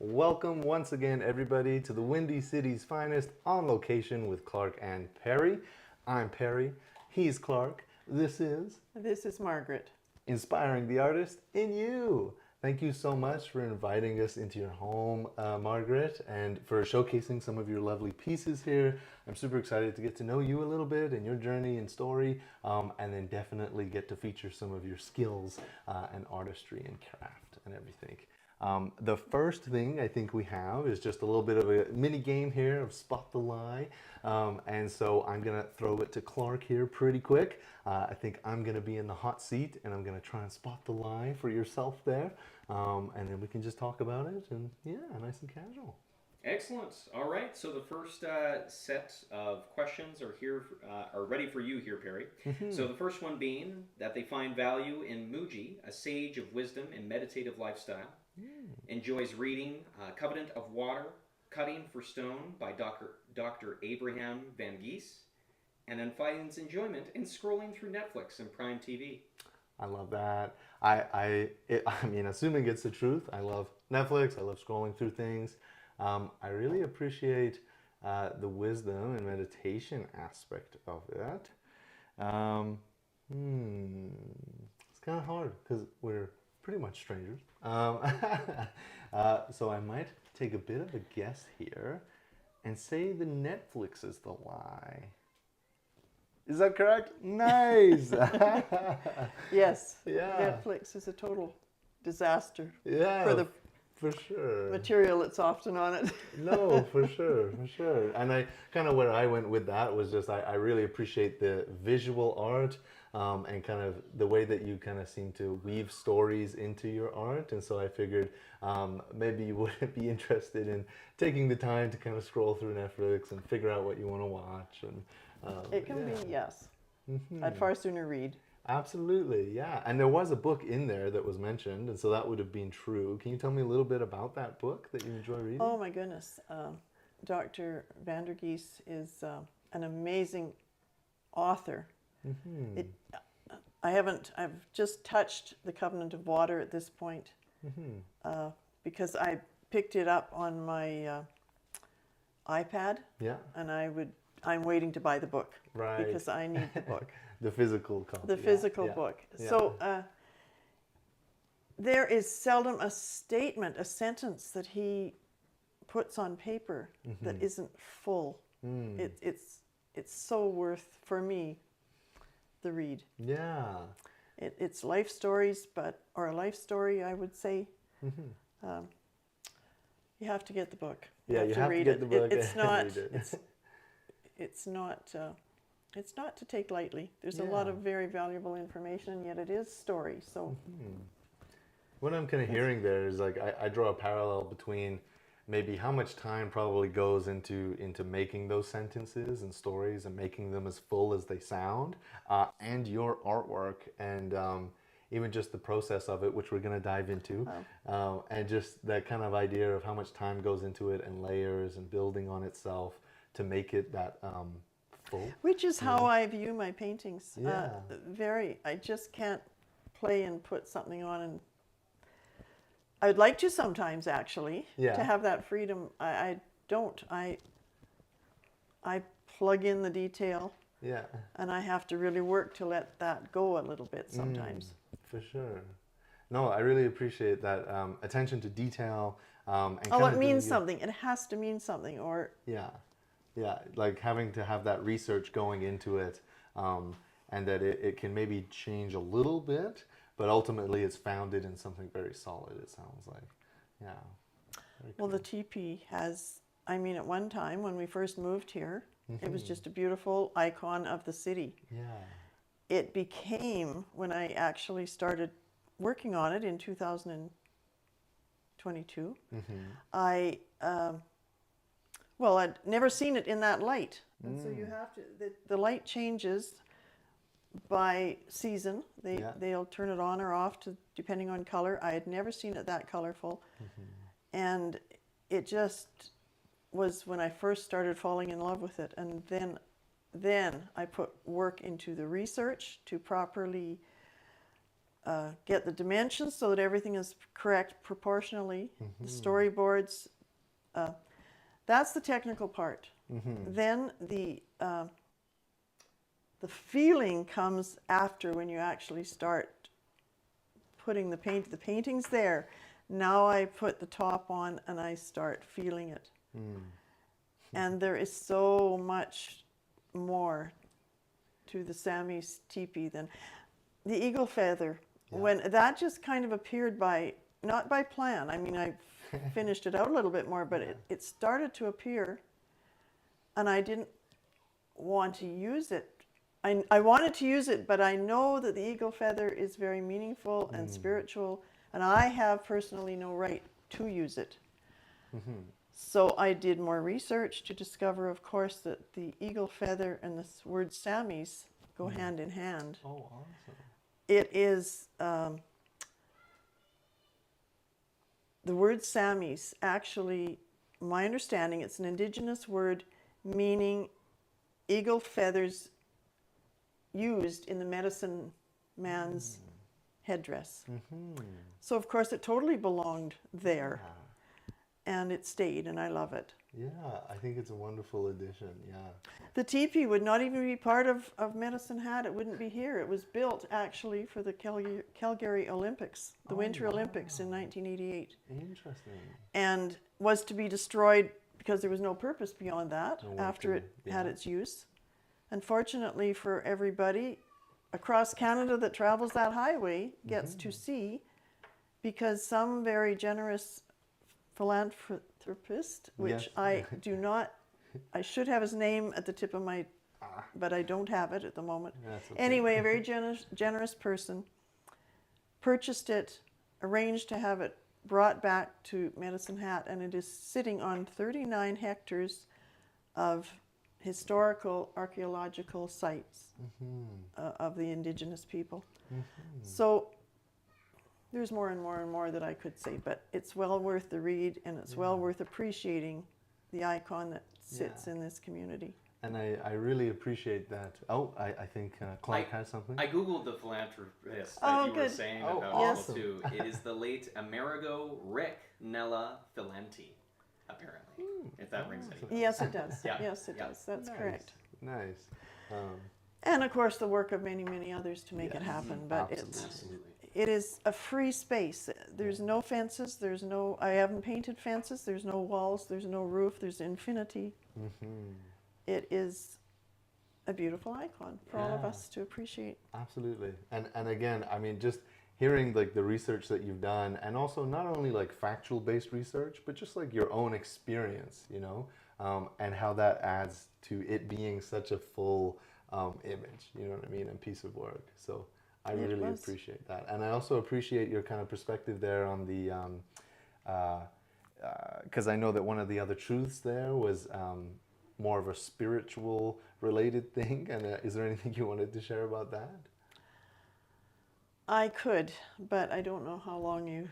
Welcome once again, everybody, to the Windy City's finest on location with Clark and Perry. I'm Perry. He's Clark. This is Margaret. Inspiring the Artist in You. Thank you so much for inviting us into your home, Margaret, and for showcasing some of your lovely pieces here. I'm super excited to get to know you a little bit and your journey and story, and then definitely get to feature some of your skills and artistry and craft and everything. The first thing I think we have is just a little bit of a mini game here of Spot the Lie. And so I'm going to throw it to Clark here pretty quick. I think I'm going to be in the hot seat and I'm going to try and spot the lie for yourself there. And then we can just talk about it and yeah, nice and casual. Excellent. All right. So the first set of questions are ready for you here, Perry. So the first one being that they find value in Muji, a sage of wisdom and meditative lifestyle. Enjoys reading Covenant of Water, Cutting for Stone by Dr. Abraham Van Gies, and then finds enjoyment in scrolling through Netflix and Prime TV. I love that. I mean, assuming it's the truth, I love Netflix. I love scrolling through things. I really appreciate the wisdom and meditation aspect of it. It's kind of hard because we're pretty much strangers. So I might take a bit of a guess here and say the Netflix is the lie. Is that correct? Nice. Yes. Yeah. Netflix is a total disaster. Yeah. For sure. Material that's often on it. No, for sure. And I kind of where I went with that was just I really appreciate the visual art and kind of the way that you kind of seem to weave stories into your art. And so I figured maybe you wouldn't be interested in taking the time to kind of scroll through Netflix and figure out what you want to watch. And it can be, yes. I'd far sooner read. Absolutely, yeah. And there was a book in there that was mentioned, and so that would have been true. Can you tell me a little bit about that book that you enjoy reading? Oh my goodness. Dr. Van der Gies is an amazing author. I've just touched the Covenant of Water at this point because I picked it up on my iPad. Yeah. And I'm waiting to buy the book. Right. Because I need the book. The physical copy. The physical book. Yeah. So there is seldom a statement, a sentence that he puts on paper that isn't full. It's so worth, for me, the read. Yeah. It's life stories, or a life story, I would say. You have to get the book. Yeah, you have to get the book. It's not. It's not to take lightly. There's a lot of very valuable information, and yet it is story. So, what I'm kind of hearing there is like I draw a parallel between maybe how much time probably goes into making those sentences and stories and making them as full as they sound, and your artwork and even just the process of it, which we're going to dive into, and just that kind of idea of how much time goes into it and layers and building on itself to make it that full. Which is how I view my paintings. Yeah. I just can't play and put something on, and I'd like to sometimes actually to have that freedom. I don't. I plug in the detail. Yeah. And I have to really work to let that go a little bit sometimes. For sure. No, I really appreciate that attention to detail. And it means something. It has to mean something, or yeah, like having to have that research going into it, and that it can maybe change a little bit, but ultimately it's founded in something very solid, it sounds like. Yeah. Well, the TP has, at one time when we first moved here, it was just a beautiful icon of the city. Yeah. It became, when I actually started working on it in 2022, I'd never seen it in that light. And so you have to, the light changes by season. They'll turn it on or off depending on color. I had never seen it that colorful. And it just was when I first started falling in love with it. And then I put work into the research to properly get the dimensions so that everything is correct proportionally. The storyboards, that's the technical part. Then the feeling comes after, when you actually start putting the painting's there. Now I put the top on and I start feeling it. And there is so much more to the Sami's teepee than the eagle feather. When that just kind of appeared not by plan. I mean, I finished it out a little bit more, but it started to appear, and I didn't want to use it. I wanted to use it, but I know that the eagle feather is very meaningful and spiritual, and I have personally no right to use it. So I did more research to discover, of course, that the eagle feather and the word Samis go hand in hand. Oh, awesome. It is, the word Samis, actually, my understanding, it's an indigenous word meaning eagle feathers used in the medicine man's headdress. So, of course, it totally belonged there. And it stayed, and I love it. Yeah, I think it's a wonderful addition, The teepee would not even be part of Medicine Hat. It wouldn't be here. It was built, actually, for the Calgary Olympics, the Winter Olympics in 1988. Interesting. And was to be destroyed because there was no purpose beyond that after it had its use. Unfortunately for everybody across Canada that travels that highway gets to see, because some very generous philanthropist, which I do not, I should have his name at the tip of my, but I don't have it at the moment. Okay. Anyway, a very generous person purchased it, arranged to have it brought back to Medicine Hat, and it is sitting on 39 hectares of historical archaeological sites of the indigenous people. So there's more and more and more that I could say, but it's well worth the read, and it's well worth appreciating the icon that sits in this community. And I really appreciate that. Oh, I think Clark has something. I Googled the philanthropist that you were saying about awesome. too. It is the late Amerigo Rick Nella Filenti, apparently, if that rings any bells. Yes, it does. Yes, it does. That's correct. Nice. And of course, the work of many, many others to make it happen. But it is a free space. There's no fences. There's no. I haven't painted fences. There's no walls. There's no roof. There's infinity. It is a beautiful icon for all of us to appreciate. Absolutely. And again, I mean, just hearing like the research that you've done, and also not only like factual based research, but just like your own experience, you know, and how that adds to it being such a full image, you know what I mean, and piece of work. So I really appreciate that. And I also appreciate your kind of perspective there on the, because I know that one of the other truths there was more of a spiritual related thing. And is there anything you wanted to share about that? I could, but I don't know how long you...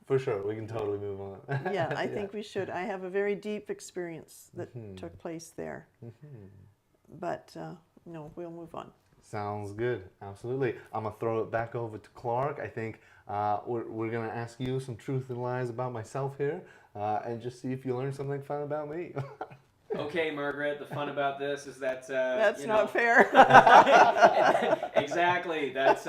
For sure, we can totally move on. Yeah, I think we should. I have a very deep experience that took place there. But no, we'll move on. Sounds good, absolutely. I'm gonna throw it back over to Clark. I think we're gonna ask you some truth and lies about myself here, and just see if you learn something fun about me. Okay, Margaret, the fun about this is that... that's not fair. Exactly, that's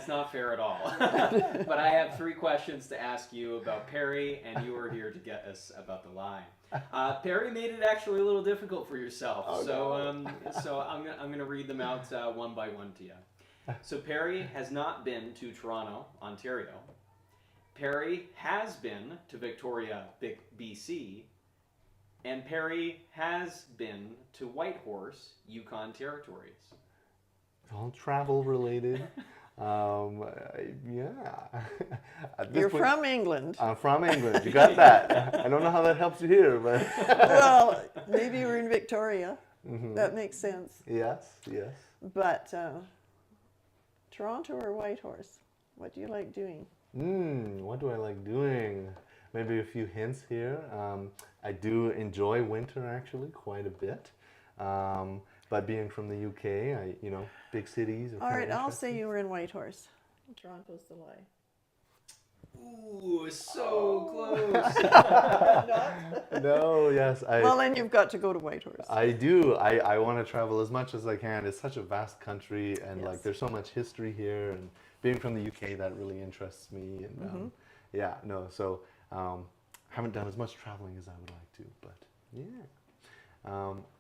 not fair at all. But I have 3 questions to ask you about Perry, and you are here to get us about the lie. Perry made it actually a little difficult for yourself, so I'm gonna read them out one by one to you. So Perry has not been to Toronto, Ontario. Perry has been to Victoria, BC. And Perry has been to Whitehorse, Yukon Territories. All travel related. You're from England. I'm from England. You got that. I don't know how that helps you here, but... Well, maybe you were in Victoria. That makes sense. Yes, yes. But Toronto or Whitehorse? What do you like doing? What do I like doing? Maybe a few hints here. I do enjoy winter actually quite a bit. But being from the UK, big cities. All right, I'll say you were in Whitehorse. Toronto's the lie. Ooh, so close. No, yes. Well, then you've got to go to Whitehorse. I do. I want to travel as much as I can. It's such a vast country, and Yes. like there's so much history here. And being from the UK, that really interests me. And yeah, no. So haven't done as much traveling as I would like to, but yeah.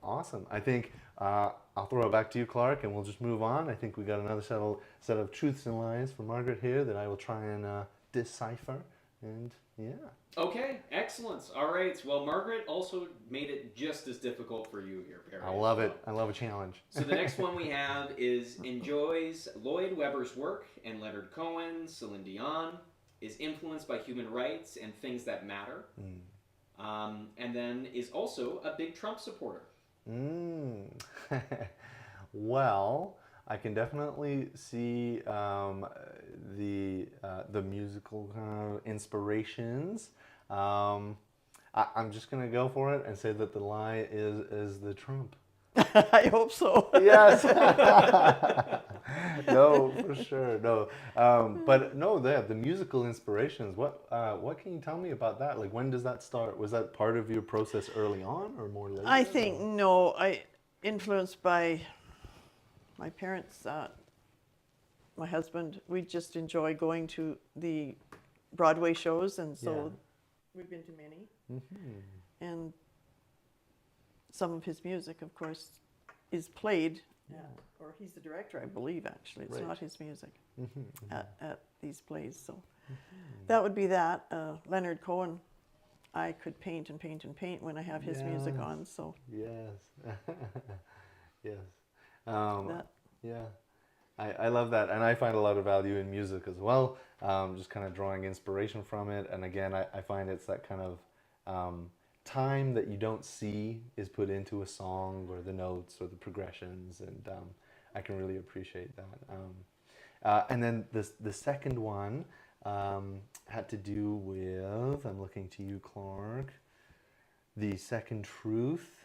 Awesome. I think I'll throw it back to you, Clark, and we'll just move on. I think we got another set of truths and lies from Margaret here that I will try and decipher. And yeah. Okay, excellent. All right. Well, Margaret also made it just as difficult for you here, Perry. I love it. I love a challenge. So the next one we have is enjoys Lloyd Webber's work and Leonard Cohen, Celine Dion, is influenced by human rights and things that matter, and then is also a big Trump supporter. Well, I can definitely see the musical kind of inspirations. I'm just gonna go for it and say that the lie is the Trump. I hope so. Yes. No, for sure. No, but no, the musical inspirations. What can you tell me about that? Like, when does that start? Was that part of your process early on, or more later? I think no. I influenced by my parents. My husband. We just enjoy going to the Broadway shows, and so we've been to many. And some of his music, of course, is played, or he's the director, I believe, actually. It's not his music at these plays. So that would be that. Leonard Cohen, I could paint and paint and paint when I have his music on. So yes, yes, that. yeah. I love that, and I find a lot of value in music as well. Just kind of drawing inspiration from it, and again, I find it's that kind of time that you don't see is put into a song, or the notes or the progressions, and I can really appreciate that. And then the second one had to do with, I'm looking to you, Clark, the second truth.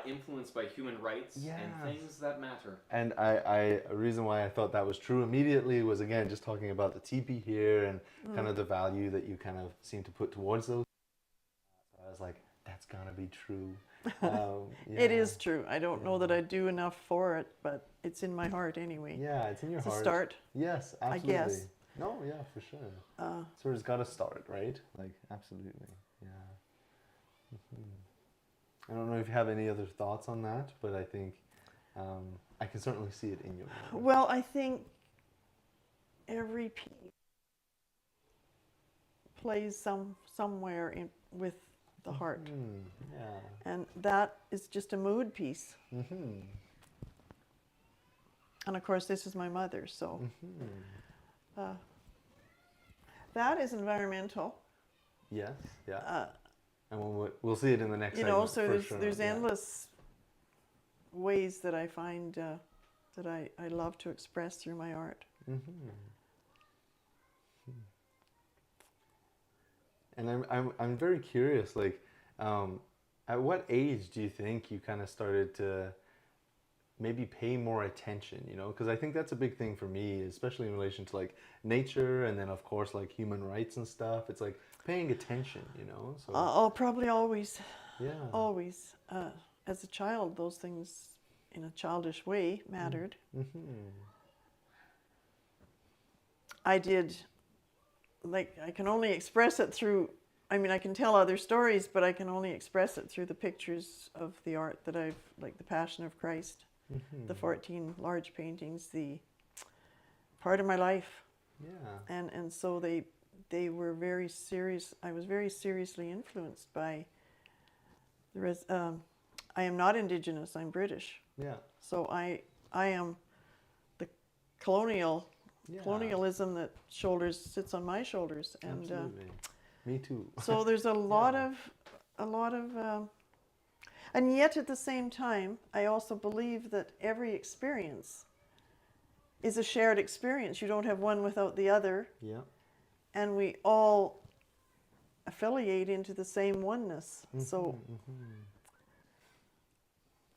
Influenced by human rights and things that matter. And a reason why I thought that was true immediately was, again, just talking about the teepee here and kind of the value that you kind of seem to put towards those. So I was like, that's gotta be true. It is true. I don't know that I do enough for it, but it's in my heart anyway. Yeah, it's in your heart. It's a start. Yes, absolutely. I guess. No, yeah, for sure. So it's got to start, right? Like, absolutely. Yeah. I don't know if you have any other thoughts on that, but I think I can certainly see it in your work. Well, I think every piece plays somewhere with the heart. Yeah. And that is just a mood piece. And of course, this is my mother, so that is environmental. Yes, yeah. And we'll see it in the next You know, segment, so there's endless ways that I find that I love to express through my art. And I'm very curious, like, at what age do you think you kind of started to maybe pay more attention, you know? Because I think that's a big thing for me, especially in relation to like nature, and then of course like human rights and stuff. It's like paying attention, you know? So I'll probably always, yeah, always, as a child, those things in a childish way mattered. I did, like, I can only express it through, I mean, I can tell other stories, but I can only express it through the pictures of the art that I've, like the Passion of Christ, the 14 large paintings, the part of my life. Yeah. And so they were very serious. I was very seriously influenced by the I am not Indigenous, I'm British. Yeah. So I am the colonialism that sits on my shoulders. And Absolutely. Me too. so there's a lot of and yet at the same time, I also believe that every experience is a shared experience. You don't have one without the other. Yeah. And we all affiliate into the same oneness. So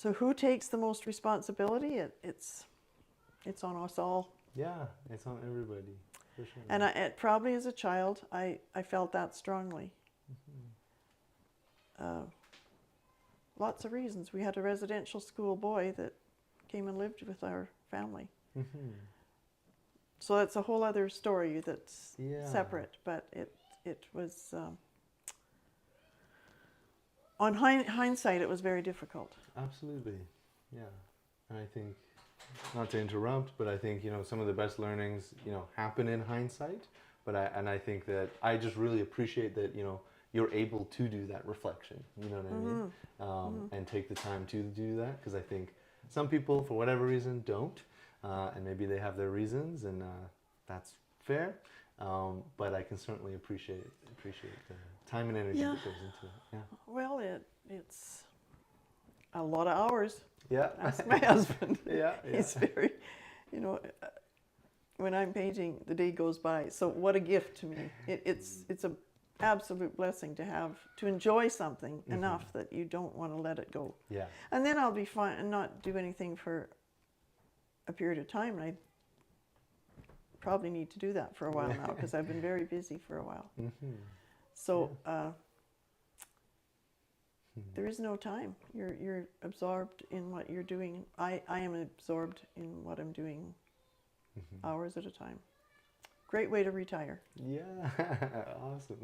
who takes the most responsibility? It's on us all. Yeah, it's on everybody, for For sure. And probably as a child, I felt that strongly. Lots of reasons. We had a residential school boy that came and lived with our family. So that's a whole other story that's separate, but it was, on hindsight, it was very difficult. Absolutely, yeah. And I think, not to interrupt, but I think, some of the best learnings, happen in hindsight. But I think that I just really appreciate that, you're able to do that reflection, you know what I mean? And take the time to do that, because I think some people, for whatever reason, don't. And maybe they have their reasons, and that's fair. But I can certainly appreciate the time and energy that goes into it. Yeah. Well, it's a lot of hours. Yeah. Ask my husband. Yeah. He's very, when I'm painting, the day goes by. So what a gift to me. It's a absolute blessing to enjoy something enough that you don't want to let it go. Yeah. And then I'll be fine and not do anything for a period of time. And I probably need to do that for a while now, because I've been very busy for a while. So there is no time. You're absorbed in what you're doing. I am absorbed in what I'm doing hours at a time. Great way to retire. Yeah, awesome.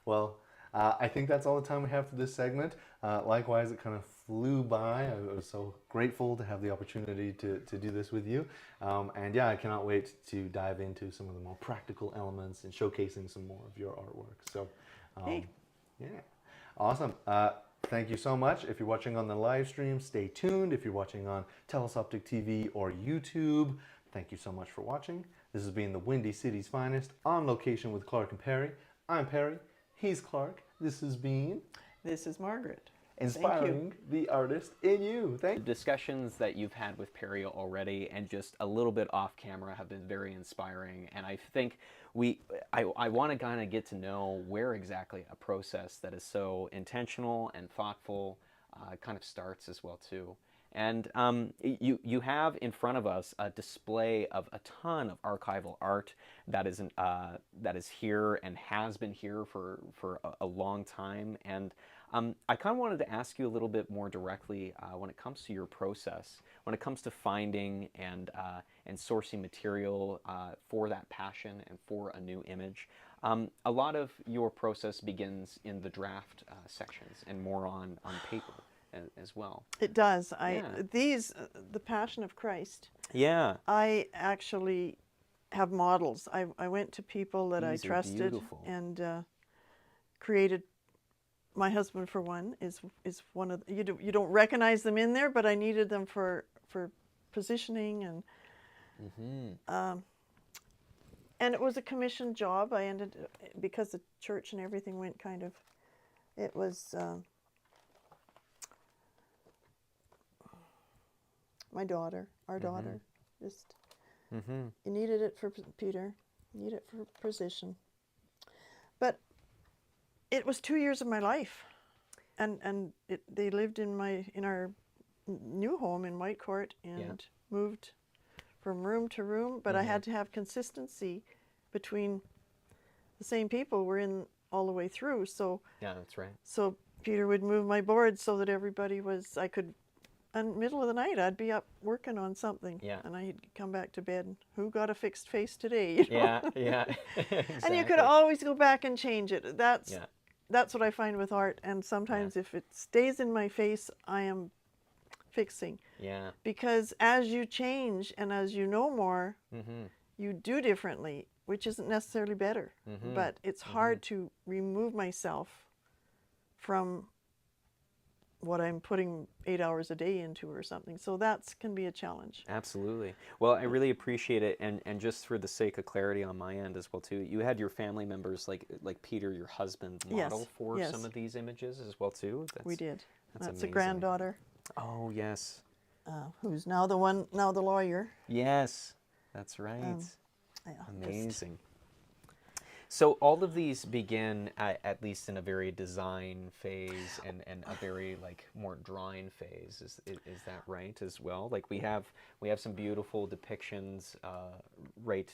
Well, I think that's all the time we have for this segment. Likewise, it kind of flew by. I was so grateful to have the opportunity to do this with you. And yeah, I cannot wait to dive into some of the more practical elements and showcasing some more of your artwork. So, yeah, awesome. Thank you so much. If you're watching on the live stream, stay tuned. If you're watching on Telesoptic TV or YouTube, thank you so much for watching. This has been the Windy City's Finest, on location with Clark and Perry. I'm Perry. He's Clark. This has been... This is Margaret. Inspiring the artist in you. Thank you. The discussions that you've had with Perry already and just a little bit off camera have been very inspiring. And I think I want to kind of get to know where exactly a process that is so intentional and thoughtful kind of starts as well too. And you have in front of us a display of a ton of archival art that is here and has been here for a long time. And I kind of wanted to ask you a little bit more directly when it comes to your process, when it comes to finding and sourcing material for that passion and for a new image. A lot of your process begins in the draft sections and more on paper as well. It does. The Passion of Christ. Yeah. I actually have models. I went to people that These I are trusted beautiful. and created. My husband, for one, is one of you don't recognize them in there, but I needed them for positioning and and it was a commissioned job. I ended because the church and everything went kind of. It was. My daughter, our daughter, just you needed it for Peter, you need it for position. But it was 2 years of my life, and they lived in our new home in Whitecourt and moved from room to room. But I had to have consistency between the same people were in all the way through. So yeah, that's right. So Peter would move my board so that everybody I could. And middle of the night, I'd be up working on something, and I'd come back to bed. And who got a fixed face today? Yeah. Exactly. And you could always go back and change it. That's what I find with art. And sometimes if it stays in my face, I am fixing. Yeah. Because as you change and as you know more, you do differently, which isn't necessarily better. But it's hard to remove myself from what I'm putting 8 hours a day into or something. So that can be a challenge. Absolutely. Well, I really appreciate it. And just for the sake of clarity on my end as well too, you had your family members like Peter, your husband, model for some of these images as well too? We did. That's a amazing. granddaughter. Oh, yes. Who's now the lawyer. Yes, that's right. Yeah, amazing. So all of these begin at least in a very design phase and a very like more drawing phase. Is that right as well? Like we have some beautiful depictions right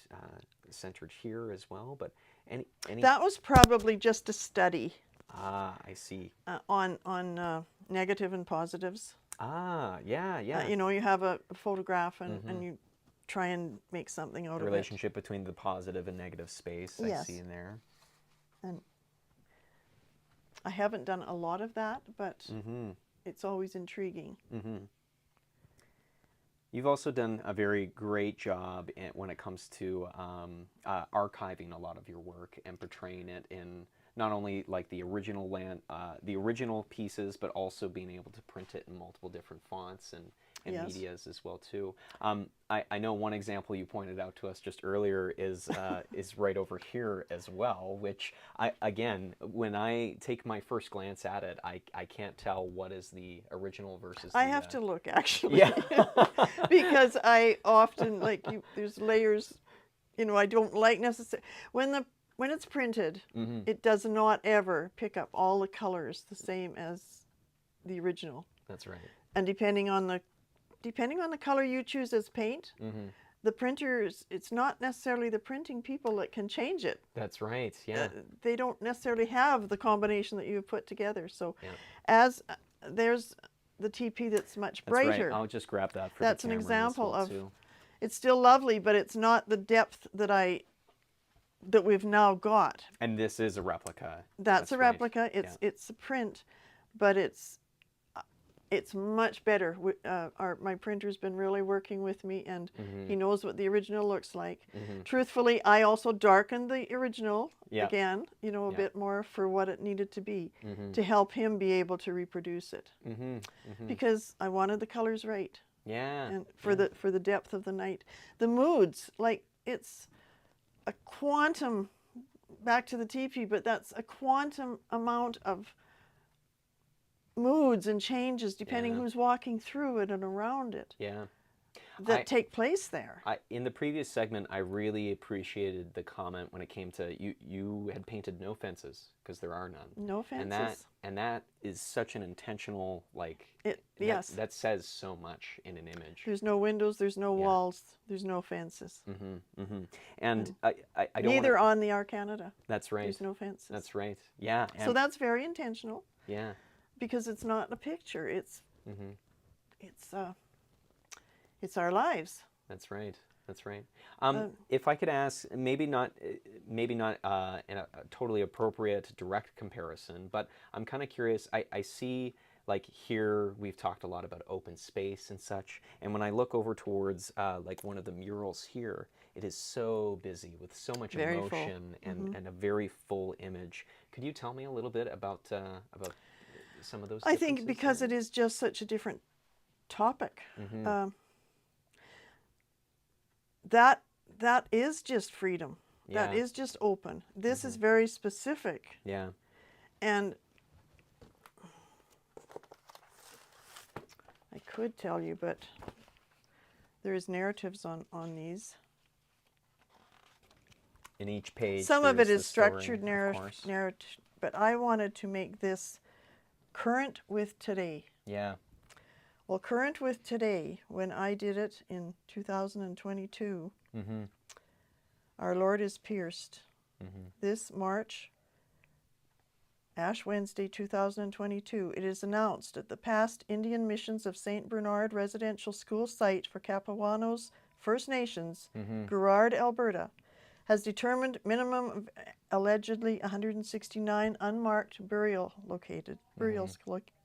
centered here as well. But any That was probably just a study I see. on negative and positives. Yeah. You know, you have a photograph and you try and make something out The of relationship between the positive and negative space I Yes. see in there. And I haven't done a lot of that, but it's always intriguing. You've also done a very great job when it comes to archiving a lot of your work and portraying it in not only like the original pieces, but also being able to print it in multiple different fonts and Yes. medias as well too. I know one example you pointed out to us just earlier is right over here as well, which again, when I take my first glance at it, I can't tell what is the original versus I the, have to look actually, yeah. because I often there's layers. You know, I don't like necessarily when it's printed. It does not ever pick up all the colors the same as the original. That's right. And depending on the color you choose as paint, the printers, it's not necessarily the printing people that can change it. That's right. Yeah. They don't necessarily have the combination that you've put together. So Yeah. as there's the TP that's much That's right. brighter. I'll just grab that for That's the an camera as example well, of too. It's still lovely, but it's not the depth that we've now got. And this is a replica. That's a right. replica. It's a print, but it's much better. My printer's been really working with me, and he knows what the original looks like. Truthfully, I also darkened the original again, you know, a bit more for what it needed to be to help him be able to reproduce it. Because I wanted the colors right. Yeah. And for the depth of the night, the moods, like it's a quantum, back to the teepee, but that's a quantum amount of moods and changes depending who's walking through it and around it. Yeah. That take place there. In the previous segment, I really appreciated the comment when it came to you had painted no fences because there are none. No fences. And that is such an intentional yes. That says so much in an image. There's no windows. There's no walls. There's no fences. And I don't neither on the Arcanada. That's right. There's no fences. That's right. Yeah. So that's very intentional. Yeah. Because it's not a picture. It's our lives. That's right. That's right. If I could ask, maybe not in a totally appropriate direct comparison, but I'm kind of curious. I see, like here, we've talked a lot about open space and such, and when I look over towards like one of the murals here, it is so busy with so much Very emotion and a very full image. Could you tell me a little bit about some of those? I think because it is just such a different topic. That is just freedom. Yeah. That is just open. This is very specific. Yeah. And I could tell you, but there is narratives on these. In each page. Some of it there's is the story, structured of narrative, course. but I wanted to make this current with today. Yeah. Well, current with today, when I did it in 2022, our Lord is pierced. This March, Ash Wednesday 2022, it is announced at the past Indian Missions of St. Bernard Residential School site for Capuanos First Nations, Girard, Alberta, has determined minimum of allegedly 169 unmarked burials located.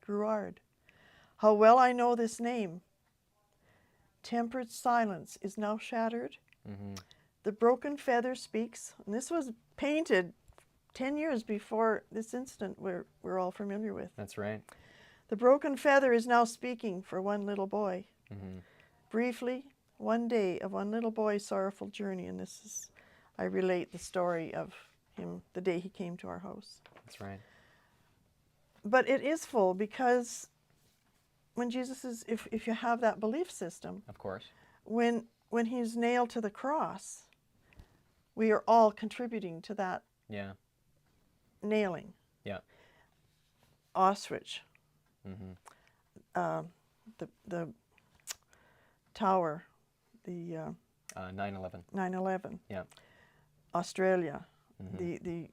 Girard. How well I know this name. Tempered silence is now shattered. The broken feather speaks. And this was painted 10 years before this incident we're all familiar with. That's right. The broken feather is now speaking for one little boy. Briefly, one day of one little boy's sorrowful journey. And this is, I relate the story of him the day he came to our house. That's right. But it is full because when Jesus is, if you have that belief system, Of course. when he's nailed to the cross, we are all contributing to that Yeah. nailing, Yeah. ostrich, the tower, the 9/11. 9/11, Yeah. Australia, the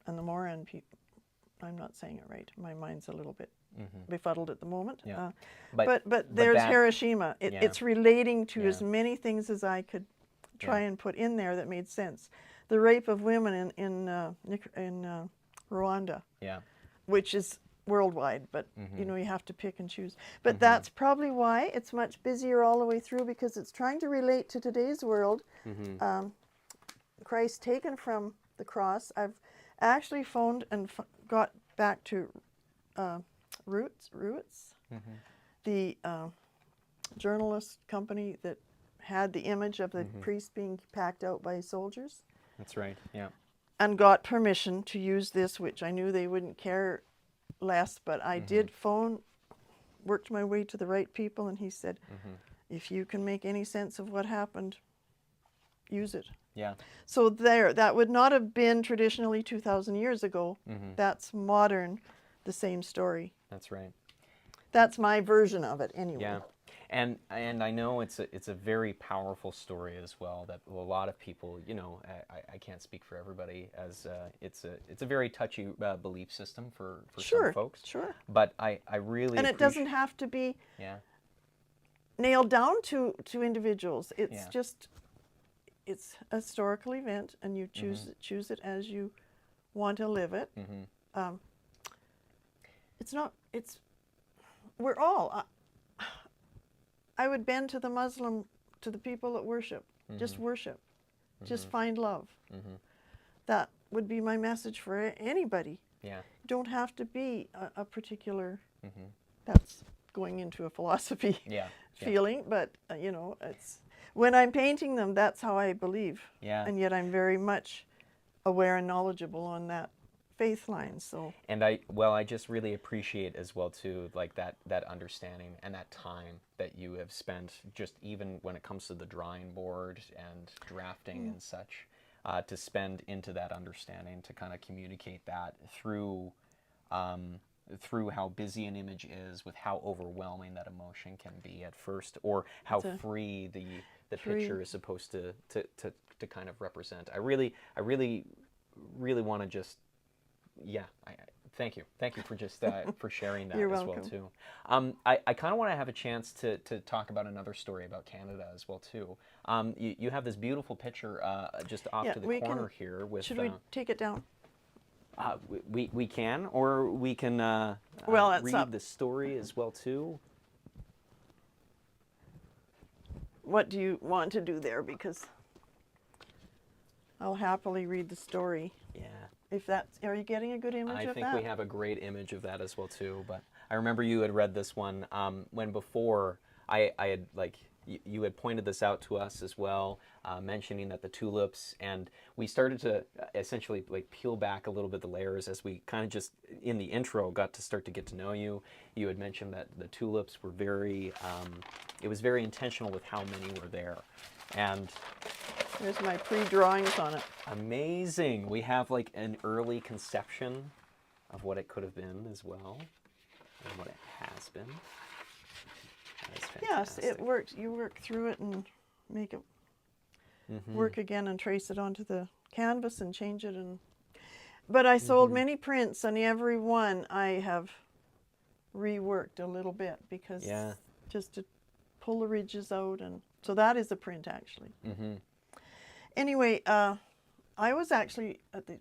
and the Moran people. I'm not saying it right. My mind's a little bit befuddled at the moment. Yeah. But there's that- Hiroshima. Yeah. It's relating to Yeah. as many things as I could try Yeah. and put in there that made sense. The rape of women in Rwanda, Yeah. which is worldwide, but Mm-hmm. you know, you have to pick and choose. But that's probably why it's much busier all the way through, because it's trying to relate to today's world. Mm-hmm. Christ taken from the cross. I've actually phoned and got back to Roots, the journalist company that had the image of the priest being packed out by soldiers, That's right. Yeah. and got permission to use this, which I knew they wouldn't care less, but I did phone, worked my way to the right people, and he said, if you can make any sense of what happened, use it. Yeah. So there, that would not have been traditionally 2,000 years ago. That's modern, the same story. That's right. That's my version of it anyway. Yeah. And I know it's a very powerful story as well, that a lot of people, you know, I can't speak for everybody, as it's a very touchy belief system for Sure, some folks. sure. But I really And it doesn't have to be Yeah. nailed down to individuals. It's Yeah. just, it's a historical event, and you choose it as you want to live it. It's not, it's, we're all, I would bend to the Muslim, to the people that worship. Just worship. Just find love. That would be my message for anybody. Yeah. You don't have to be a particular, that's going into a philosophy Yeah. feeling, but you know, it's, when I'm painting them, that's how I believe. Yeah. And yet I'm very much aware and knowledgeable on that faith line. So And I just really appreciate as well too, like that understanding and that time that you have spent, just even when it comes to the drawing board and drafting and such, to spend into that understanding, to kind of communicate that through how busy an image is, with how overwhelming that emotion can be at first, or how free the picture is supposed to kind of represent. I really want to just, thank you for just for sharing that. You're as welcome. well too. I kind of want to have a chance to talk about another story about Canada as well too. You have this beautiful picture just off to the corner here with. Should we take it down? We can, or we can Well, it's read up. the story as well too. What do you want to do there? Because I'll happily read the story. Yeah. If that's, are you getting a good image I of think that? we have a great image of that as well too. But I remember you had read this one when before I had, like, you had pointed this out to us as well, mentioning that the tulips, and we started to essentially like peel back a little bit the layers as we kind of just in the intro got to start to get to know you. You had mentioned that the tulips were very, it was very intentional with how many were there, and There's my pre-drawings on it. amazing. We have like an early conception of what it could have been as well, and what it has been. That is Yes, fantastic. it works. You work through it and make it work again and trace it onto the canvas and change it. But I sold many prints, and every one I have reworked a little bit, because just to pull the ridges out. And so that is a print, actually. Anyway, I was actually at the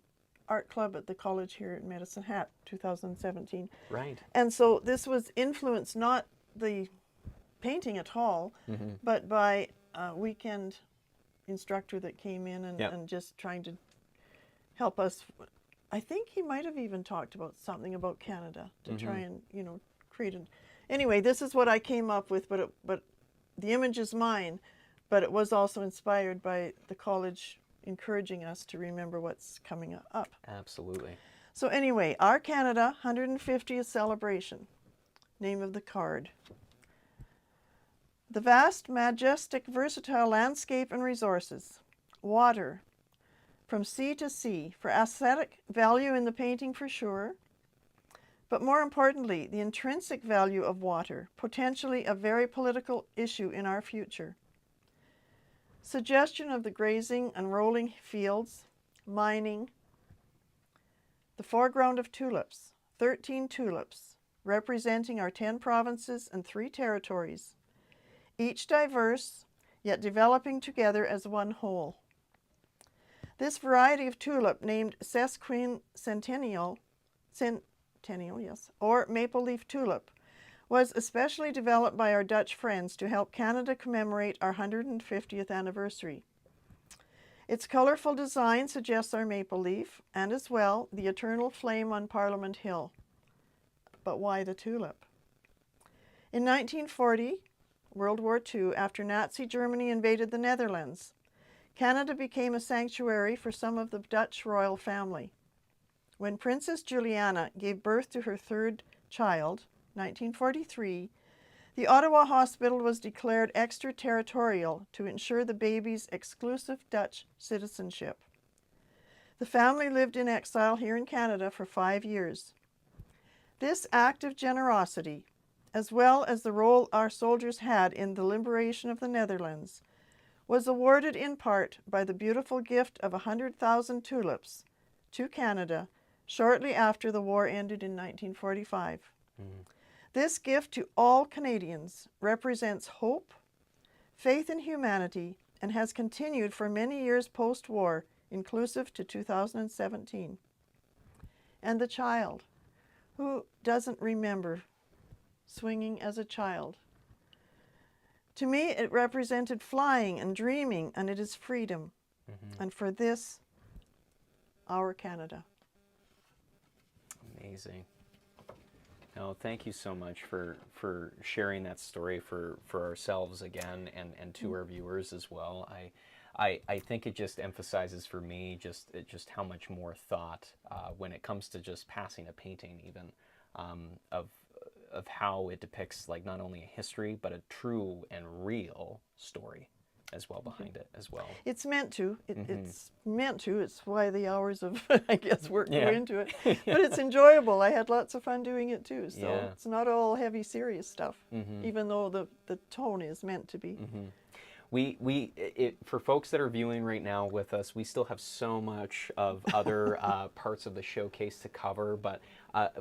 art club at the college here at Medicine Hat, 2017. Right. And so this was influenced, not the painting at all, but by a weekend instructor that came in and just trying to help us. I think he might have even talked about something about Canada to try and, you know, create an... Anyway, this is what I came up with, but the image is mine, but it was also inspired by the college encouraging us to remember what's coming up. Absolutely. So anyway, our Canada 150th celebration. Name of the card. The vast, majestic, versatile landscape and resources. Water. from sea to sea, for aesthetic value in the painting for sure, but more importantly, the intrinsic value of water, potentially a very political issue in our future. Suggestion of the grazing and rolling fields, mining, the foreground of tulips, 13 tulips, representing our 10 provinces and 3 territories, each diverse, yet developing together as one whole. This variety of tulip, named sesquicentennial, yes, or maple leaf tulip, was especially developed by our Dutch friends to help Canada commemorate our 150th anniversary. Its colorful design suggests our maple leaf, and as well, the eternal flame on Parliament Hill. But why the tulip? In 1940, World War II, after Nazi Germany invaded the Netherlands, Canada became a sanctuary for some of the Dutch royal family. When Princess Juliana gave birth to her 3rd child, 1943, the Ottawa Hospital was declared extraterritorial to ensure the baby's exclusive Dutch citizenship. The family lived in exile here in Canada for 5 years. This act of generosity, as well as the role our soldiers had in the liberation of the Netherlands, was awarded in part by the beautiful gift of 100,000 tulips to Canada shortly after the war ended in 1945. This gift to all Canadians represents hope, faith in humanity, and has continued for many years post-war, inclusive to 2017. And the child, who doesn't remember swinging as a child? To me, it represented flying and dreaming, and it is freedom. And for this, our Canada. Amazing. No, thank you so much for sharing that story for ourselves again and to our viewers as well. I think it just emphasizes for me just how much more thought when it comes to just passing a painting even of how it depicts like not only a history but a true and real story as well behind it as well. It's meant to. It's meant to. It's why the hours of, I guess, work go into it. But it's enjoyable. I had lots of fun doing it too. So it's not all heavy, serious stuff, even though the tone is meant to be. For folks that are viewing right now with us, we still have so much of other parts of the showcase to cover, but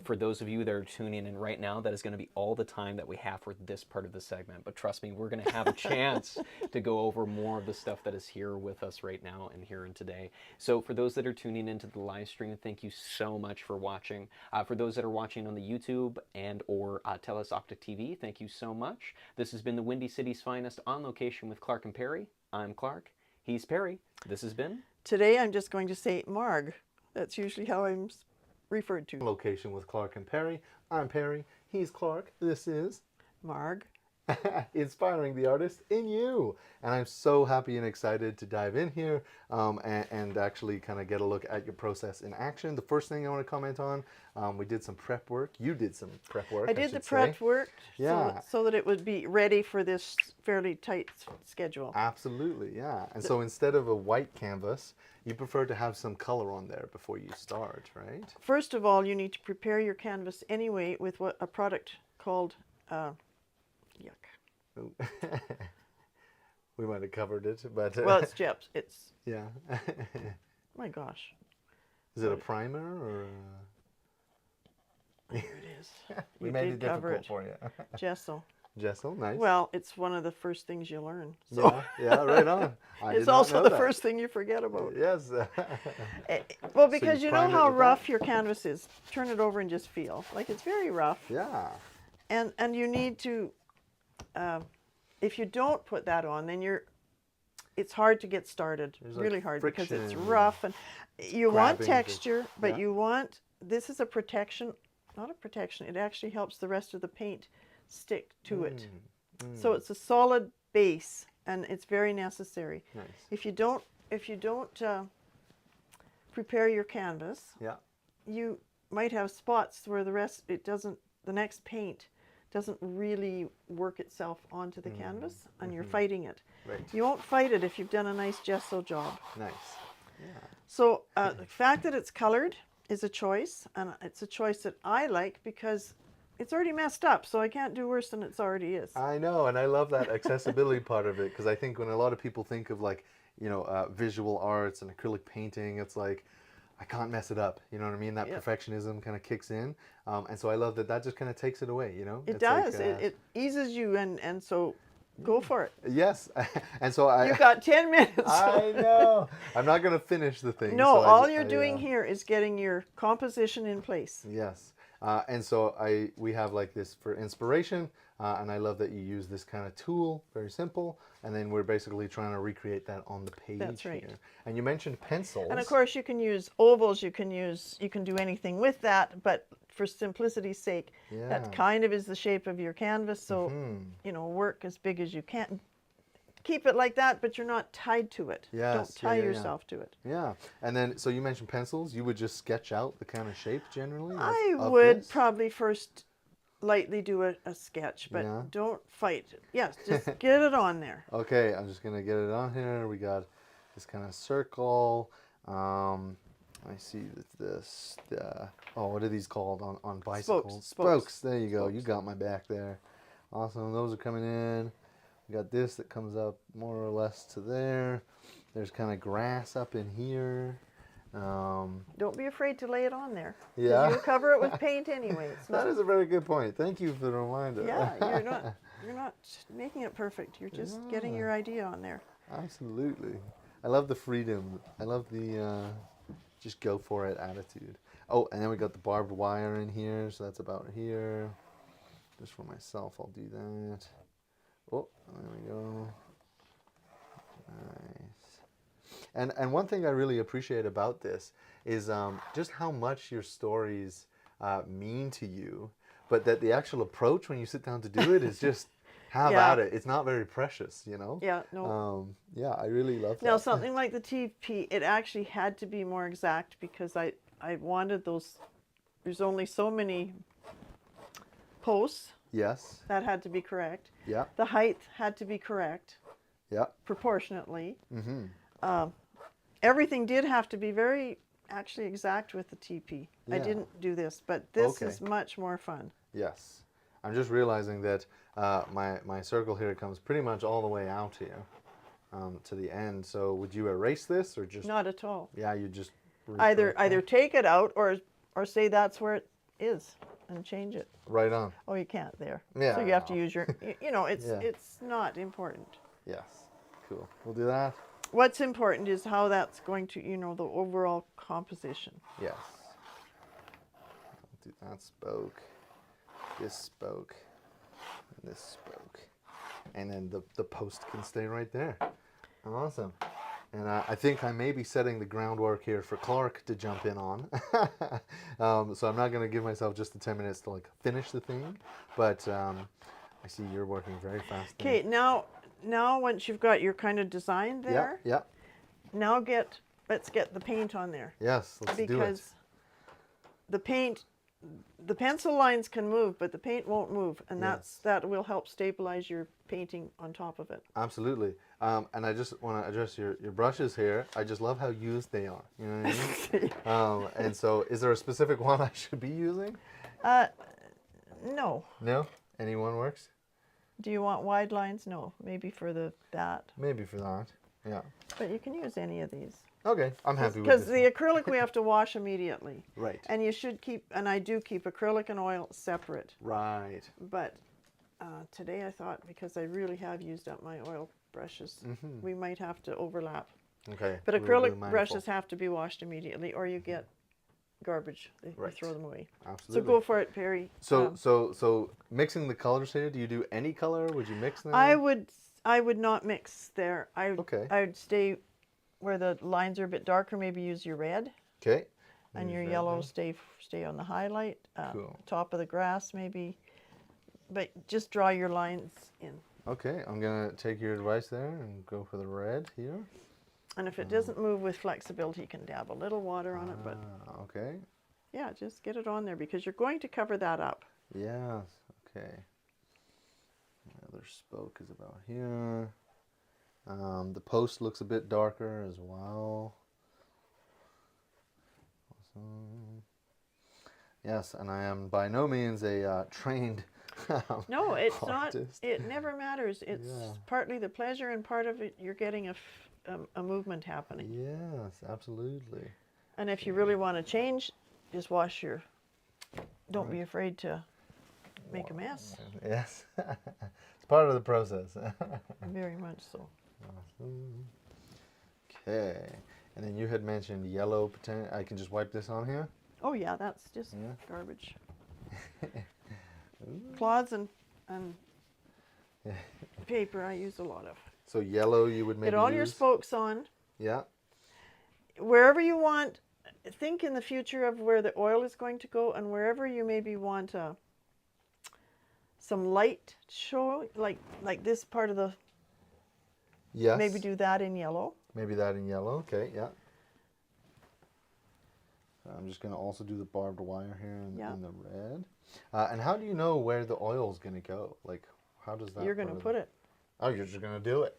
for those of you that are tuning in right now, that is going to be all the time that we have for this part of the segment. But trust me, we're going to have a chance to go over more of the stuff that is here with us right now and here and today. So for those that are tuning into the live stream, thank you so much for watching. For those that are watching on the YouTube and or Telus Octa TV, thank you so much. This has been the Windy City's Finest on location with Clark and Perry. I'm Clark. He's Perry. This has been... Today I'm just going to say Marg. That's usually how I'm referred to. Location with Clark and Perry. I'm Perry. He's Clark. This is... Marg. Inspiring the artist in you. And I'm so happy and excited to dive in here and actually kind of get a look at your process in action. The first thing I want to comment on, we did some prep work. You did some prep work. I did the prep work yeah. so that it would be ready for this fairly tight schedule. Absolutely, yeah. And so instead of a white canvas, you prefer to have some color on there before you start, right? First of all, you need to prepare your canvas anyway with a product called... yuck. We might have covered it, but... well, it's Jeps. It's... yeah. my gosh. Is it a primer or... Here it is. We made it difficult for you. Gesso. Gesso, nice. Well, it's one of the first things you learn. So. Yeah, right on. It's also the first thing you forget about. Yes. Well, because so you know how rough your canvas is. Turn it over and just feel. Like it's very rough. Yeah. And you need to... if you don't put that on, then it's hard to get started. There's really hard because it's rough and you want texture, but you want, this is a protection, not a protection, it actually helps the rest of the paint stick to it. So it's a solid base and it's very necessary. Nice. If you don't prepare your canvas, you might have spots where the next paint doesn't really work itself onto the canvas and you're fighting it. Right. You won't fight it if you've done a nice gesso job. Nice. So the fact that it's colored is a choice, and it's a choice that I like because it's already messed up, so I can't do worse than it already is. I know, and I love that accessibility part of it, because I think when a lot of people think of like, visual arts and acrylic painting, it's like, I can't mess it up. You know what I mean? That perfectionism kind of kicks in, and so I love that just kind of takes it away. It it's does. Like, it eases you, and so go for it. yes, and so You've got 10 minutes. I know. I'm not going to finish the thing. No, so all you're doing here is getting your composition in place. Yes. And so we have like this for inspiration, and I love that you use this kind of tool, very simple, and then we're basically trying to recreate that on the page. That's right. Here. And you mentioned pencils. And of course you can use ovals, you can do anything with that, but for simplicity's sake, that kind of is the shape of your canvas, so work as big as you can. Keep it like that, but you're not tied to it. Yes, don't tie yourself to it. Yeah, and then so you mentioned pencils. You would just sketch out the kind of shape generally. I would probably first lightly do a sketch, but don't fight it. Yes, just get it on there. Okay, I'm just gonna get it on here. We got this kind of circle. I see this. What are these called on bicycles? Spokes. There you go. Spokes. You got my back there. Awesome. Those are coming in. We got this that comes up more or less to there. There's kind of grass up in here. Don't be afraid to lay it on there. Yeah. You'll cover it with paint anyway. That is a very good point. Thank you for the reminder. Yeah, you're not making it perfect. You're just getting your idea on there. Absolutely. I love the freedom. I love the just go for it attitude. Oh, and then we got the barbed wire in here, so that's about here. Just for myself, I'll do that. Oh, there we go. Nice. And one thing I really appreciate about this is just how much your stories mean to you, but that the actual approach when you sit down to do it is just have at it. It's not very precious, Yeah, no. I really love that. Now, something like the TP, it actually had to be more exact because I wanted those, there's only so many posts. Yes. That had to be correct. Yeah. The height had to be correct. Yeah. Proportionately. Mm-hmm. Everything did have to be very actually exact with the TP. Yeah. I didn't do this, but this is much more fun. Yes. I'm just realizing that my circle here comes pretty much all the way out here to the end. So would you erase this or just? Not at all. Yeah, you just. Either take it out or say that's where it is and change it. Right on. Oh, you can't there. Yeah. So you have to use your, it's not important. Yes. Cool. We'll do that. What's important is how that's going to, the overall composition. Yes. I'll do that spoke, this spoke, and this spoke. And then the post can stay right there. Awesome. And I think I may be setting the groundwork here for Clark to jump in on. So I'm not going to give myself just the 10 minutes to finish the thing, but I see you're working very fast. Okay, now once you've got your kind of design there, now let's get the paint on there. Yes, let's do it. Because the pencil lines can move, but the paint won't move, and that will help stabilize your painting on top of it. Absolutely. And I just want to address your brushes here. I just love how used they are. You know what I mean? And so, is there a specific one I should be using? No. No? Any one works? Do you want wide lines? No. Maybe for that. Maybe for that. Yeah. But you can use any of these. Okay, I'm happy with Because this. the acrylic we have to wash immediately. Right. And you should and I do keep acrylic and oil separate. Right. But today I thought, because I really have used up my oil brushes, we might have to overlap. Okay. But acrylic brushes have to be washed immediately, or you get garbage. You throw them away. Absolutely. So go for it, Perry. So mixing the colors here, do you do any color? Would you mix them? I would not mix there. I would stay where the lines are a bit darker, maybe use your red. Okay. And your yellow stay on the highlight. Cool. Top of the grass maybe. But just draw your lines in. Okay, I'm going to take your advice there and go for the red here. And if it doesn't move with flexibility, you can dab a little water on it. But okay. Yeah, just get it on there because you're going to cover that up. Yes, okay. The other spoke is about here. The post looks a bit darker as well. Awesome. Yes, and I am by no means a trained No, it's artist. not. It never matters. It's partly the pleasure, and part of it you're getting a movement happening. Yes, absolutely. And if you really want to change, just wash your. Don't be afraid to make a mess. Yes, it's part of the process. Very much so. Awesome. Okay, and then you had mentioned yellow. I can just wipe this on here. Oh yeah, that's just garbage. Cloths and paper I use a lot of. So yellow you would maybe Get all use? your spokes on. Yeah. Wherever you want, think in the future of where the oil is going to go, and wherever you maybe want some light show, like this part of the. Yes. Maybe do that in yellow. Maybe that in yellow. Okay. Yeah. I'm just going to also do the barbed wire here in the red. And how do you know where the oil is going to go? Like, how does that? You're going to put it. Oh, you're just going to do it.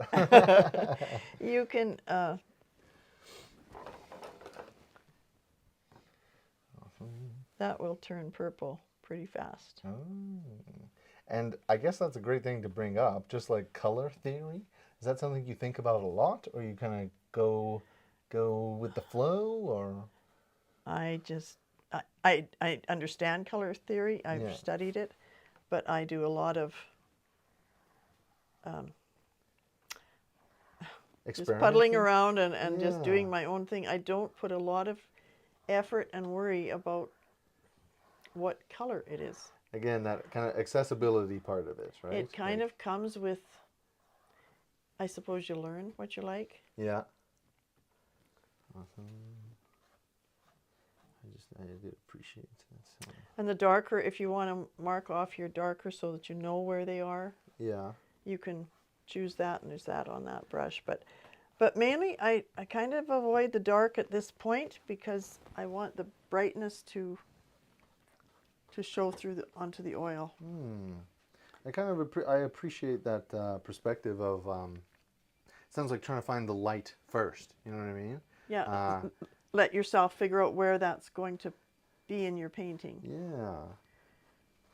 You can. That will turn purple pretty fast. Oh. And I guess that's a great thing to bring up, just like color theory. Is that something you think about a lot, or you kind of go with the flow, or? I understand color theory. I've studied it, but I do a lot of just puddling around and just doing my own thing. I don't put a lot of effort and worry about what color it is. Again, that kind of accessibility part of it, right? It kind of comes with, I suppose you learn what you like. Yeah. Awesome. I did appreciate that. And the darker, if you want to mark off your darker so that you know where they are, you can choose that, and there's that on that brush. But mainly, I kind of avoid the dark at this point because I want the brightness to show through onto the oil. I kind of I appreciate that perspective of. Sounds like trying to find the light first. You know what I mean? Yeah. Let yourself figure out where that's going to be in your painting. Yeah.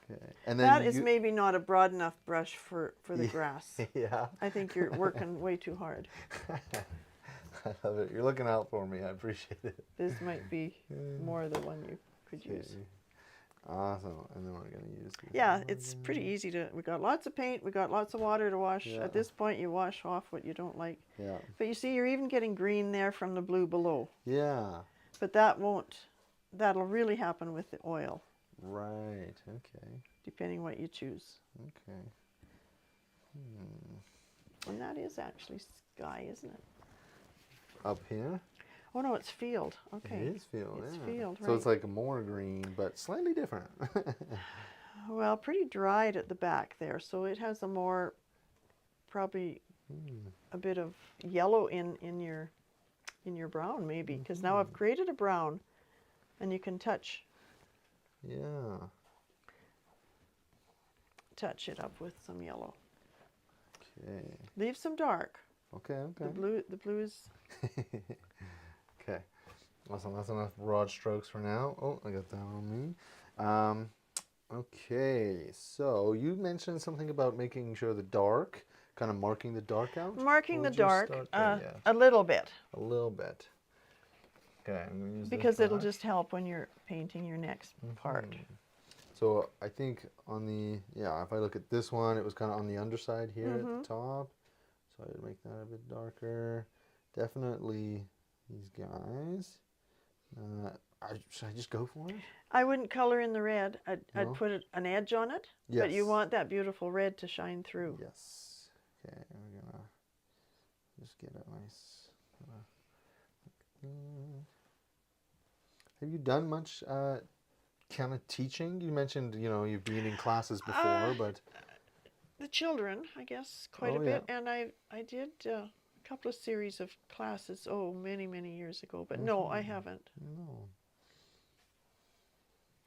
Okay. And then that is maybe not a broad enough brush for the grass. Yeah. I think you're working way too hard. I love it. You're looking out for me. I appreciate it. This might be more the one you could use. Awesome. And then we're going to use this. Yeah, it's pretty easy to. We got lots of paint. We got lots of water to wash. Yeah. At this point, you wash off what you don't like. Yeah. But you see, you're even getting green there from the blue below. Yeah. But that won't. That'll really happen with the oil. Right. Okay. Depending what you choose. Okay. And that is actually sky, isn't it? Up here? Oh no, it's field. Okay. It is field. It's field, right? So it's like more green, but slightly different. Well, pretty dried at the back there, so it has a more, probably a bit of yellow in your brown maybe, because now I've created a brown, and you can touch it up with some yellow. Okay. Leave some dark. Okay. Okay. The blue is. Okay. Awesome. That's enough broad strokes for now. Oh, I got that on me. Okay. So you mentioned something about making sure the dark, kind of marking the dark out. Marking the dark a little bit. A little bit. Okay. I'm gonna use because this it'll brush. just help when you're painting your next part. So I think on the, if I look at this one, it was kind of on the underside here at the top. So I would make that a bit darker. Definitely these guys. Should I just go for it? I wouldn't color in the red. I'd No? put an edge on it. Yes. But you want that beautiful red to shine through. Yes. Okay, we're gonna just get a nice. Have you done much kind of teaching? You mentioned, you've been in classes before, but The children, I guess, quite a bit. And I did a couple of series of classes, many, many years ago. But no, I haven't. no.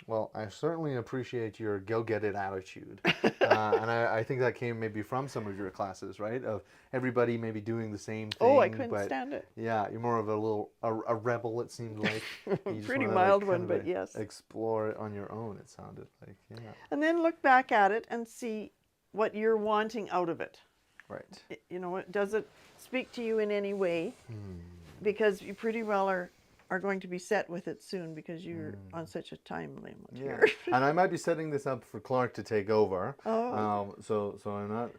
Well, I certainly appreciate your go-get-it attitude. And I think that came maybe from some of your classes, right? Of everybody maybe doing the same thing. Oh, I couldn't but stand it. yeah, you're more of a rebel, it seemed like. You just Pretty wanna, mild like, one, kind but of yes. explore it on your own, it sounded like. Yeah. And then look back at it and see what you're wanting out of it. Right. You know, does it speak to you in any way? Because you pretty well are going to be set with it soon because you're on such a time limit Yeah. here. And I might be setting this up for Clark to take over. Oh. So I'm not.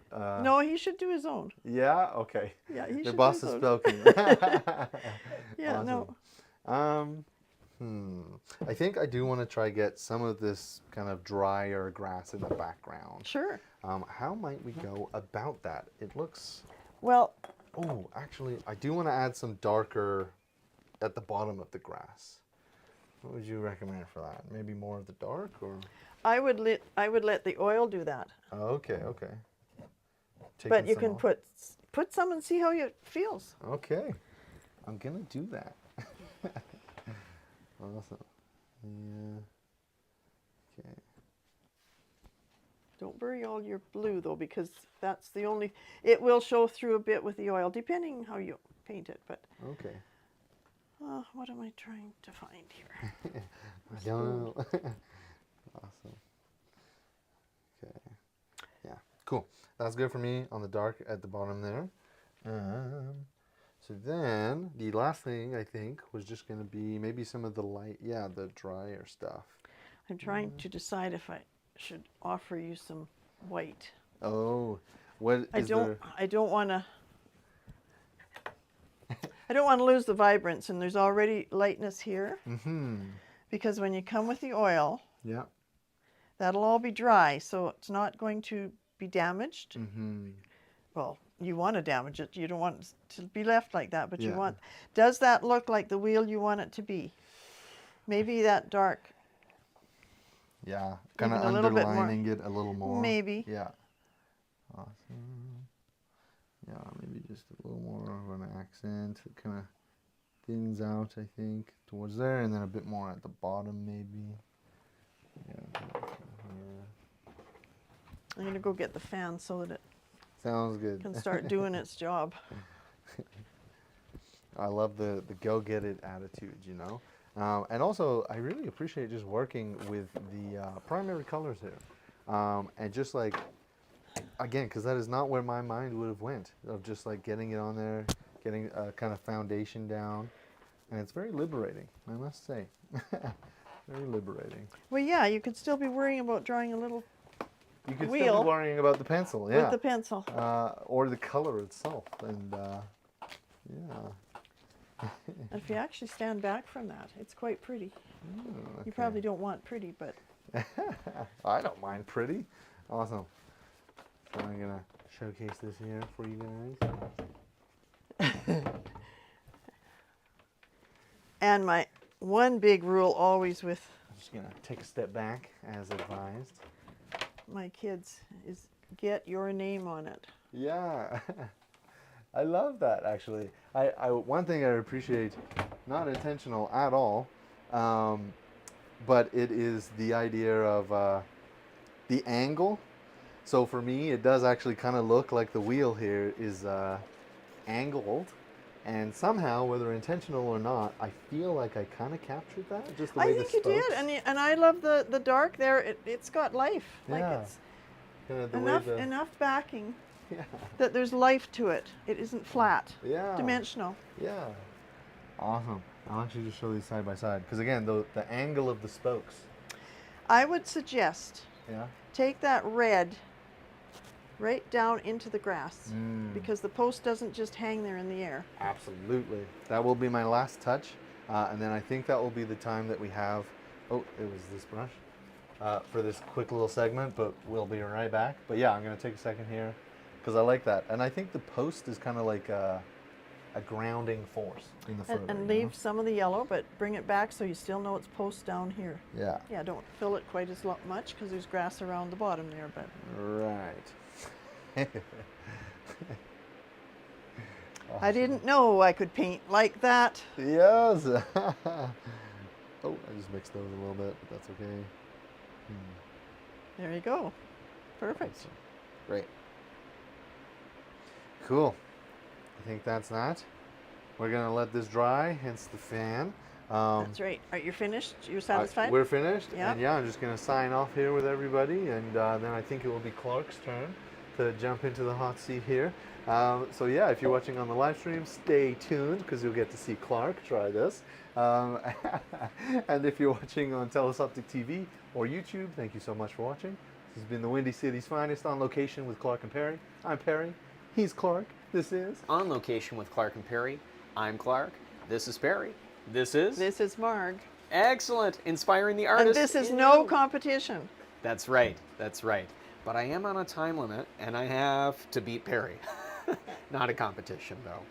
No, he should do his own. Yeah. Okay. Yeah, he The should boss do has his spoken. Yeah, Awesome. no. I think I do want to try get some of this kind of drier grass in the background. Sure. How might we go about that? It looks. Well, Oh, actually, I do want to add some darker at the bottom of the grass. What would you recommend for that? Maybe more of the dark, or? I would let the oil do that. Oh, okay. But Taking you some can off. put some and see how it feels. Okay, I'm gonna do that. Awesome. Yeah. Okay. Don't bury all your blue though, because that's the only. It will show through a bit with the oil, depending how you paint it. But Okay. what am I trying to find here? I don't know. Awesome. Okay. Yeah. Cool. That's good for me on the dark at the bottom there. So then the last thing I think was just going to be maybe some of the light, the drier stuff. I'm trying to decide if I should offer you some white. Oh, what I is don't there? I don't want to. I don't want to lose the vibrance, and there's already lightness here. Because when you come with the oil, Yeah. that'll all be dry, so it's not going to be damaged. Well, you want to damage it. You don't want it to be left like that, but you Yeah. want. Does that look like the wheel you want it to be? Maybe that dark. Yeah. Kind of Even a little bit more. underlining it a little more. Maybe. Yeah. Awesome. Yeah, maybe just a little more of an accent. It kind of thins out, I think, towards there, and then a bit more at the bottom, maybe. Yeah. I'm going to go get the fan so that it Sounds good. can start doing its job. I love the go-get-it attitude, you know. And also, I really appreciate just working with the primary colors here. And just like, again, because that is not where my mind would have went, of just like getting it on there, getting a kind of foundation down. And it's very liberating, I must say. Very liberating. Well, yeah, you could still be worrying about drawing a little You could still wheel be worrying about the pencil, yeah. with the pencil. Or the color itself. And yeah. And if you actually stand back from that, it's quite pretty. Okay. You probably don't want pretty, but I don't mind pretty. Awesome. So I'm going to showcase this here for you guys. and my one big rule always with I'm just going to take a step back as advised. my kids is get your name on it. Yeah. I love that, actually. One thing I appreciate, not intentional at all, but it is the idea of the angle. So for me, it does actually kind of look like the wheel here is angled. And somehow, whether intentional or not, I feel like I kind of captured that. Just the way I think you did, and I love the dark there. It's got life. Like Yeah. it's Kinda the way enough the- enough backing Yeah. that there's life to it. It isn't flat, Yeah. dimensional. Yeah. Awesome. I want you to show these side by side. Because again, the angle of the spokes. I would suggest Yeah. take that red right down into the grass Mm. because the post doesn't just hang there in the air. Absolutely. That will be my last touch. And then I think that will be the time that we have. Oh, it was this brush. For this quick little segment, but we'll be right back. But yeah, I'm going to take a second here because I like that. And I think the post is kind of like a grounding force in the photo. And you leave some of the yellow, but bring it back so you still know it's post down here. know? Yeah. Yeah, don't fill it quite as much because there's grass around the bottom there, but Right. I didn't know I could paint like that. Yes. Oh, I just mixed those a little bit, but that's okay. There you go. Perfect. Awesome. Great. Cool. I think that's that. We're gonna let this dry, hence the fan. That's right. Are you finished? You're satisfied? We're finished, Yeah. and yeah, I'm just gonna sign off here with everybody, and then I think it will be Clark's turn to jump into the hot seat here. So yeah, if you're watching on the live stream, stay tuned because you'll get to see Clark try this. And if you're watching on Telesoptic TV or YouTube, thank you so much for watching. This has been the Windy City's Finest on location with Clark and Perry. I'm Perry. He's Clark. This is On Location with Clark and Perry. I'm Clark. This is Perry. This is Marg. excellent. Inspiring the And artist. this is in no you. competition. That's right. That's right. But I am on a time limit, and I have to beat Perry. Not a competition, though.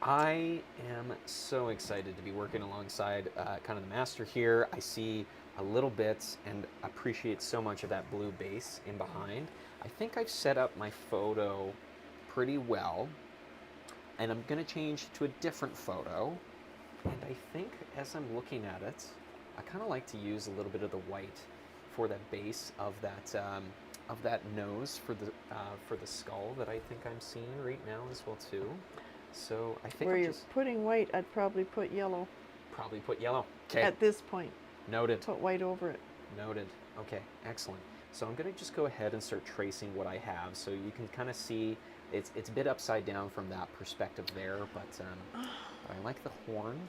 I am so excited to be working alongside kind of the master here. I see a little bit and appreciate so much of that blue base in behind. I think I've set up my photo pretty well, and I'm going to change to a different photo. And I think as I'm looking at it, I kind of like to use a little bit of the white for the base of that nose for the skull that I think I'm seeing right now as well too. So I think Where I'll you're just putting white, I'd probably put yellow probably put yellow. Okay, at this point. noted. Put white over it. Noted. Okay, excellent. So I'm going to just go ahead and start tracing what I have, so you can kind of see it's a bit upside down from that perspective there, but I like the horn.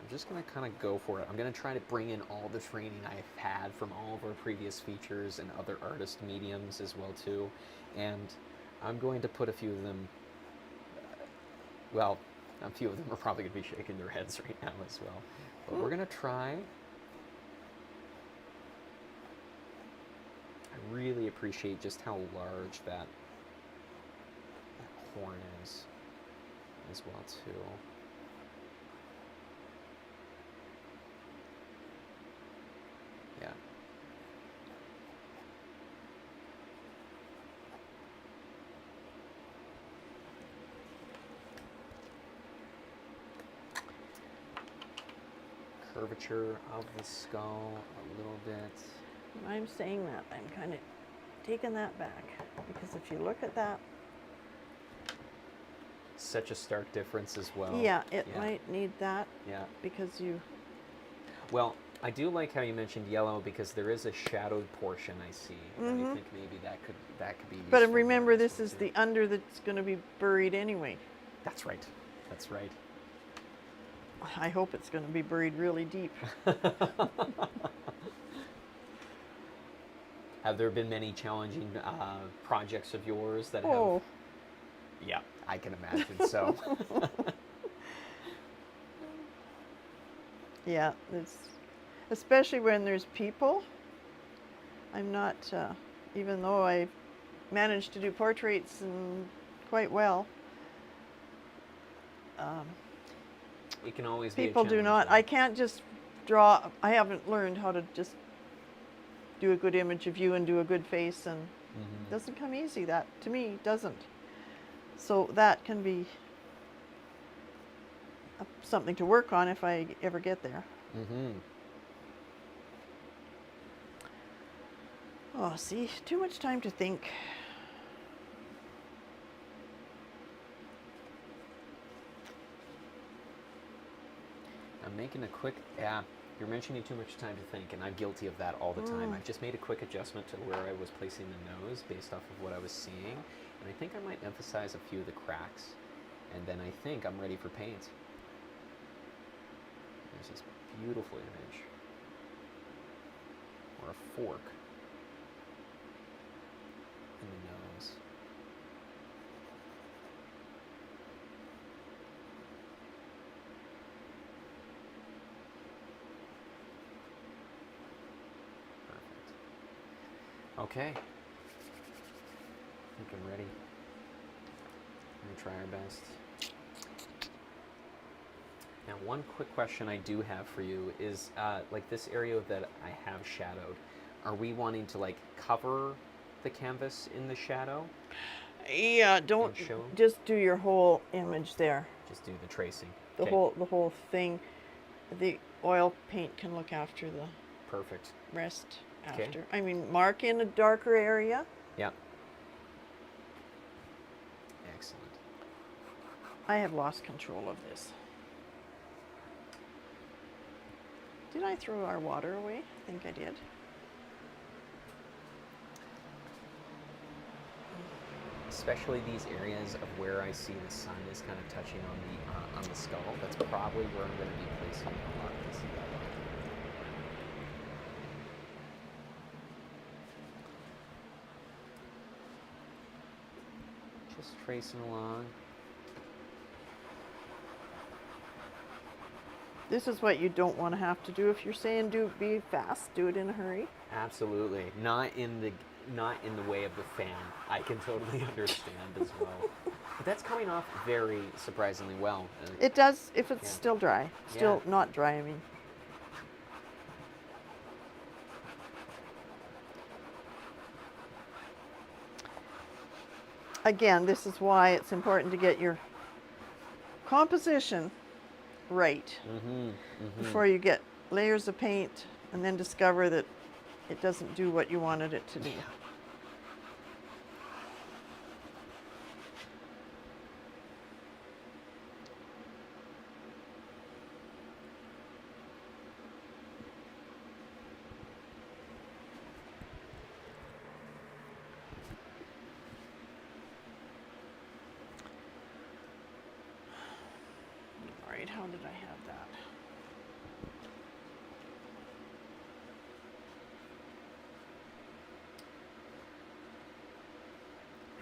I'm just going to kind of go for it. I'm going to try to bring in all the training I've had from all of our previous features and other artist mediums as well too, and I'm going to put a few of them. Well, a few of them are probably going to be shaking their heads right now as well, but we're going to try. I really appreciate just how large that horn is as well too. Yeah. Curvature of the skull a little bit. When I'm saying that, I'm kind of taking that back, because if you look at that, Such a stark difference as well. yeah, it might need that Yeah. because you. Well, I do like how you mentioned yellow because there is a shadowed portion I see. And I think maybe that could be useful. But remember, there as this well, is too. the under that's going to be buried anyway. That's right. That's right. I hope it's going to be buried really deep. Have there been many challenging projects of yours that have? Oh, Yeah, I can imagine so. yeah, it's especially when there's people. I'm not, even though I managed to do portraits and quite well. It can always be a People do challenge, not. though. I can't just draw. I haven't learned how to just do a good image of you and do a good face, and it doesn't come easy. That to me doesn't. So that can be something to work on if I ever get there. Oh, see, too much time to think. I'm making a quick, you're mentioning too much time to think, and I'm guilty of that all the time. I've just made a quick adjustment to where I was placing the nose based off of what I was seeing, and I think I might emphasize a few of the cracks, and then I think I'm ready for paint. There's this beautiful image, or a fork in the nose. Okay. I think I'm ready. I'm gonna try our best. Now, one quick question I do have for you is, like this area that I have shadowed, are we wanting to like cover the canvas in the shadow? Yeah, don't show 'em? just do your whole image there. Just do the tracing. The Okay. whole thing. the oil paint can look after the Perfect. rest Okay. after. I mean, mark in a darker area. Yeah. Excellent. I have lost control of this. Did I throw our water away? I think I did. Especially these areas of where I see the sun is kind of touching on the skull. That's probably where I'm going to be placing a lot of this. Just tracing along. This is what you don't want to have to do if you're saying be fast, do it in a hurry. Absolutely. Not in the way of the fan. I can totally understand as well. But that's coming off very surprisingly well. It does if it's Yeah. still dry. Still Yeah. not dry, I mean. Again, this is why it's important to get your composition right before you get layers of paint and then discover that it doesn't do what you wanted it to do. All right, how did I have that?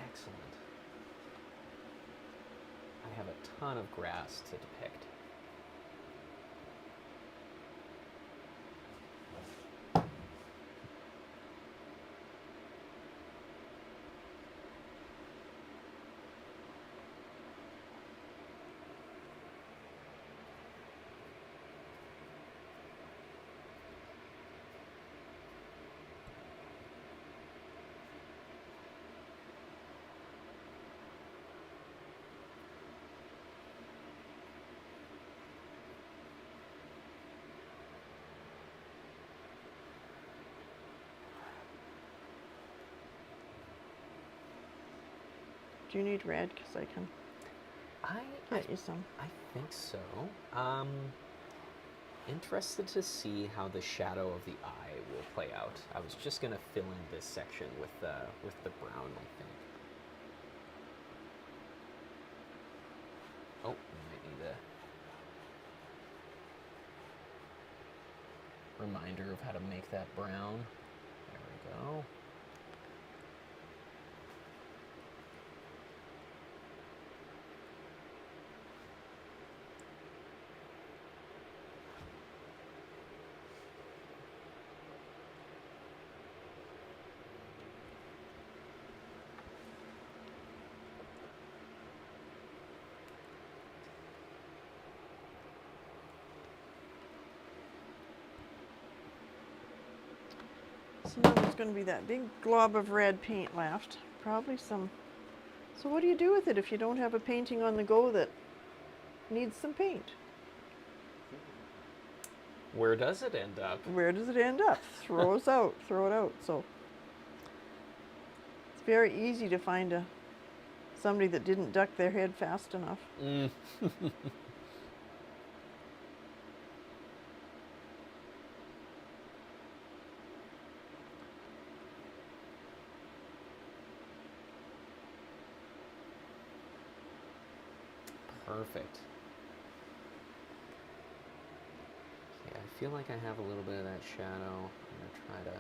Excellent. I have a ton of grass to depict. Do you need red? Because I can get you some. I think so. Interested to see how the shadow of the eye will play out. I was just gonna fill in this section with the brown, I think. Oh, we might need a reminder of how to make that brown. There we go. So now there's going to be that big glob of red paint left. Probably some. So what do you do with it if you don't have a painting on the go that needs some paint? Where does it end up? Where does it end up? Throw it out. Throw it out. So it's very easy to find somebody that didn't duck their head fast enough. Mm. Perfect. Okay, I feel like I have a little bit of that shadow. I'm going to try to...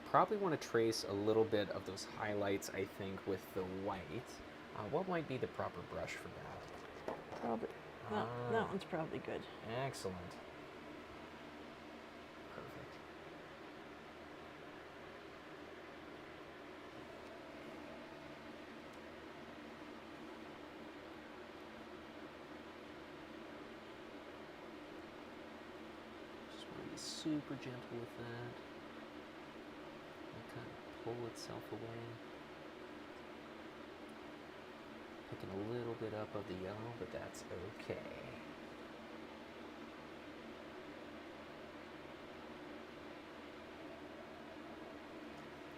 probably want to trace a little bit of those highlights, I think, with the white. What might be the proper brush for that? Probably. That one's probably good. Excellent. Perfect. Just want to be super gentle with that. And kind of pull itself away. Picking a little bit up of the yellow, but that's okay.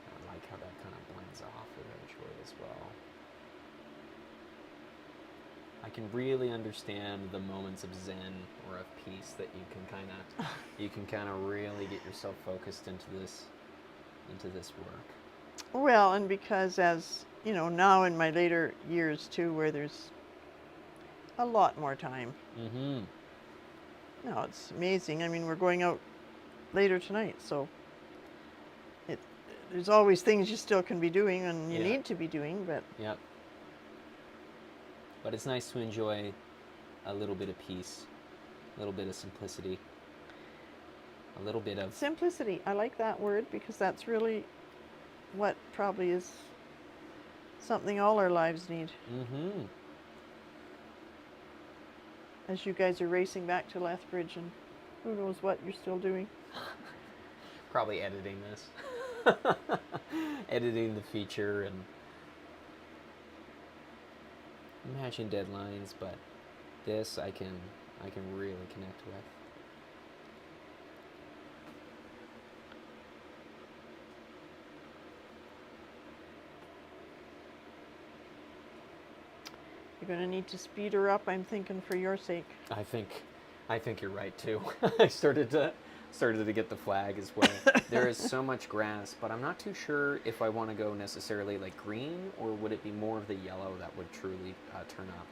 I like how that kind of blends off eventually as well. I can really understand the moments of zen or of peace that you can kind of really get yourself focused into this work. Well, and because as you know, now in my later years too, where there's a lot more time. Mm-hmm. No, it's amazing. I mean, we're going out later tonight, so there's always things you still can be doing and you need to be doing, but... Yep. But it's nice to enjoy a little bit of peace, a little bit of simplicity, a little bit of... Simplicity. I like that word because that's really what probably is something all our lives need. Mm-hmm. As you guys are racing back to Lethbridge and who knows what you're still doing. Probably editing this. Editing the feature and matching deadlines, but this I can really connect with. You're going to need to speed her up, I'm thinking, for your sake. I think you're right too. I started to get the flag as well. There is so much grass, but I'm not too sure if I want to go necessarily like green, or would it be more of the yellow that would truly turn up?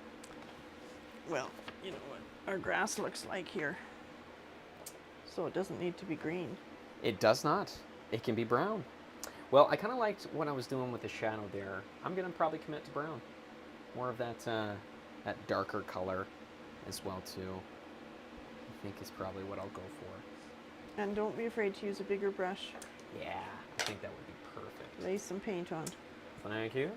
Well, you know what our grass looks like here. So it doesn't need to be green. It does not. It can be brown. Well, I kind of liked what I was doing with the shadow there. I'm going to probably commit to brown. More of that darker color as well too. I think is probably what I'll go for. And don't be afraid to use a bigger brush. Yeah, I think that would be perfect. Lay some paint on. Thank you.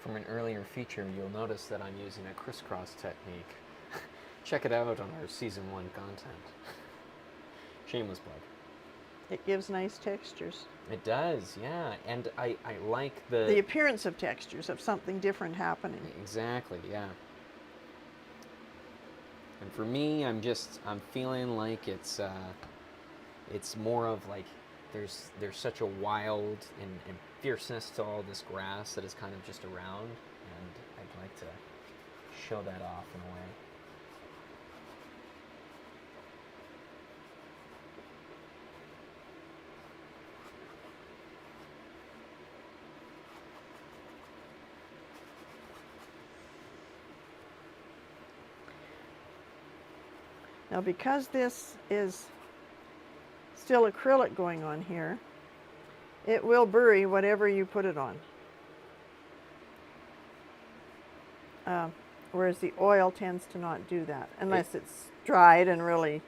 From an earlier feature, you'll notice that I'm using a crisscross technique. Check it out on our Season 1 content. Shameless plug. It gives nice textures. It does, yeah. And I like the appearance of textures, of something different happening. Exactly, yeah. And for me, I'm feeling like it's more of like there's such a wild and fierceness to all this grass that is kind of just around, and I'd like to show that off in a way. Now, because this is still acrylic going on here, it will bury whatever you put it on. Whereas the oil tends to not do that, unless it's dried and really...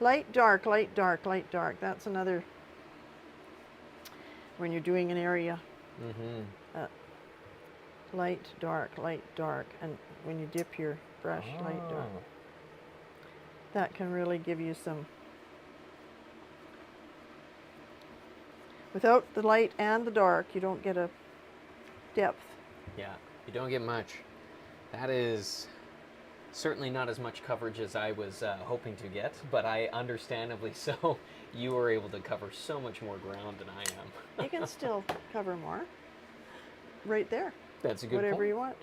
Light, dark, light, dark, light, dark. That's another, when you're doing an area. Light, dark. And when you dip your brush, light, dark. That can really give you some. Without the light and the dark, you don't get a depth. Yeah, you don't get much. That is certainly not as much coverage as I was hoping to get, but I understandably so. You were able to cover so much more ground than I am. You can still cover more. Right there. That's a good Whatever point. you want.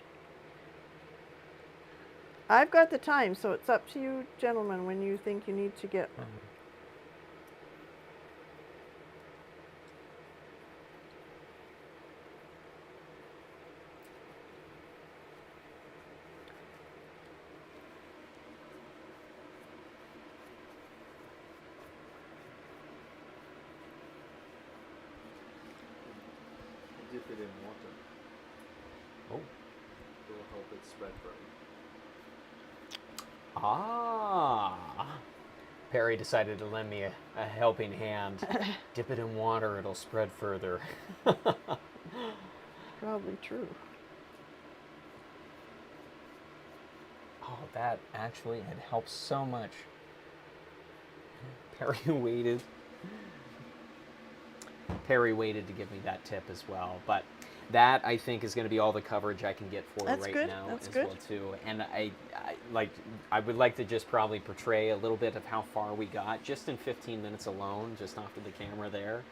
I've got the time, so it's up to you, gentlemen, when you think you need to get. Dip it in water. Oh. It will help it spread further. Ah. Perry decided to lend me a helping hand. Dip it in water, it'll spread further. Probably true. Oh, that actually had helped so much. Perry waited to give me that tip as well, but that I think is going to be all the coverage I can get for That's right good. now That's as good. well too. And I would like to just probably portray a little bit of how far we got just in 15 minutes alone, just off to the camera there.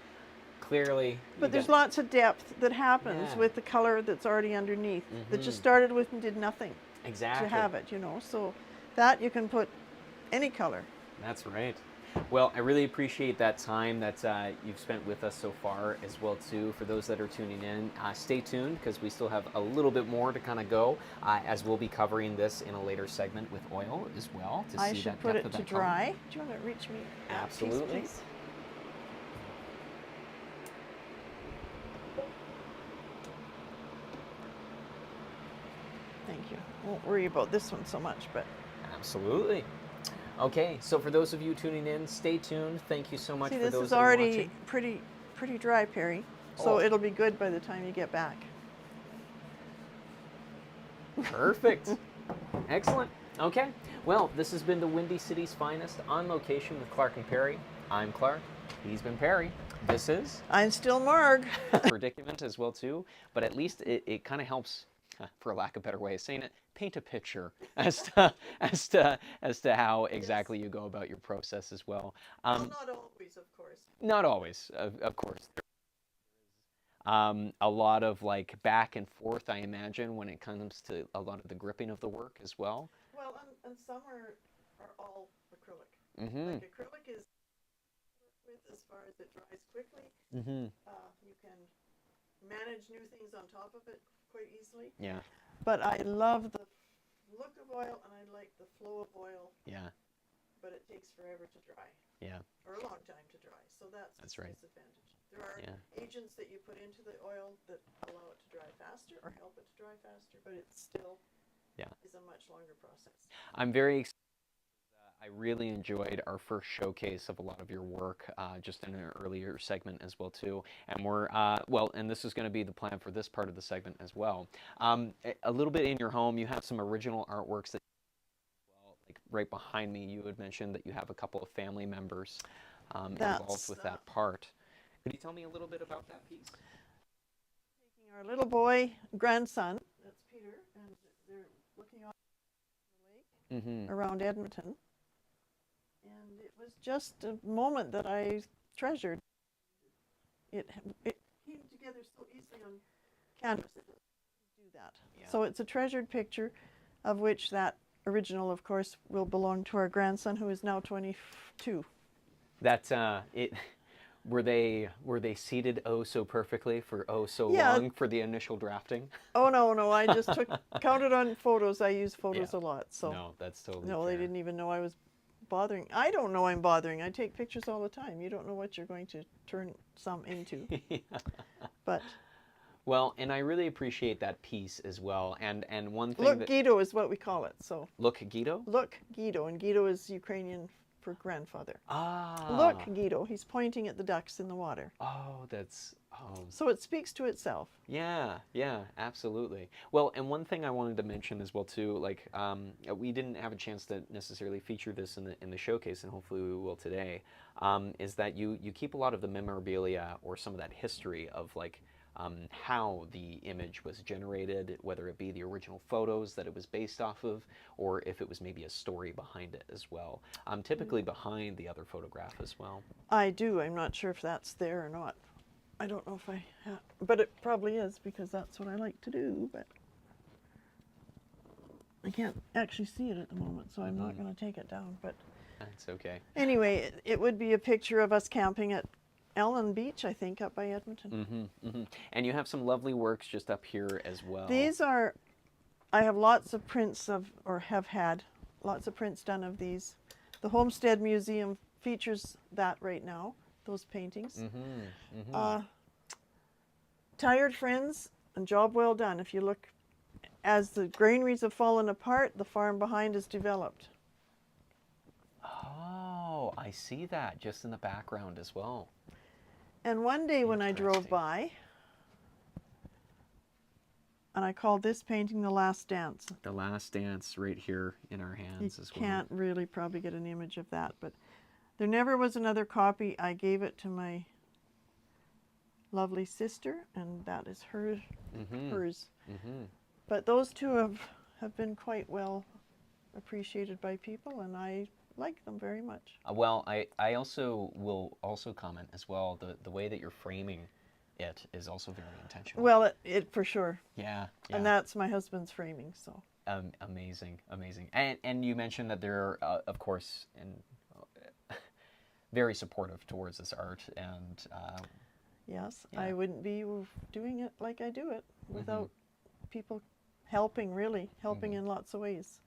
Clearly, But there's lots of depth that happens Yeah. with the color that's already underneath that you started with and did nothing exactly to have it, you know. So that you can put any color. That's right. Well, I really appreciate that time that you've spent with us so far as well too. For those that are tuning in, stay tuned because we still have a little bit more to kind of go as we'll be covering this in a later segment with oil as well to I see should that put depth it of to that color. dry. Do you want to reach me that piece, Absolutely. please? Thank you. Won't worry about this one so much, but Absolutely. Okay, so for those of you tuning in, stay tuned. Thank you so much see, for this those is that are already watching. pretty dry, Perry. So Oh. it'll be good by the time you get back. Perfect. Excellent. Okay. Well, this has been the Windy City's Finest on location with Clark and Perry. I'm Clark. He's been Perry. This is I'm still Marg. predicament as well too, but at least it kind of helps, for lack of a better way of saying it, paint a picture as to how exactly you go about your process as well. Well, not always, of course. Not always, of course. A lot of like back and forth, I imagine, when it comes to a lot of the gripping of the work as well. Well, and some are all acrylic. Mm-hmm. Like acrylic is with as far as it dries quickly. Mm-hmm. You can manage new things on top of it quite easily. Yeah. But I love the look of oil and I like the flow of oil. Yeah. But it takes forever to dry. Yeah. Or a long time to dry. So that's right. a disadvantage. There are Yeah. agents that you put into the oil that allow it to dry faster or help it to dry faster, but it still is a much longer process. I'm very excited. I really enjoyed our first showcase of a lot of your work just in an earlier segment as well too. And we're, and this is going to be the plan for this part of the segment as well. A little bit in your home, you have some original artworks that, like right behind me, you had mentioned that you have a couple of family members involved with that part. Could you tell me a little bit about that piece? Taking our little boy, grandson, that's Peter, and they're looking off the lake around Edmonton. And it was just a moment that I treasured. It came together so easily on canvas. It doesn't do that. Yeah. So it's a treasured picture, of which that original, of course, will belong to our grandson, who is now 22. That's it. Were they seated oh so perfectly for oh so long for the initial drafting? Oh no! I just counted on photos. I use photos a lot, so no, that's totally no. fair. They didn't even know I was bothering. I don't know I'm bothering. I take pictures all the time. You don't know what you're going to turn some into. But well, and I really appreciate that piece as well. And one thing look, Guido is what we call it. So look, Guido. Look, Guido, and Guido is Ukrainian for grandfather. Ah. Look, Guido, he's pointing at the ducks in the water. Oh, that's, oh. So it speaks to itself. Yeah, yeah, absolutely. Well, and one thing I wanted to mention as well too, like we didn't have a chance to necessarily feature this in the showcase, and hopefully we will today. Is that you keep a lot of the memorabilia or some of that history of like how the image was generated, whether it be the original photos that it was based off of, or if it was maybe a story behind it as well. Typically behind the other photograph as well. I do. I'm not sure if that's there or not. I don't know if I have, but it probably is because that's what I like to do, but I can't actually see it at the moment, so I'm not going to take it down. But that's okay. Anyway, it would be a picture of us camping at Ellen Beach, I think, up by Edmonton. And you have some lovely works just up here as well. These are, I have lots of prints of, or have had lots of prints done of these. The Homestead Museum features that right now, those paintings. Tired Friends and Job Well Done. If you look, as the granaries have fallen apart, the farm behind is developed. Oh, I see that just in the background as well. And one day when I drove by, and I called this painting The Last Dance. The Last Dance right here in our hands as well. You can't really probably get an image of that, but there never was another copy. I gave it to my lovely sister, and that is hers. But those two have been quite well appreciated by people, and I like them very much. Well, I also will also comment as well, the way that you're framing it is also very intentional. Well, it for sure. Yeah. And that's my husband's framing, so. Amazing. And you mentioned that they're, of course, very supportive towards this art, and yes, I wouldn't be doing it like I do it without people helping, really helping in lots of ways.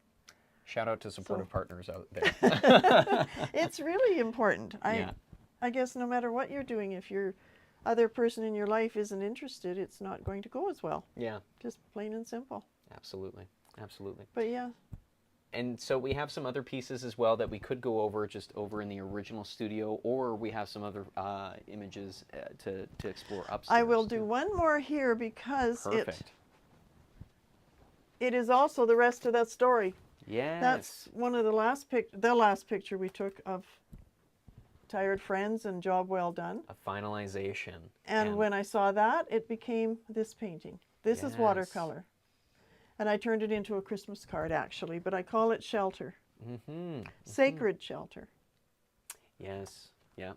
Shout out to supportive partners out there. It's really important. I guess no matter what you're doing, if your other person in your life isn't interested, it's not going to go as well. Yeah. Just plain and simple. Absolutely. But yeah. And so we have some other pieces as well that we could go over just over in the original studio, or we have some other images to explore upstairs. I will do one more here because Perfect. it is also the rest of that story. Yes. That's one of the last picture we took of Tired Friends and Job Well Done. A finalization. And when I saw that, it became this painting. This is watercolor. And I turned it into a Christmas card, actually, but I call it Shelter. Sacred Shelter. Yes. Yeah.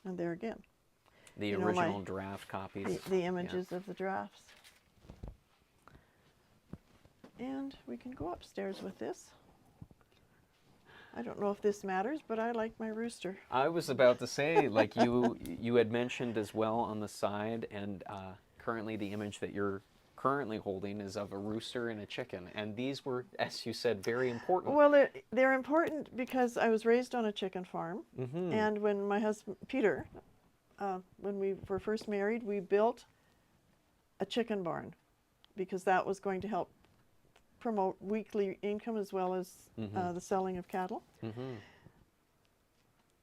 And there again. The original draft copies. The images of the drafts. And we can go upstairs with this. I don't know if this matters, but I like my rooster. I was about to say, like you had mentioned as well on the side, and currently the image that you're currently holding is of a rooster and a chicken, and these were, as you said, very important. Well, they're important because I was raised on a chicken farm, and when my husband, Peter, when we were first married, we built a chicken barn because that was going to help promote weekly income as well as the selling of cattle.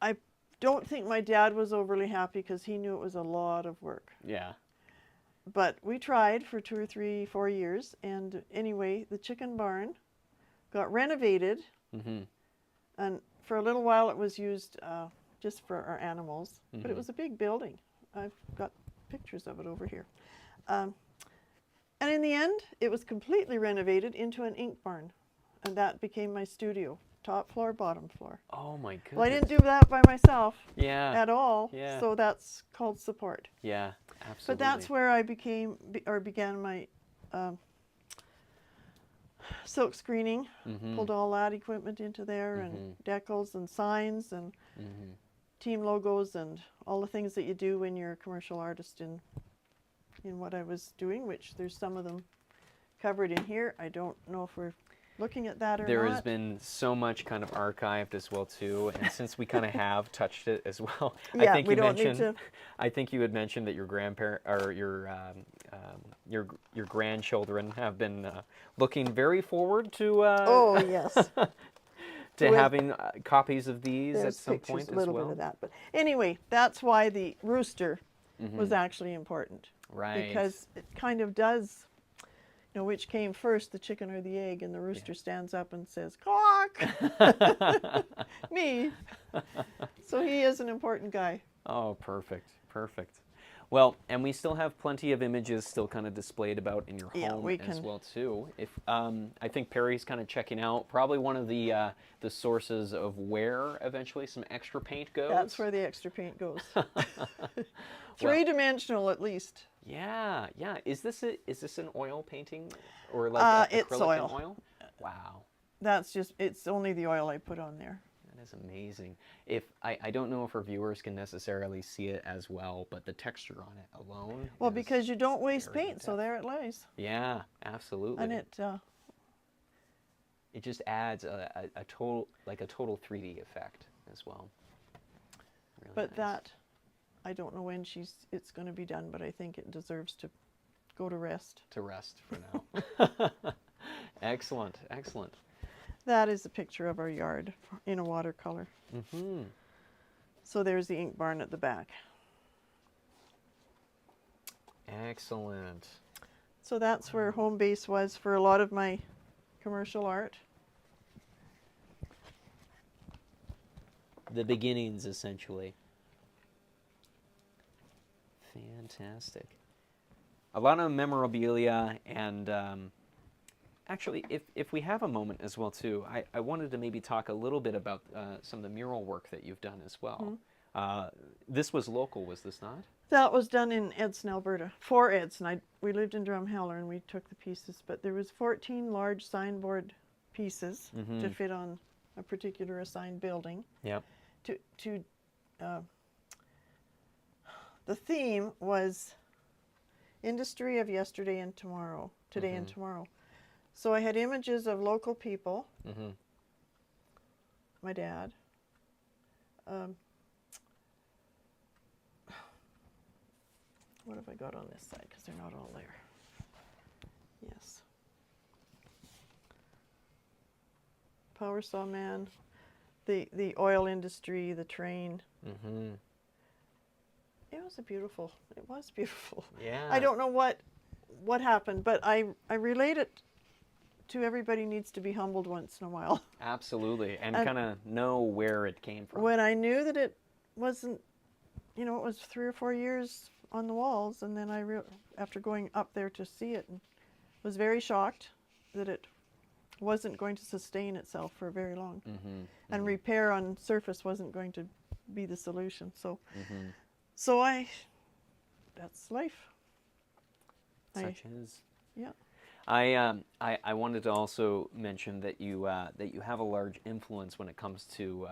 I don't think my dad was overly happy because he knew it was a lot of work. Yeah. But we tried for 2 or 3, 4 years, and anyway, the chicken barn got renovated, and for a little while it was used just for our animals, but it was a big building. I've got pictures of it over here. And in the end, it was completely renovated into an ink barn, and that became my studio, top floor, bottom floor. Oh my goodness. Well, I didn't do that by myself at all, so that's called support. Yeah, absolutely. But that's where I began my silk screening, pulled all that equipment into there, and decals and signs and team logos and all the things that you do when you're a commercial artist in what I was doing, which there's some of them covered in here. I don't know if we're looking at that or There not. has been so much kind of archived as well too, and since we kind of have touched it as well, I Yeah, think we you don't need mentioned. to. I think you had mentioned that your grandparent or your grandchildren have been looking very forward to Oh, yes. to With- having copies of these at There's some pictures, point a as little well. bit of that. But anyway, that's why the rooster was actually important. Right. Because it kind of does, you know, which came first, the chicken or the egg, and the rooster stands up and says, "Quack!" Me. So he is an important guy. Oh, perfect, perfect. Well, and we still have plenty of images still kind of displayed about in your Yeah, home we as can- well too. If I think Perry's kind of checking out probably one of the sources of where eventually some extra paint goes. That's where the extra paint goes. Three-dimensional at least. Yeah, yeah. Is this an oil painting or like It's acrylic oil. and oil? Wow. That's just, it's only the oil I put on there. That is amazing. If I don't know if our viewers can necessarily see it as well, but the texture on it alone. Well, is because you don't waste very paint, so in-depth. there it lies. Yeah, absolutely. And it, It just adds a total 3D effect as well. Really but nice. that, I don't know when it's going to be done, but I think it deserves to go to rest. To rest for now. Excellent, excellent. That is a picture of our yard in a watercolor. Mm-hmm. So there's the ink barn at the back. Excellent. So that's where home base was for a lot of my commercial art. The beginnings, essentially. Fantastic. A lot of memorabilia, and actually, if we have a moment as well too, I wanted to maybe talk a little bit about some of the mural work that you've done as well. This was local, was this not? That was done in Edson, Alberta. For Edson. We lived in Drumheller and we took the pieces, but there was 14 large signboard pieces to fit on a particular assigned building. Yep. The theme was industry of yesterday and tomorrow, today and tomorrow. So I had images of local people, my dad, what have I got on this side? Because they're not all there. Yes. Power saw man, the oil industry, the train. It was beautiful. Yeah. I don't know what happened, but I relate it to everybody needs to be humbled once in a while. Absolutely, and And- kind of know where it came from. When I knew that it wasn't, you know, it was 3 or 4 years on the walls, and then after going up there to see it, and was very shocked that it wasn't going to sustain itself for very long, and repair on surface wasn't going to be the solution. So, that's life. Such is. Yeah. I wanted to also mention that you have a large influence when it comes to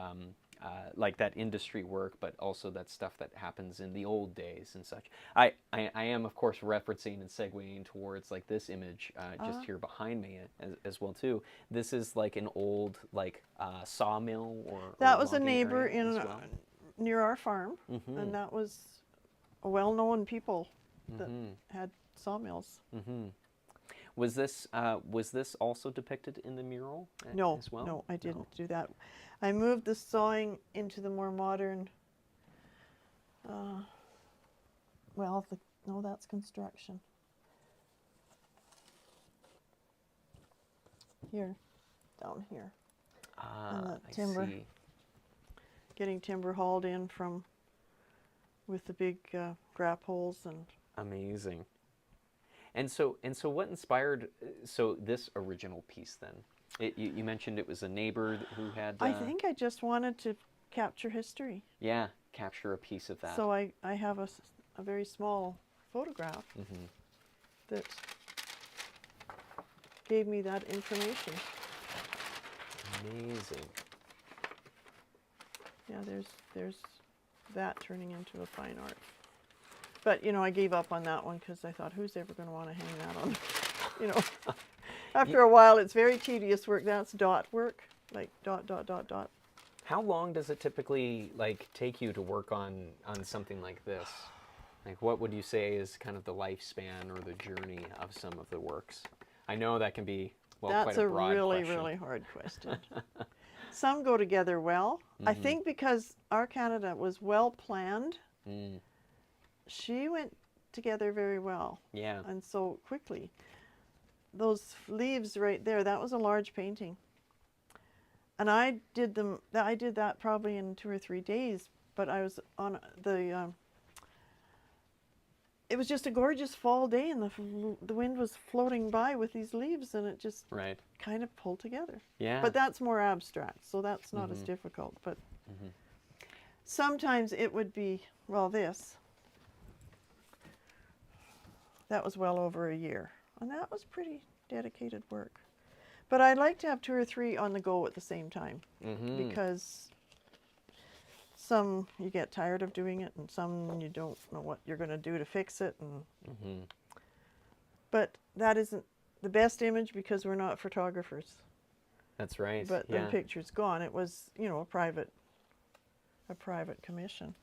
like that industry work, but also that stuff that happens in the old days and such. I am of course referencing and segueing towards like this image just here behind me as well too. This is like an old like sawmill or That was a logging neighbor area as in well? near our farm, and that was a well-known people that had sawmills. Was this also depicted in the mural No, as well? no, I didn't do that. I moved the sawing into the more modern. Well, no, that's construction. Here, down here, and the I timber. see. Getting timber hauled in from with the big grap holes and. Amazing. And so what inspired this original piece then? You mentioned it was a neighbor who had. I think I just wanted to capture history. Yeah, capture a piece of that. So I have a very small photograph that gave me that information. Amazing. Yeah, there's that turning into a fine art. But, you know, I gave up on that one because I thought, who's ever going to want to hang that on, you know. After a while, it's very tedious work. That's dot work, like dot, dot, dot, dot. How long does it typically like take you to work on something like this? Like, what would you say is kind of the lifespan or the journey of some of the works? I know that can be, well, That's quite a a broad really, question. really hard question. Some go together well. I think because our Canada was well planned, she went together very well. Yeah. And so quickly. Those leaves right there, that was a large painting. And I did that probably in 2 or 3 days, but I was on it was just a gorgeous fall day, and the wind was floating by with these leaves, and it just kind of pulled together. Yeah. But that's more abstract, so that's not as difficult. But sometimes it would be, well, this. That was well over a year, and that was pretty dedicated work. But I'd like to have 2 or 3 on the go at the same time, because some you get tired of doing it, and some you don't know what you're going to do to fix it. And but that isn't the best image because we're not photographers. That's right. But the picture's gone. It was, you know, a private commission.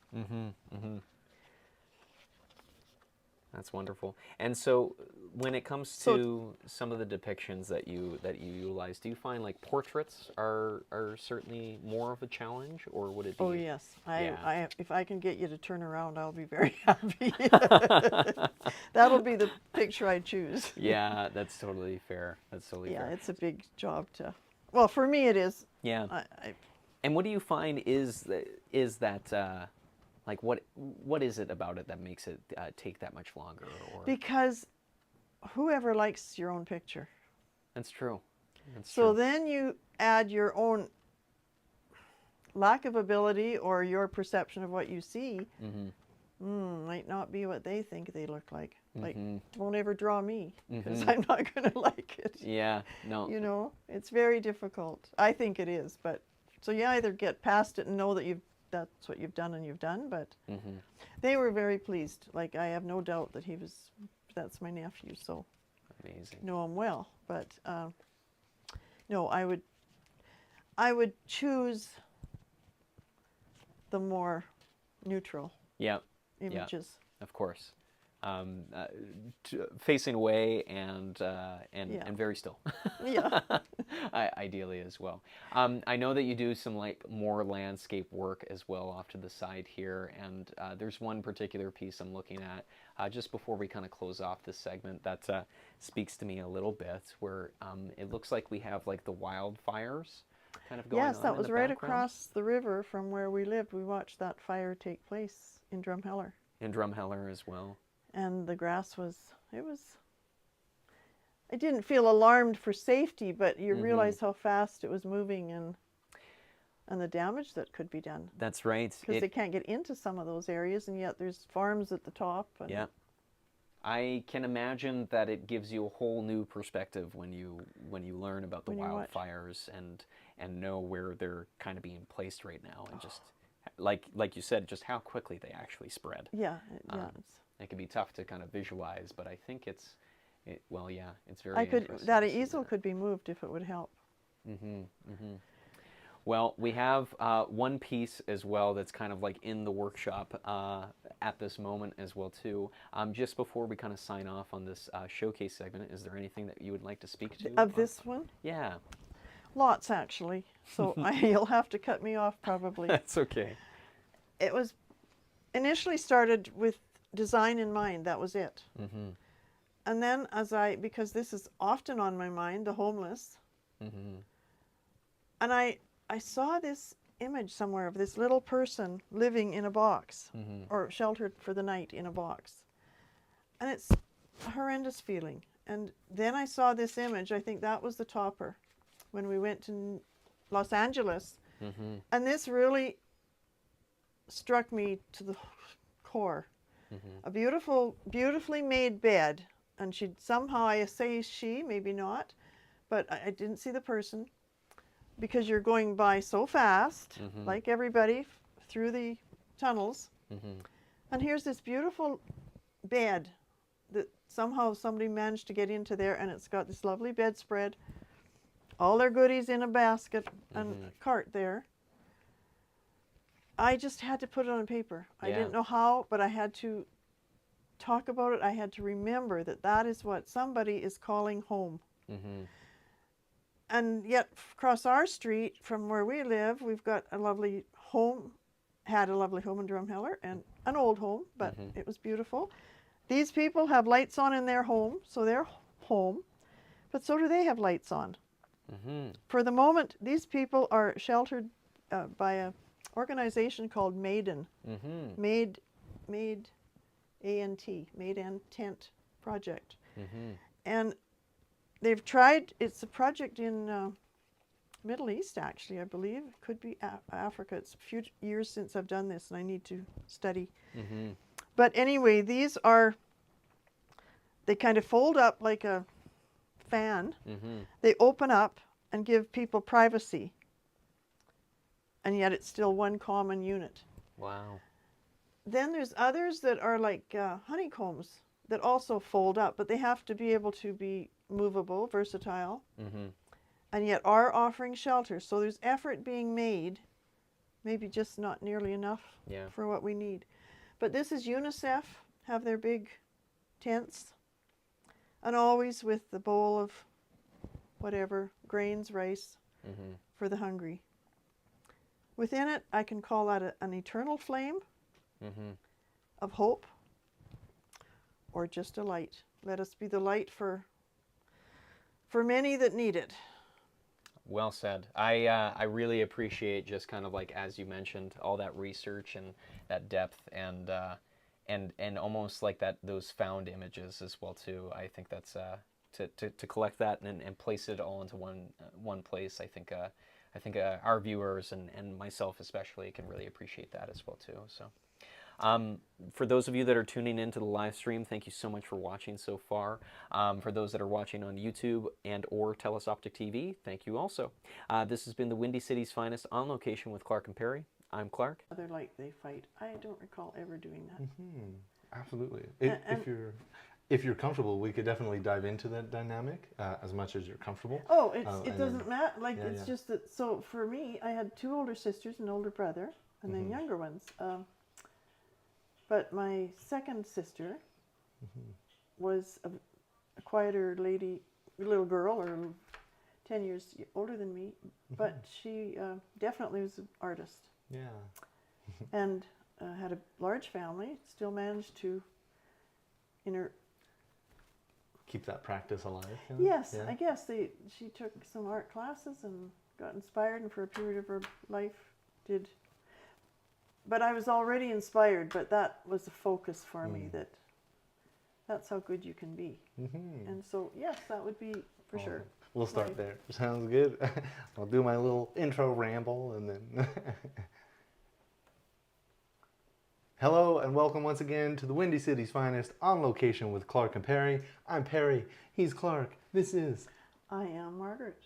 That's wonderful. And so, when it comes to some of the depictions that you utilize, do you find like portraits are certainly more of a challenge, or would it be? Oh yes, if I can get you to turn around, I'll be very happy. That'll be the picture I choose. Yeah, that's totally fair. That's totally fair. Yeah, it's a big job to. Well, for me it is. Yeah. And what do you find is that like what is it about it that makes it take that much longer? Or because whoever likes your own picture. That's true. That's so true. then you add your own lack of ability or your perception of what you see. Might not be what they think they look like. Like, won't ever draw me because I'm not going to like it. Yeah, no. You know, it's very difficult. I think it is, but so you either get past it and know that that's what you've done and you've done, but they were very pleased. Like, I have no doubt that that's my nephew, so amazing. Know him well. But no, I would choose the more neutral images. Yeah, of course. Facing away and very still. Yeah. Ideally as well. I know that you do some like more landscape work as well off to the side here, and there's one particular piece I'm looking at just before we kind of close off this segment that speaks to me a little bit, where it looks like we have like the wildfires kind of going on. Yes, that in was the right background. across the river from where we lived. We watched that fire take place in Drumheller. In Drumheller as well. And the grass I didn't feel alarmed for safety, but you realize how fast it was moving and the damage that could be done. That's right. Because they can't get into some of those areas, and yet there's farms at the top. And yeah. I can imagine that it gives you a whole new perspective when you learn about the wildfires and know where they're kind of being placed right now, and just like you said, just how quickly they actually spread. Yeah, it can be tough to kind of visualize, but I think it's very interesting. That easel could be moved if it would help. Well, we have one piece as well that's kind of like in the workshop at this moment as well too. Just before we kind of sign off on this showcase segment, is there anything that you would like to speak to? Of this one? Yeah. Lots, actually. So you'll have to cut me off probably. That's okay. It was initially started with design in mind. That was it. And then because this is often on my mind, the homeless. And I saw this image somewhere of this little person living in a box or sheltered for the night in a box. And it's a horrendous feeling. And then I saw this image. I think that was the topper when we went to Los Angeles. And this really struck me to the core. A beautifully made bed. And I say she, maybe not, but I didn't see the person because you're going by so fast, like everybody, through the tunnels. And here's this beautiful bed that somehow somebody managed to get into there, and it's got this lovely bedspread, all their goodies in a basket and a cart there. I just had to put it on paper. I didn't know how, but I had to talk about it. I had to remember that that is what somebody is calling home. And yet across our street from where we live, we've got a lovely home, had a lovely home in Drumheller, and an old home, but it was beautiful. These people have lights on in their home, so they're home, but so do they have lights on. For the moment, these people are sheltered by a organization called Maiden, Made A-N-T, Made and Tent Project. And they've tried, it's a project in Middle East, actually, I believe. It could be Africa. It's a few years since I've done this, and I need to study. But anyway, these are, they kind of fold up like a fan. They open up and give people privacy. And yet it's still one common unit. Wow. Then there's others that are like honeycombs that also fold up, but they have to be able to be movable, versatile, and yet are offering shelter. So there's effort being made, maybe just not nearly enough for what we need. But this is UNICEF, have their big tents, and always with the bowl of whatever, grains, rice, for the hungry. Within it, I can call that an eternal flame of hope, or just a light. Let us be the light for many that need it. Well said. I really appreciate just kind of like, as you mentioned, all that research and that depth and almost like that, those found images as well too. I think that's to collect that and place it all into one place. I think our viewers and myself especially can really appreciate that as well too. So. For those of you that are tuning into the live stream, thank you so much for watching so far. For those that are watching on YouTube and or Telesoptic TV, thank you also. This has been the Windy City's Finest on location with Clark and Perry. I'm Clark. Other like they fight. I don't recall ever doing that. Absolutely. If you're comfortable, we could definitely dive into that dynamic as much as you're comfortable. Oh, it doesn't matter. Like it's just that. So for me, I had two older sisters, an older brother, and then younger ones. But my second sister was a quieter lady, little girl, or 10 years older than me, but she definitely was an artist. Yeah. And had a large family, still managed to, keep that practice alive. Yes, I guess she took some art classes and got inspired, and for a period of her life did. But I was already inspired, but that was a focus for me, that's how good you can be. And so, yes, that would be for sure. We'll start there. Sounds good. I'll do my little intro ramble and then... Hello and welcome once again to the Windy City's Finest on location with Clark and Perry. I'm Perry, he's Clark, this is... I am Margaret.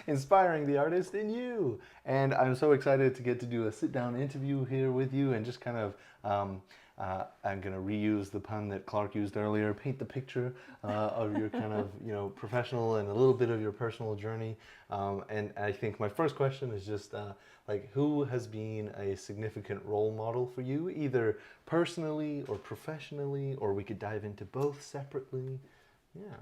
Inspiring the artist in you. And I'm so excited to get to do a sit-down interview here with you and just kind of, I'm going to reuse the pun that Clark used earlier, paint the picture of your kind of, professional and a little bit of your personal journey. And I think my first question is just like, who has been a significant role model for you, either personally or professionally, or we could dive into both separately. Yeah.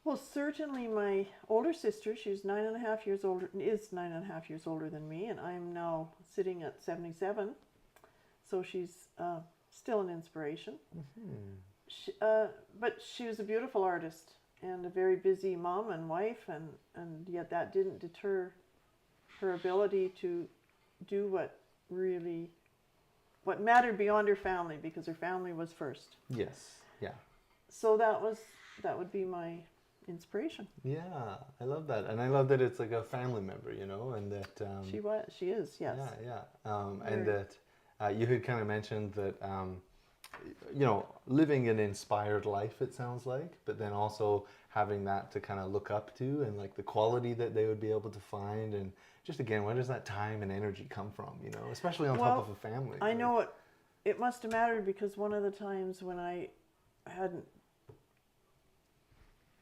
Well, certainly my older sister, she's 9.5 years older, is 9.5 years older than me, and I'm now sitting at 77, so she's still an inspiration. But she was a beautiful artist and a very busy mom and wife, and yet that didn't deter her ability to do what mattered beyond her family, because her family was first. Yes, yeah. So that would be my inspiration. Yeah, I love that, and I love that it's like a family member, and that she is, yes. And that you had kind of mentioned that living an inspired life, it sounds like, but then also having that to kind of look up to, and like the quality that they would be able to find, and just again, where does that time and energy come from, especially on top of a family? I know it must have mattered because one of the times when I hadn't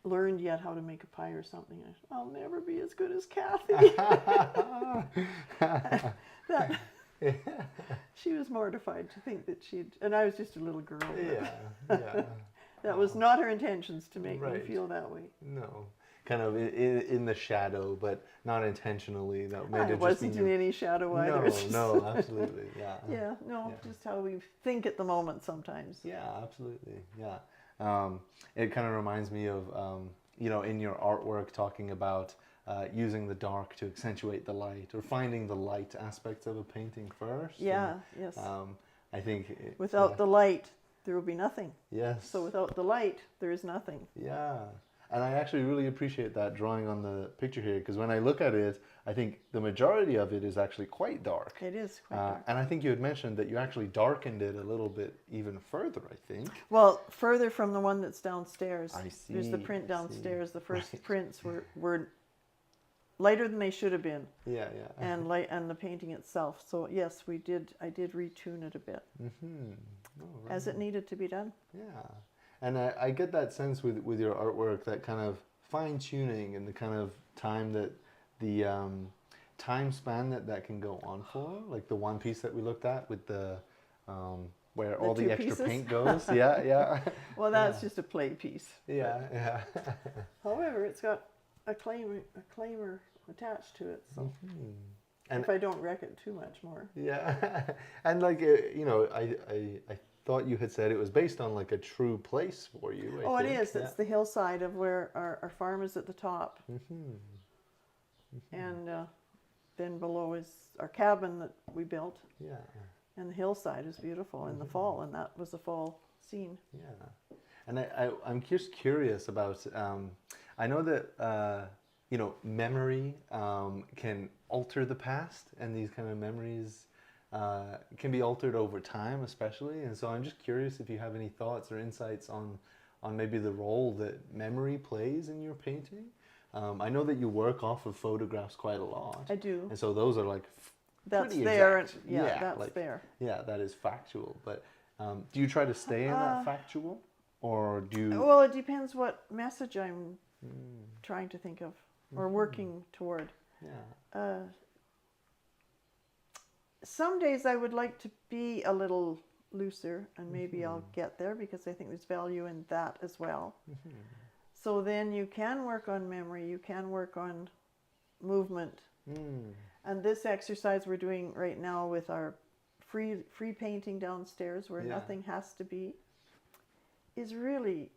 learned yet how to make a pie or something, I'll never be as good as Kathy. She was mortified to think that and I was just a little girl. That was not her intentions to make me feel that way. No. Kind of in the shadow, but not intentionally. That made it wasn't in any shadow either. No, absolutely, just how we think at the moment sometimes. Yeah, absolutely, yeah. It kind of reminds me of, in your artwork talking about using the dark to accentuate the light, or finding the light aspects of a painting first. Yeah, yes. I think without the light, there will be nothing. Yes. So without the light, there is nothing. Yeah. And I actually really appreciate that drawing on the picture here, because when I look at it, I think the majority of it is actually quite dark. It is quite dark. And I think you had mentioned that you actually darkened it a little bit even further, I think. Well, further from the one that's downstairs. I see. There's the print downstairs. The first prints were lighter than they should have been. Yeah. And the painting itself. So yes, I did retune it a bit. Mm-hmm. Oh, right. As it needed to be done. Yeah. And I get that sense with your artwork, that kind of fine-tuning and the kind of time that the time span that can go on for, like the one piece that we looked at with the where all the extra paint goes. Yeah. Well, that's just a play piece. Yeah. However, it's got a claimer attached to it, so and if I don't wreck it too much more. Yeah. And like I thought you had said it was based on like a true place for you. I think. It is. It's the hillside of where our farm is at the top. And then below is our cabin that we built. Yeah. And the hillside is beautiful in the fall, and that was a fall scene. Yeah. And I'm just curious about, I know that, memory can alter the past, and these kind of memories can be altered over time, especially. And so I'm just curious if you have any thoughts or insights on maybe the role that memory plays in your painting. I know that you work off of photographs quite a lot. I do. And so those are like that's pretty there. exact. That's like, there. Yeah, that is factual. But do you try to stay in that factual, or do you? Well, it depends what message I'm trying to think of or working toward. Yeah. Some days I would like to be a little looser, and maybe I'll get there because I think there's value in that as well. So then you can work on memory, you can work on movement. And this exercise we're doing right now with our free painting downstairs, where nothing has to be, is really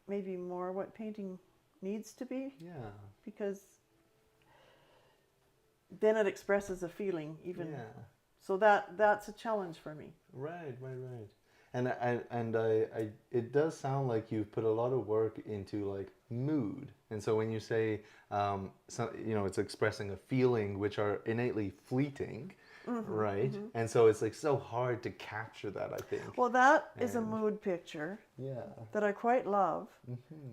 maybe more what painting needs to be. Yeah. Because then it expresses a feeling even. Yeah. So that's a challenge for me. Right. And I it does sound like you've put a lot of work into like mood. And so when you say, it's expressing a feeling, which are innately fleeting, right? And so it's like so hard to capture that, I think. Well, that is a mood picture that I quite love,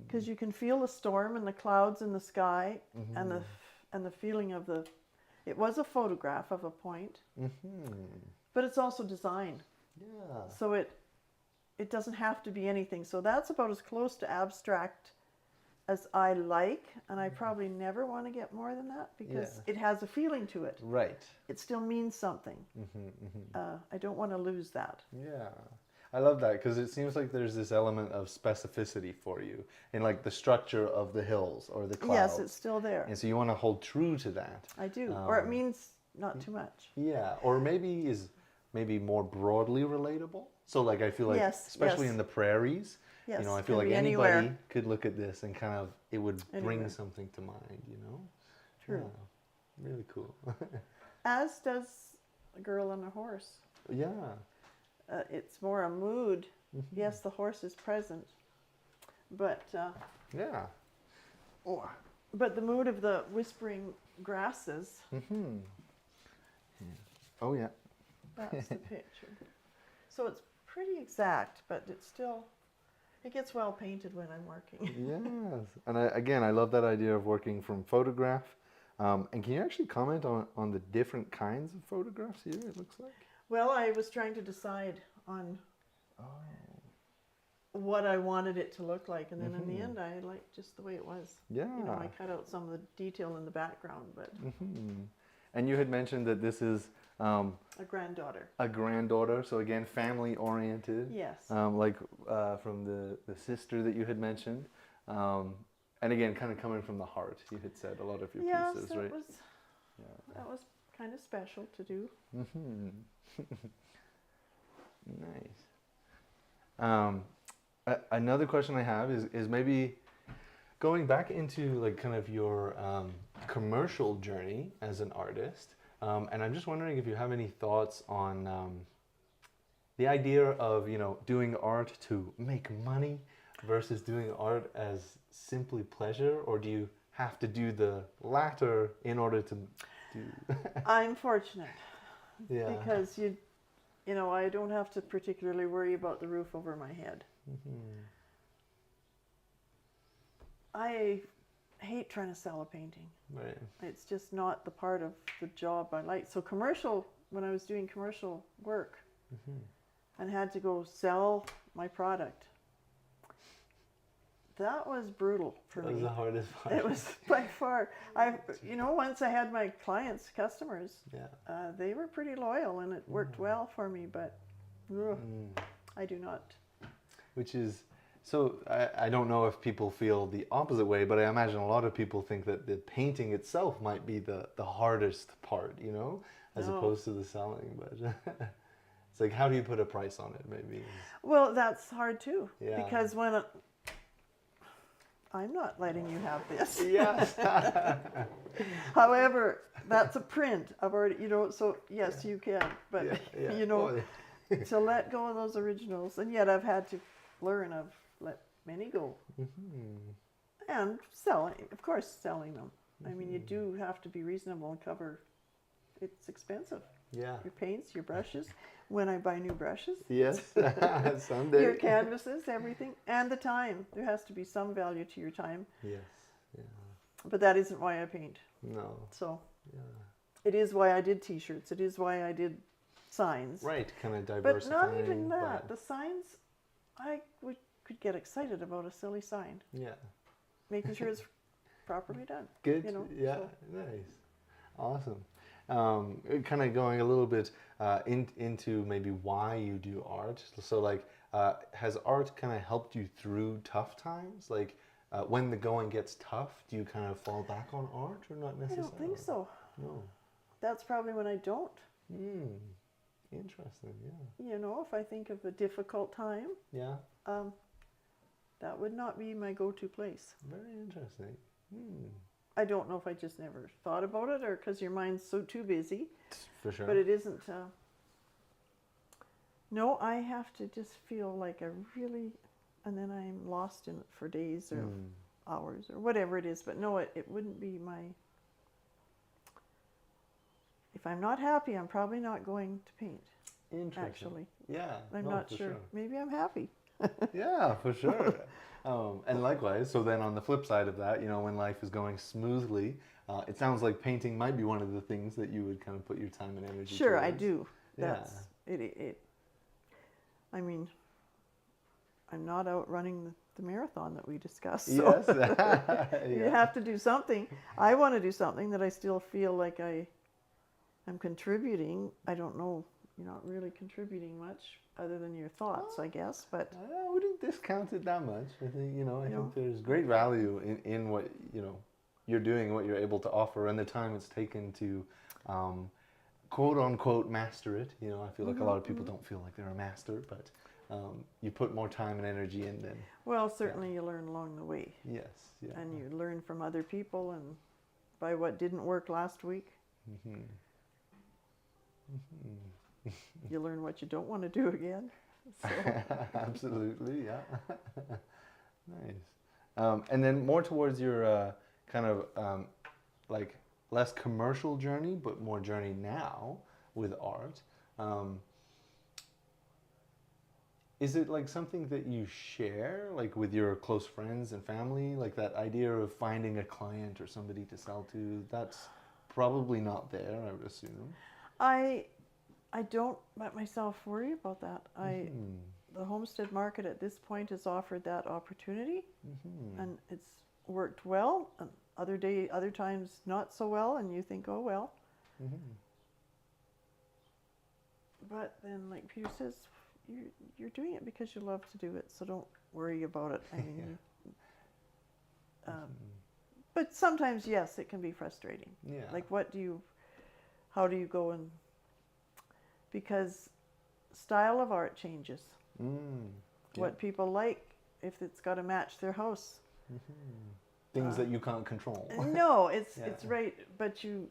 because you can feel the storm and the clouds in the sky, and the feeling of it was a photograph of a point, but it's also design. Yeah. So it doesn't have to be anything. So that's about as close to abstract as I like, and I probably never want to get more than that, because it has a feeling to it. Right. It still means something. I don't want to lose that. Yeah. I love that, because it seems like there's this element of specificity for you in like the structure of the hills or the clouds. Yes, it's still there. And so you want to hold true to that. I do. Or it means not too much. Yeah. Or maybe more broadly relatable. So like I feel like, especially in the prairies, I feel like anybody could look at this and kind of, it would bring something to mind, True. Yeah. Really cool. As does A Girl on a Horse. Yeah. It's more a mood. Yes, the horse is present, but yeah. But the mood of the whispering grasses. Oh yeah. That's the picture. So it's pretty exact, but it gets well painted when I'm working. Yes, and I love that idea of working from photograph. And can you actually comment on the different kinds of photographs here, it looks like? Well, I was trying to decide on what I wanted it to look like, and then in the end, I liked just the way it was. Yeah. You know, I cut out some of the detail in the background, but. And you had mentioned that this is A granddaughter. a granddaughter, so again, family oriented. Yes. Like from the sister that you had mentioned. And again, kind of coming from the heart, you had said a lot of your pieces, that right? that was kind of special to do. Nice. Another question I have is maybe going back into like kind of your commercial journey as an artist, and I'm just wondering if you have any thoughts on the idea of, you know, doing art to make money versus doing art as simply pleasure, or do you have to do the latter in order to do? I'm fortunate Yeah. because you know, I don't have to particularly worry about the roof over my head. I hate trying to sell a painting. Right. It's just not the part of the job I like. So commercial, when I was doing commercial work and had to go sell my product, that was brutal for That was me. the hardest part. It was by far. You know, once I had my clients, customers, they were pretty loyal and it worked well for me, but I do not. Which is, so I don't know if people feel the opposite way, but I imagine a lot of people think that the painting itself might be the hardest part, you know, as opposed to the selling. But it's like, how do you put a price on it, maybe? Well, that's hard too. Yeah. Because when I'm not letting you have this. Yes. However, that's a print. I've already, you know, so yes, you can. But, you know, to let go of those originals. And yet I've had to learn, I've let many go. And selling, of course, selling them. I mean, you do have to be reasonable and cover, it's expensive. Yeah. Your paints, your brushes. When I buy new brushes. Yes. Someday. Your canvases, everything. And the time. There has to be some value to your time. Yes. Yeah. But that isn't why I paint. No. So it is why I did t-shirts. It is why I did signs. Right. Kind of But diversifying. not even that. The signs, I could get excited about a silly sign. Yeah. Making sure it's properly done. Good. You know, Yeah. so. Nice. Awesome. Kind of going a little bit into maybe why you do art. So like, has art kind of helped you through tough times? Like when the going gets tough, do you kind of fall back on art or not I necessarily? don't think so. No. That's probably when I don't. Interesting, yeah. You know, if I think of a difficult time, Yeah. that would not be my go-to place. Very interesting. I don't know if I just never thought about it or because your mind's so too busy. For sure. But it isn't. No, I have to just feel like I really, and then I'm lost in it for days or hours or whatever it is. But no, it wouldn't be my. If I'm not happy, I'm probably not going to paint. Interesting. Actually. Yeah. I'm no, not for sure. Maybe I'm happy. Yeah, for sure. And likewise, so then on the flip side of that, you know, when life is going smoothly, it sounds like painting might be one of the things that you would kind of put your time and energy Sure, I towards. do. Yeah. That's it. I mean, I'm not out running the marathon that we discussed. So Yes. you have to do something. I want to do something that I still feel like I'm contributing. I don't know, you're not really contributing much other than your thoughts, I guess. But I wouldn't discount it that much. I think, you know, I think there's great value in what, you know, you're doing, what you're able to offer, and the time it's taken to quote unquote master it. You know, I feel like a lot of people don't feel like they're a master, but you put more time and energy in then. well, certainly you learn along the way. Yes. Yeah. And you learn from other people and by what didn't work last week. You learn what you don't want to do again. So. Absolutely, yeah. Nice. And then more towards your kind of like less commercial journey, but more journey now with art. Is it like something that you share, like with your close friends and family, like that idea of finding a client or somebody to sell to? That's probably not there, I would assume. I don't let myself worry about that. The homestead market at this point has offered that opportunity, and it's worked well. And other times not so well, and you think, oh well. But then, like Peter says, you're doing it because you love to do it, so don't worry about it. I mean, but sometimes, yes, it can be frustrating. Yeah. Like, how do you go and, because style of art changes. What people like, if it's got to match their house. Things that you can't control. No, it's right, but you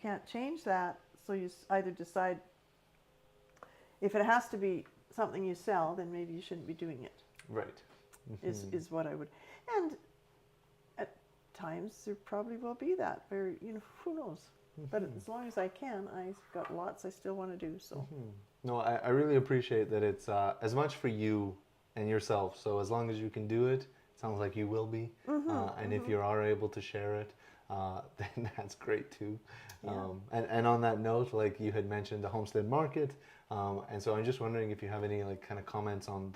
can't change that. So you either decide, if it has to be something you sell, then maybe you shouldn't be doing it. Right. Is what I would. And at times there probably will be that. Very, who knows? But as long as I can, I've got lots I still want to do. So. No, I really appreciate that it's as much for you and yourself. So as long as you can do it, sounds like you will be. And if you are able to share it, then that's great too. Yeah. And on that note, like you had mentioned the homestead market, and so I'm just wondering if you have any like kind of comments on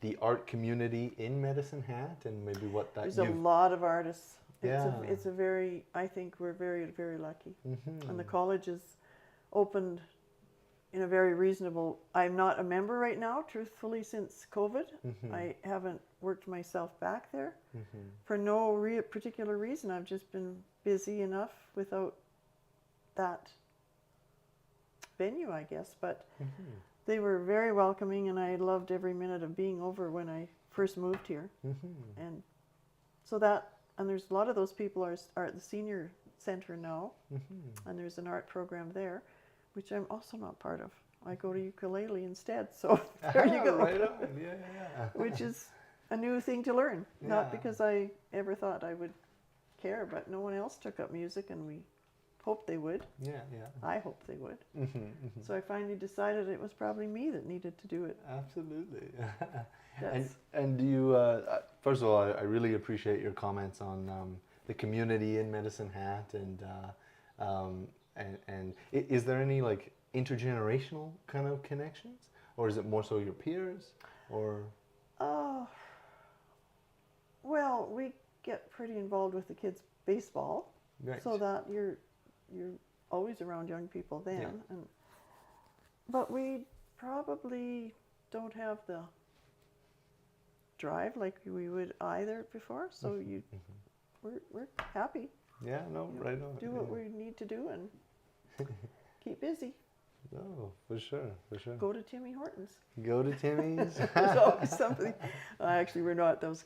the art community in Medicine Hat and maybe what that. There's a lot of artists. Yeah. It's a very, I think we're very, very lucky. And the college is opened in a very reasonable, I'm not a member right now, truthfully, since COVID. I haven't worked myself back there for no particular reason. I've just been busy enough without that venue, I guess. But they were very welcoming, and I loved every minute of being over when I first moved here. And so and there's a lot of those people are at the senior center now, and there's an art program there, which I'm also not part of. I go to ukulele instead, so there you go. Right on. Yeah. Which is a new thing to learn. Not because I ever thought I would care, but no one else took up music, and we hoped they would. Yeah. I hoped they would. So I finally decided it was probably me that needed to do it. Absolutely. And do you, first of all, I really appreciate your comments on the community in Medicine Hat, and is there any like intergenerational kind of connections, or is it more so your peers, or? Well, we get pretty involved with the kids' baseball, so that you're always around young people then, but we probably don't have the drive like we would either before. So we're happy. Yeah, no, right on. Do what we need to do and keep busy. Oh, for sure. Go to Timmy Hortons. Go to Timmy's. There's always somebody. Actually, we're not those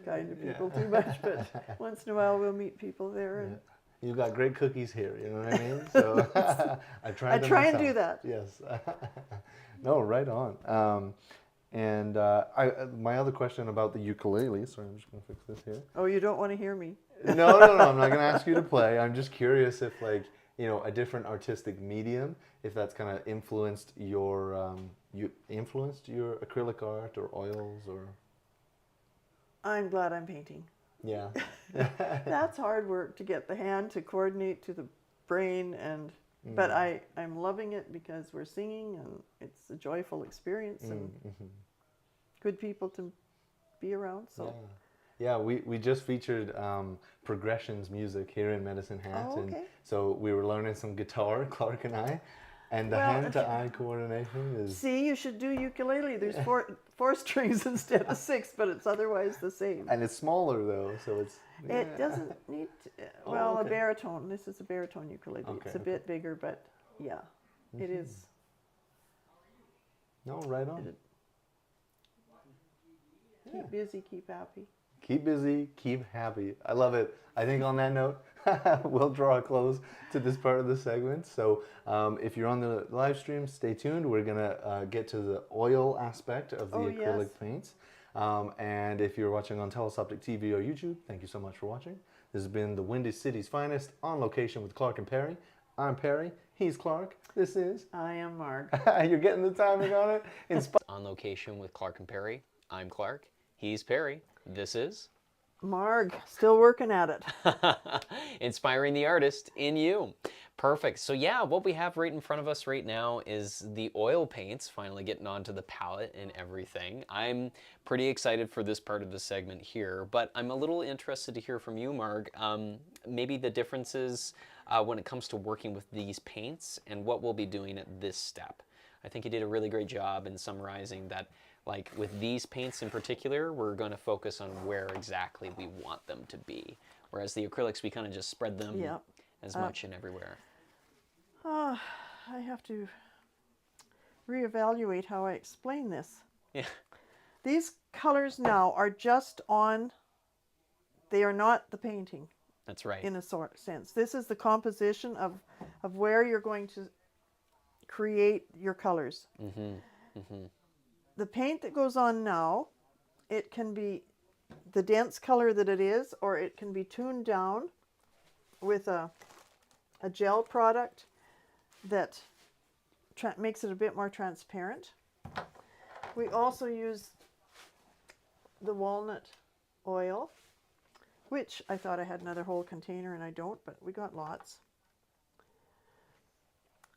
kind of people too much, but once in a while we'll meet people there. And you got great cookies here, you know what I mean? So I try and do that. Yes. No, right on. And my other question about the ukulele, sorry, I'm just going to fix this here. Oh, you don't want to hear me? No, I'm not going to ask you to play. I'm just curious if, like, a different artistic medium, if that's kind of influenced your acrylic art or oils or... I'm glad I'm painting. Yeah. That's hard work to get the hand to coordinate to the brain, but I'm loving it because we're singing and it's a joyful experience and good people to be around. So yeah, we just featured Progressions music here in Medicine Hat, and so we were learning some guitar, Clark and I, and the hand-to-eye coordination is... See, you should do ukulele. There's four strings instead of 6, but it's otherwise the same. And it's smaller though, so it's... Yeah. It doesn't need to, a baritone. This is a baritone ukulele. It's a bit bigger, but yeah, it is. No, right on. Keep busy, keep happy. Keep busy, keep happy. I love it. I think on that note, we'll draw a close to this part of the segment. So if you're on the live stream, stay tuned. We're going to get to the oil aspect of the acrylic paints. And if you're watching on Telesoptic TV or YouTube, thank you so much for watching. This has been the Windy City's finest, on location with Clark and Perry. I'm Perry. He's Clark. This is... I am Marg. You're getting the timing on it? On location with Clark and Perry. I'm Clark. He's Perry. This is... Marg. Still working at it. Inspiring the artist in you. Perfect. So yeah, what we have right in front of us right now is the oil paints finally getting onto the palette and everything. I'm pretty excited for this part of the segment here, but I'm a little interested to hear from you, Marg. Maybe the differences when it comes to working with these paints and what we'll be doing at this step. I think you did a really great job in summarizing that, like with these paints in particular, we're going to focus on where exactly we want them to be. Whereas the acrylics, we kind of just spread them as much and everywhere. I have to reevaluate how I explain this. Yeah. These colors now are just on, they are not the painting. That's right. In a sort of sense. This is the composition of where you're going to create your colors. The paint that goes on now, it can be the dense color that it is, or it can be tuned down with a gel product that makes it a bit more transparent. We also use the walnut oil, which I thought I had another whole container and I don't, but we got lots.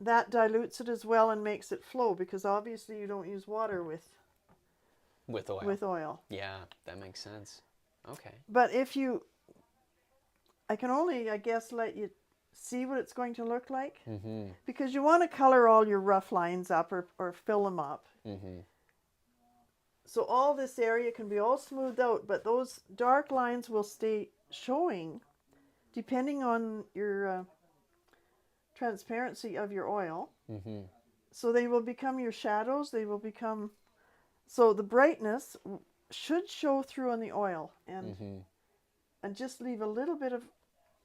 That dilutes it as well and makes it flow, because obviously you don't use water with oil. With oil. Yeah, that makes sense. Okay. But I can only, I guess, let you see what it's going to look like, because you want to color all your rough lines up or fill them up. So all this area can be all smoothed out, but those dark lines will stay showing depending on your transparency of your oil. So they will become your shadows. They will become, so the brightness should show through on the oil and just leave a little bit of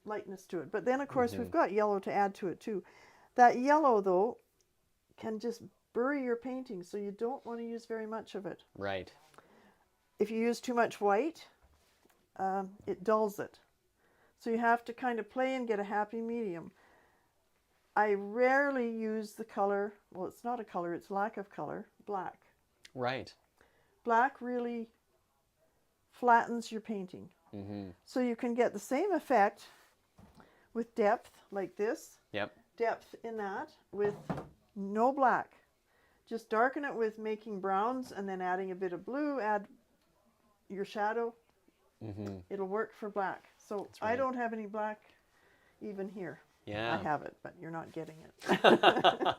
lightness to it. But then, of course, we've got yellow to add to it too. That yellow, though, can just bury your painting, so you don't want to use very much of it. Right. If you use too much white, it dulls it. So you have to kind of play and get a happy medium. I rarely use the color, well, it's not a color, it's lack of color, black. Right. Black really flattens your painting. So you can get the same effect with depth like this. Yep. Depth in that with no black. Just darken it with making browns and then adding a bit of blue, add your shadow. It'll work for black. So I don't have any black even here. Yeah. I have it, but you're not getting it.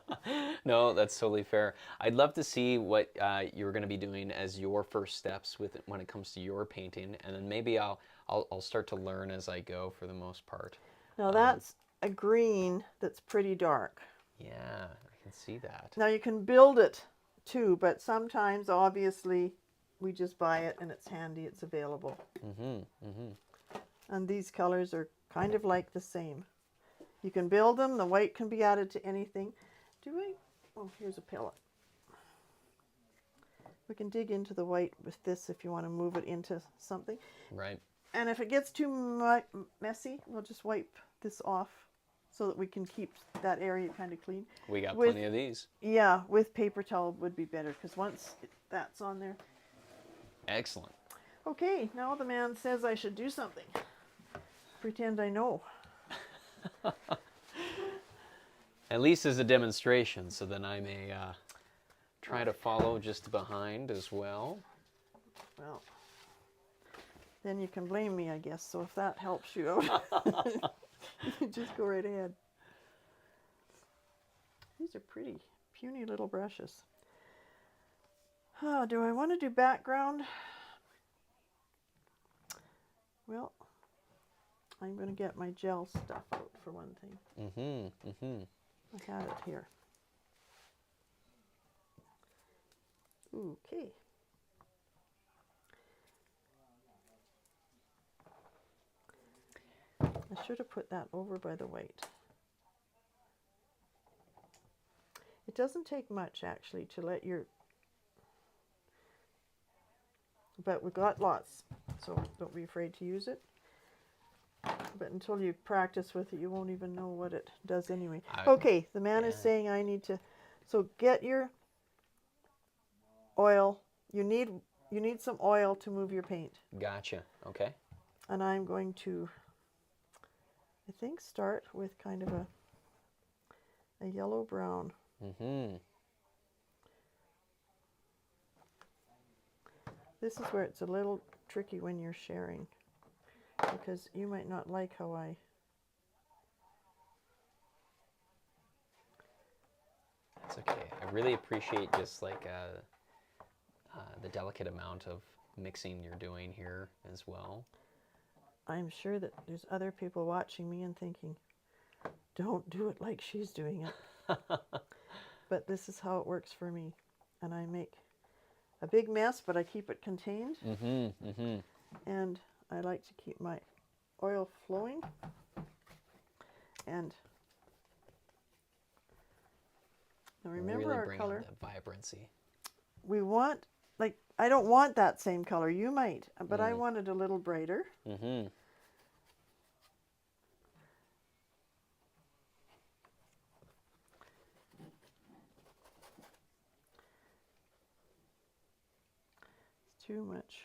No, that's totally fair. I'd love to see what you're going to be doing as your first steps with it when it comes to your painting, and then maybe I'll start to learn as I go for the most part. Now that's a green that's pretty dark. Yeah, I can see that. Now you can build it too, but sometimes obviously we just buy it and it's handy, it's available. And these colors are kind of like the same. You can build them, the white can be added to anything. Oh, here's a pellet. We can dig into the white with this if you want to move it into something. Right. And if it gets too messy, we'll just wipe this off so that we can keep that area kind of clean. We got plenty of these. Yeah, with paper towel would be better, because once that's on there. Excellent. Okay, now the man says I should do something. Pretend I know. At least as a demonstration, so then I may try to follow just behind as well. Well, then you can blame me, I guess. So if that helps you out, you just go right ahead. These are pretty puny little brushes. Oh, do I want to do background? Well, I'm going to get my gel stuff out for one thing. I had it here. Okay. I should have put that over by the white. It doesn't take much actually to let your, but we've got lots, so don't be afraid to use it. But until you practice with it, you won't even know what it does anyway. Okay, the man is saying I need to, so get your oil. You need some oil to move your paint. Gotcha. Okay. And I'm going to, I think, start with kind of a a yellow brown. Mm-hmm. This is where it's a little tricky when you're sharing, because you might not like how I... That's okay. I really appreciate just like the delicate amount of mixing you're doing here as well. I'm sure that there's other people watching me and thinking, don't do it like she's doing it. But this is how it works for me. And I make a big mess, but I keep it contained. Mm-hmm, mm-hmm. And I like to keep my oil flowing. And now remember really our bring color. out that vibrancy. We want, like, I don't want that same color. You might, but I want it a little brighter. Mm-hmm. It's too much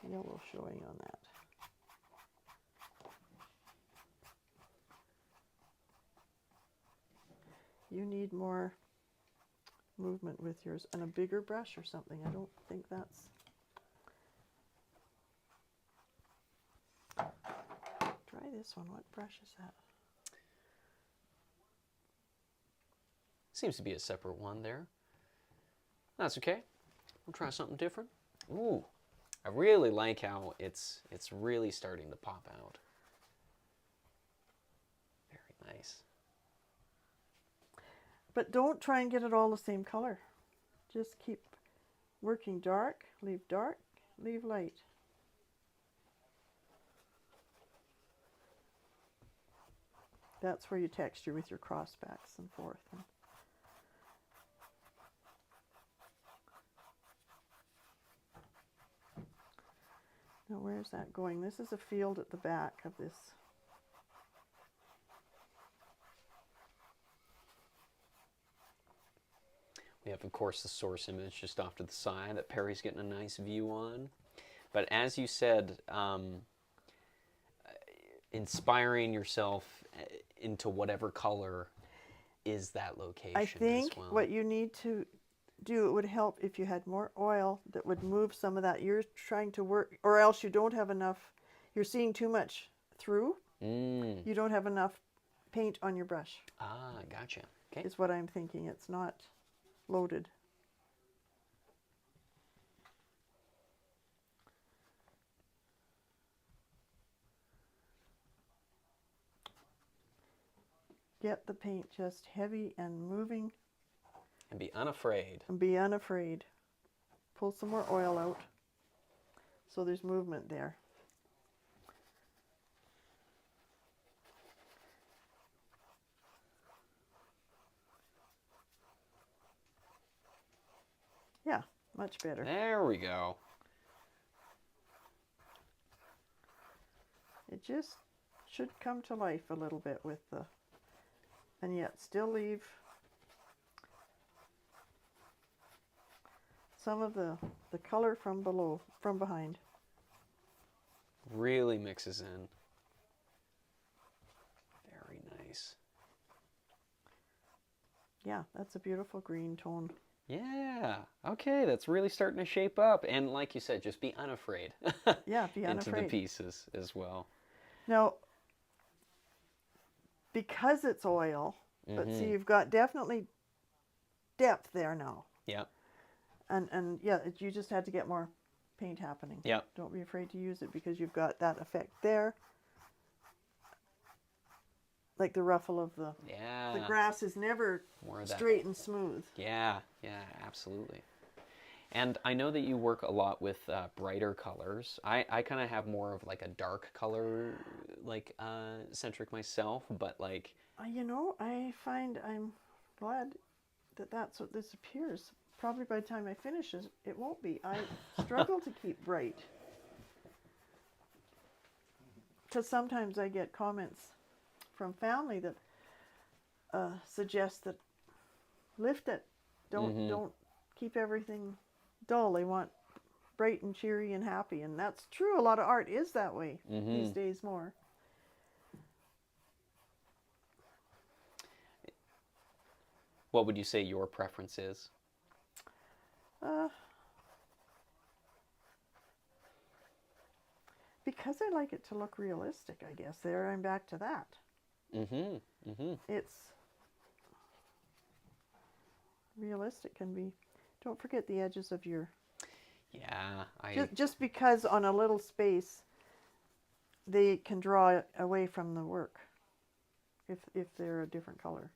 yellow showing on that. You need more movement with yours and a bigger brush or something. I don't think that's... Try this one. What brush is that? Seems to be a separate one there. That's okay. We'll try something different. Ooh, I really like how it's really starting to pop out. Very nice. But don't try and get it all the same color. Just keep working dark, leave light. That's where you texture with your cross backs and forth. Now where's that going? This is a field at the back of this. We have, of course, the source image just off to the side that Perry's getting a nice view on. But as you said, inspiring yourself into whatever color is that location I think as well. what you need to do, it would help if you had more oil that would move some of that. You're trying to work, or else you don't have enough, you're seeing too much through. You don't have enough paint on your brush. Ah, gotcha. Okay. Is what I'm thinking. It's not loaded. Get the paint just heavy and moving. And be unafraid. And be unafraid. Pull some more oil out so there's movement there. Yeah, much better. There we go. It just should come to life a little bit with the, and yet still leave some of the color from below, from behind. Really mixes in. Very nice. Yeah, that's a beautiful green tone. Yeah. Okay, that's really starting to shape up. And like you said, just be unafraid. Yeah, be unafraid. Into the pieces as well. Now, because it's oil, but see, you've got definitely depth there now. Yep. And yeah, you just had to get more paint happening. Yep. Don't be afraid to use it because you've got that effect there. Like the ruffle of the grass is never straight and smooth. Yeah, absolutely. And I know that you work a lot with brighter colors. I kind of have more of like a dark color, like centric myself, but like... You know, I find I'm glad that that's what this appears. Probably by the time I finish it won't be. I struggle to keep bright. Because sometimes I get comments from family that suggest that lift it. Don't keep everything dull. They want bright and cheery and happy, and that's true. A lot of art is that way these days more. What would you say your preference is? Because I like it to look realistic, I guess. There, I'm back to that. It's realistic can be. Don't forget the edges of your. Yeah, Just because on a little space, they can draw away from the work. If they're a different color.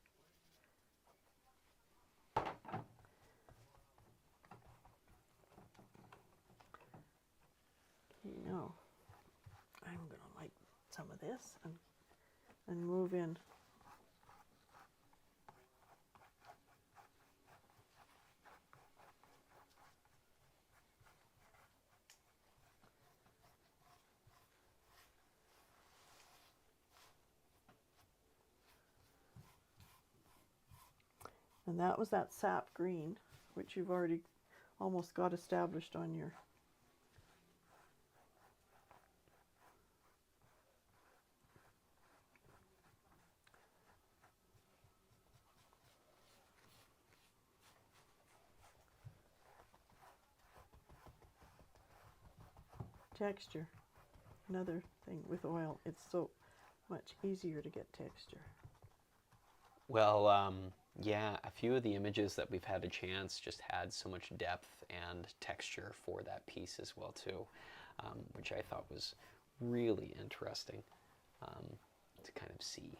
Now, I'm going to like some of this and move in. And that was that sap green, which you've already almost got established on your. Texture. Another thing with oil, it's so much easier to get texture. Well, yeah, a few of the images that we've had a chance just had so much depth and texture for that piece as well too, which I thought was really interesting to kind of see.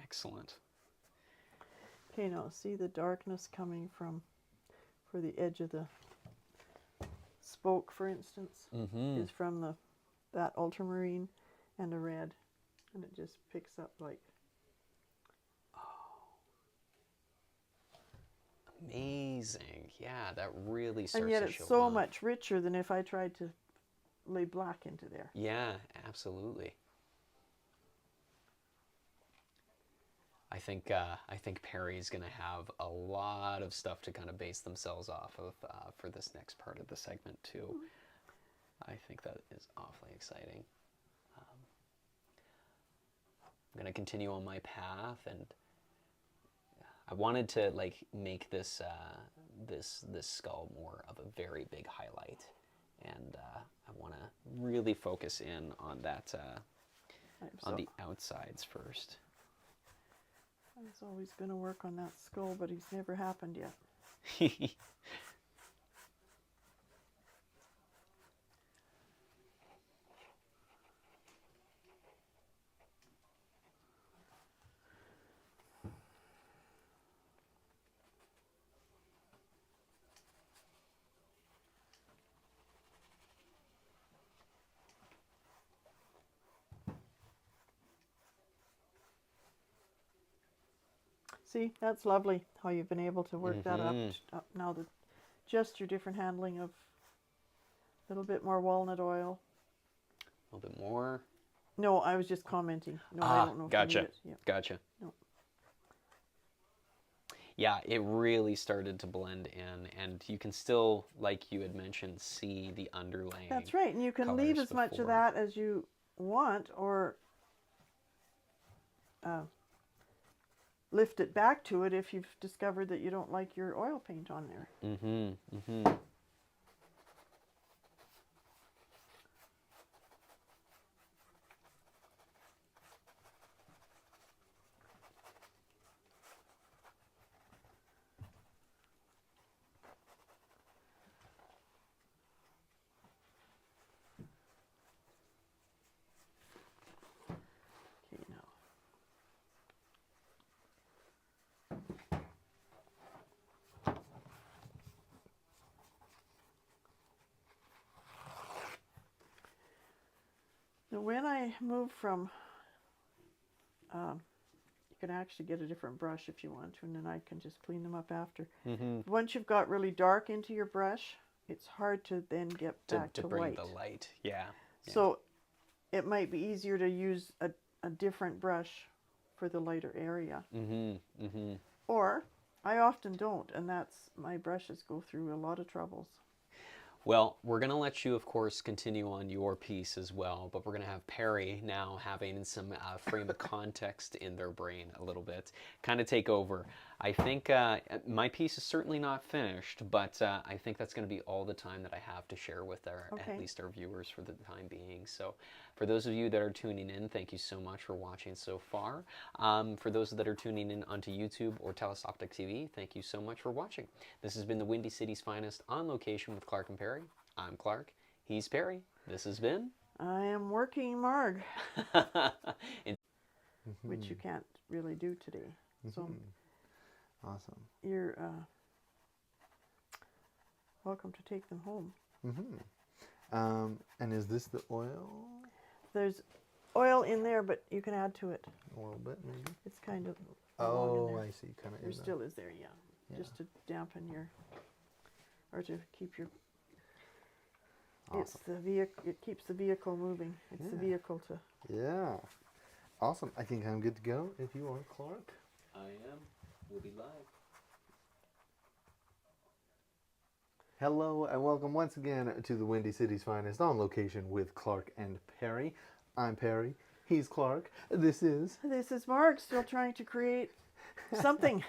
Excellent. Okay, now see the darkness coming from, for the edge of the spoke, for instance, is from that ultramarine and a red, and it just picks up like. Amazing. Yeah, that really starts And yet to it's show so off. much richer than if I tried to lay black into there. Yeah, absolutely. I think Perry's going to have a lot of stuff to kind of base themselves off of for this next part of the segment too. I think that is awfully exciting. I'm going to continue on my path, and I wanted to like make this this skull more of a very big highlight, and I want to really focus in on that on the outsides first. I was always going to work on that skull, but he's never happened yet. See, that's lovely how you've been able to work that up now. Just your different handling of a little bit more walnut oil. A little bit more. No, I was just commenting. No, I don't know if gotcha. you need it. Yeah. Gotcha. No. Yeah, it really started to blend in, and you can still, like you had mentioned, see the underlaying. That's right, and you can leave as much of that as you want, or lift it back to it if you've discovered that you don't like your oil paint on there. Okay, now. when I move from, you can actually get a different brush if you want to, and then I can just clean them up after. Once you've got really dark into your brush, it's hard to then get back to bring white. the light. Yeah. So it might be easier to use a different brush for the lighter area. Or I often don't, and that's, my brushes go through a lot of troubles. Well, we're going to let you, of course, continue on your piece as well, but we're going to have Perry now having some frame of context in their brain a little bit, kind of take over. I think my piece is certainly not finished, but I think that's going to be all the time that I have to share with at least our viewers for the time being. So for those of you that are tuning in, thank you so much for watching so far. For those that are tuning in onto YouTube or Telesoptic TV, thank you so much for watching. This has been the Windy City's Finest on location with Clark and Perry. I'm Clark. He's Perry. This has been... I am working Marg, which you can't really do today. So awesome. You're welcome to take them home. And is this the oil? There's oil in there, but you can add to it. A little bit, maybe? It's kind of Oh, in there. I see. Kind of. There still is there, yeah. Just to dampen your, or to keep your. Awesome. It's the vehicle. It keeps the vehicle moving. It's the vehicle to. Yeah. Awesome. I think I'm good to go. If you are, Clark. I am. We'll be live. Hello and welcome once again to the Windy City's Finest on location with Clark and Perry. I'm Perry. He's Clark. This is Mark, still trying to create something.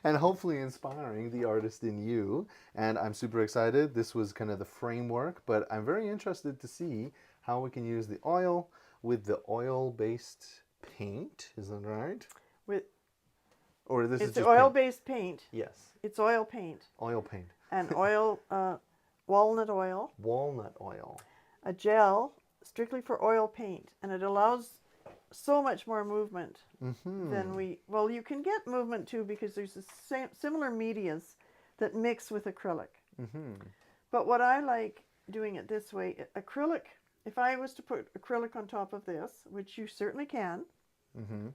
and hopefully inspiring the artist in you. And I'm super excited. This was kind of the framework, but I'm very interested to see how we can use the oil with the oil-based paint. Is that right? Or this is It's just oil-based paint. Yes. It's oil paint. Oil paint. And oil, walnut oil. Walnut oil. A gel strictly for oil paint, and it allows so much more movement than well, you can get movement too because there's similar medias that mix with acrylic. But what I like doing it this way, acrylic, if I was to put acrylic on top of this, which you certainly can,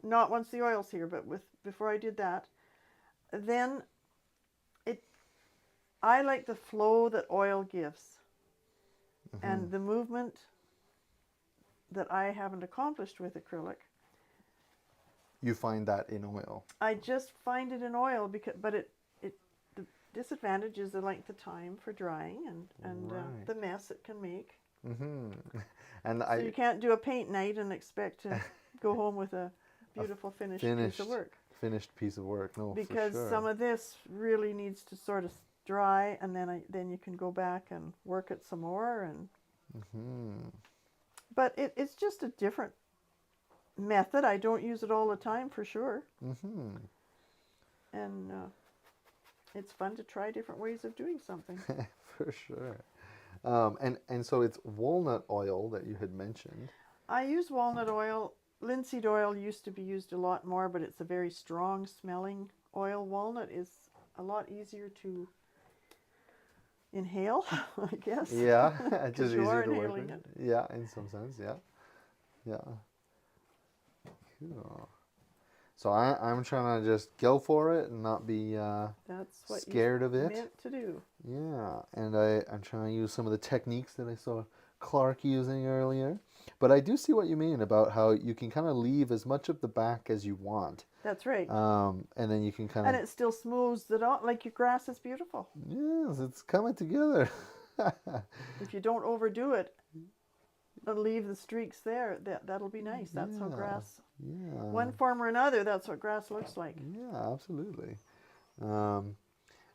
not once the oil's here, but before I did that, then I like the flow that oil gives and the movement that I haven't accomplished with acrylic. You find that in oil? I just find it in oil, but the disadvantage is the length of time for drying and the mess it can make. And so you can't do a paint night and expect to go home with a beautiful finished piece of work. Finished piece of work, no, because for sure. some of this really needs to sort of dry, and then you can go back and work it some more. And but it's just a different method. I don't use it all the time for sure. And it's fun to try different ways of doing something. For sure. And so it's walnut oil that you had mentioned. I use walnut oil. Linseed oil used to be used a lot more, but it's a very strong smelling oil. Walnut is a lot easier to inhale, I guess. Yeah, it's just easier to work inhaling with. it. Yeah, in some sense, yeah. Cool. So I'm trying to just go for it and not be That's what scared of it. Meant to do. Yeah, and I'm trying to use some of the techniques that I saw Clark using earlier. But I do see what you mean about how you can kind of leave as much of the back as you want. That's right. And then you can kind of... And it still smooths it out, like your grass is beautiful. Yes, it's coming together. If you don't overdo it and leave the streaks there, that'll be nice. That's how grass... Yeah. One form or another, that's what grass looks like. Yeah, absolutely. And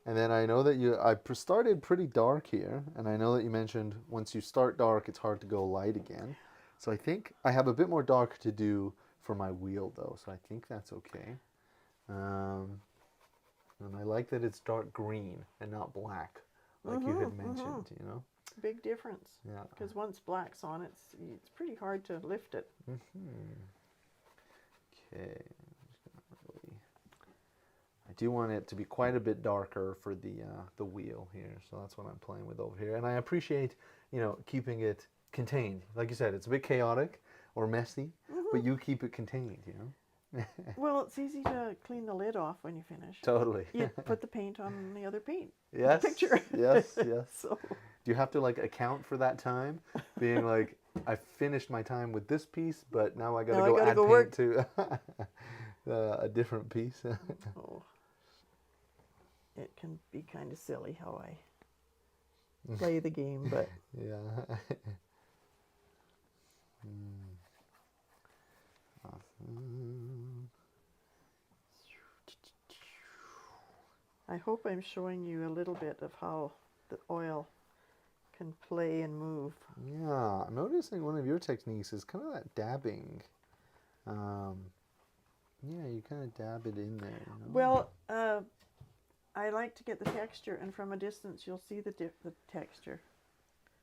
then I know that I started pretty dark here, and I know that you mentioned once you start dark, it's hard to go light again. So I think I have a bit more dark to do for my wheel, though, so I think that's okay. And I like that it's dark green and not black, like you had mentioned, you know? Big difference. Yeah. Because once black's on, it's pretty hard to lift it. Okay. I do want it to be quite a bit darker for the wheel here, so that's what I'm playing with over here. And I appreciate, keeping it contained. Like you said, it's a bit chaotic or messy, but you keep it contained, you know? Well, it's easy to clean the lid off when you finish. Totally. You put the paint on the other paint. Yes. Picture. Yes, yes. So Do you have to like account for that time? Being like, I finished my time with this piece, but now I gotta Now I go gotta add go paint work. to a different piece. oh, it can be kind of silly how I play the game, but Yeah. Awesome. I hope I'm showing you a little bit of how the oil can play and move. Yeah, I'm noticing one of your techniques is kind of that dabbing. Yeah, you kind of dab it in there. You know? Well, I like to get the texture, and from a distance you'll see the texture.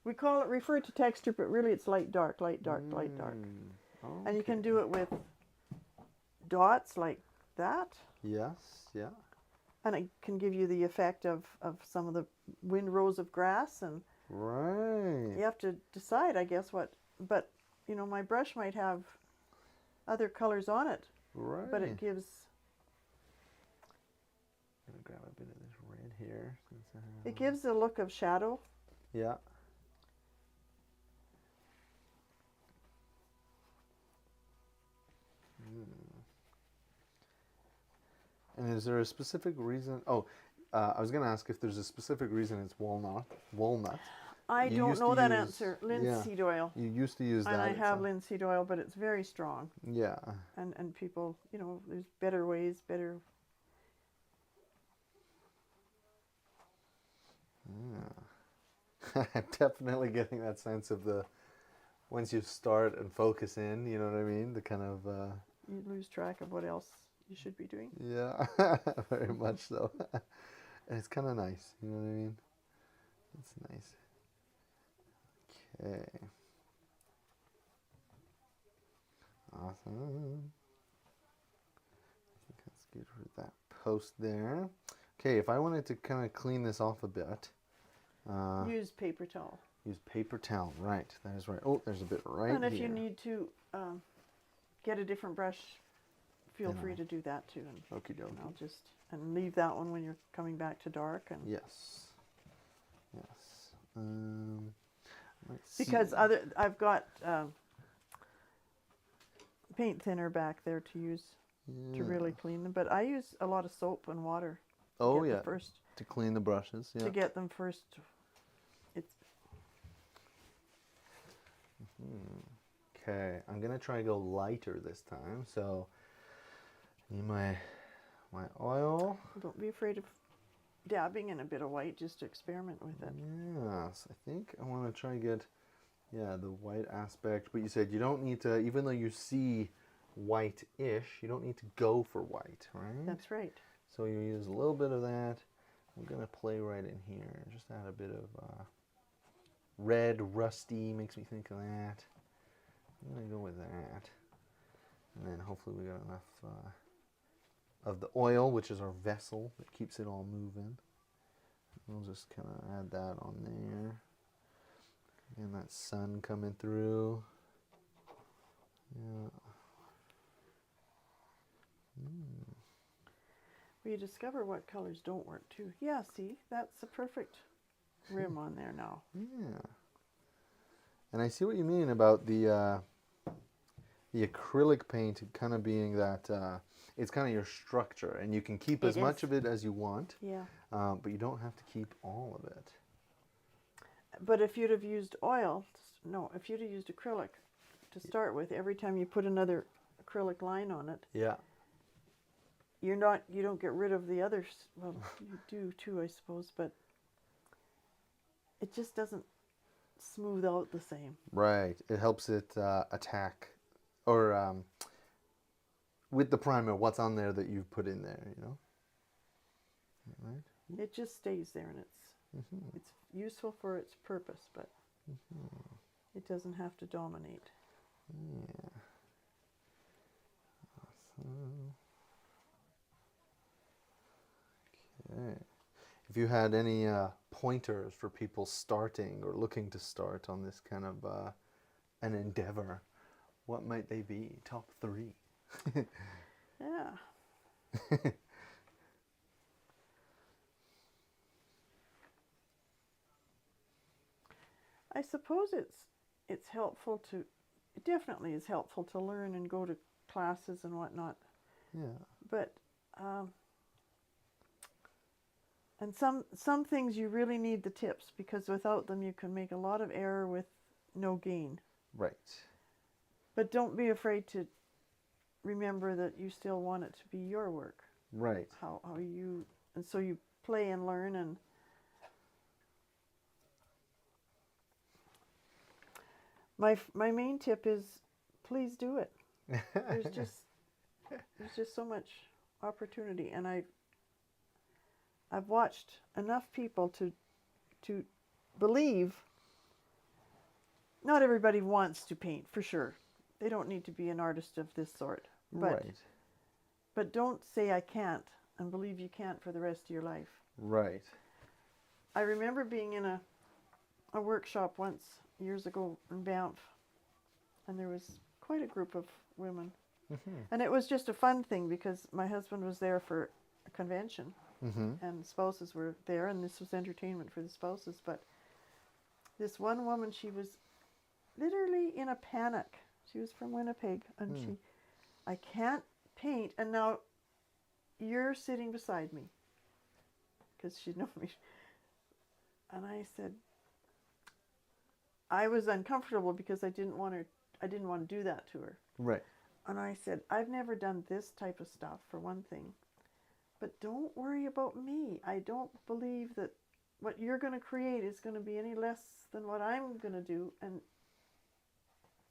We refer to texture, but really it's light, dark, light, dark, light, dark. And you can do it with dots like that. Yes, yeah. And it can give you the effect of some of the windrows of grass, and Right. you have to decide, I guess, but you know, my brush might have other colors on it, Right. but it gives, I'm gonna grab a bit of this red here. it gives a look of shadow. Yeah. And is there a specific reason? Oh, I was going to ask if there's a specific reason it's walnut. Walnut. I You don't used know to that use- answer. yeah. Linseed oil. You used to use that. And I it's have a- linseed oil, but it's very strong. Yeah. And people, you know, there's better ways, better. Yeah. I'm definitely getting that sense of the once you start and focus in, you know what I mean? The kind of You lose track of what else you should be doing. yeah, very much so. And it's kind of nice, you know what I mean? It's nice. Okay. Awesome. I think that's good for that post there. Okay, if I wanted to kind of clean this off a bit, Use paper towel. use paper towel. Right, that is right. Oh, there's a bit right And if here. you need to get a different brush, feel Then free I- to do that too. And Okie dokie. I'll just leave that one when you're coming back to dark. And Yes. Yes. Let's because see. I've got paint thinner back there to use to really clean them. But I use a lot of soap and water. To Oh get yeah. the first To clean the brushes. Yeah. to get them first. It's Okay, I'm gonna try to go lighter this time. So, need my oil. don't be afraid of dabbing in a bit of white. Just to experiment with it. Yes, I think I want to try to get, the white aspect. But you said you don't need to, even though you see white-ish, you don't need to go for white, right? That's right. So you use a little bit of that. I'm gonna play right in here. Just add a bit of red, rusty, makes me think of that. I'm gonna go with that. And then hopefully we got enough of the oil, which is our vessel that keeps it all moving. We'll just kind of add that on there. And that sun coming through. Yeah. Well, you discover what colors don't work too. Yeah, see, that's a perfect rim on there now. Yeah. And I see what you mean about the acrylic paint kind of being that it's kind of your structure, and you can keep as much of it as you want, Yeah. but you don't have to keep all of it. But if you'd have used oil, if you'd have used acrylic to start with, every time you put another acrylic line on it, Yeah. you don't get rid of the others. Well, you do too, I suppose, but it just doesn't smooth out the same. Right. It helps it attack, or with the primer, what's on there that you've put in there, you know? Right? It just stays there, and it's useful for its purpose, but it doesn't have to dominate. Yeah. Awesome. Okay. If you had any pointers for people starting or looking to start on this kind of an endeavor, what might they be? Top 3. Yeah. I suppose it's helpful to, it definitely is helpful to learn and go to classes and whatnot. Yeah. But and some things you really need the tips, because without them you can make a lot of error with no gain. Right. But don't be afraid to remember that you still want it to be your work. Right. How you, and so you play and learn, and my main tip is please do it. There's just so much opportunity, and I've watched enough people to believe. Not everybody wants to paint, for sure. They don't need to be an artist of this sort. Right. But don't say I can't and believe you can't for the rest of your life. Right. I remember being in a workshop once years ago in Banff, and there was quite a group of women. Mm-hmm. And it was just a fun thing because my husband was there for a convention, Mm-hmm. and spouses were there, and this was entertainment for the spouses. But this one woman, she was literally in a panic. She was from Winnipeg, and I can't paint, and now you're sitting beside me, because she'd known me. And I said, I was uncomfortable because I didn't want to do that to her. Right. And I said, I've never done this type of stuff, for one thing. But don't worry about me. I don't believe that what you're going to create is going to be any less than what I'm going to do. And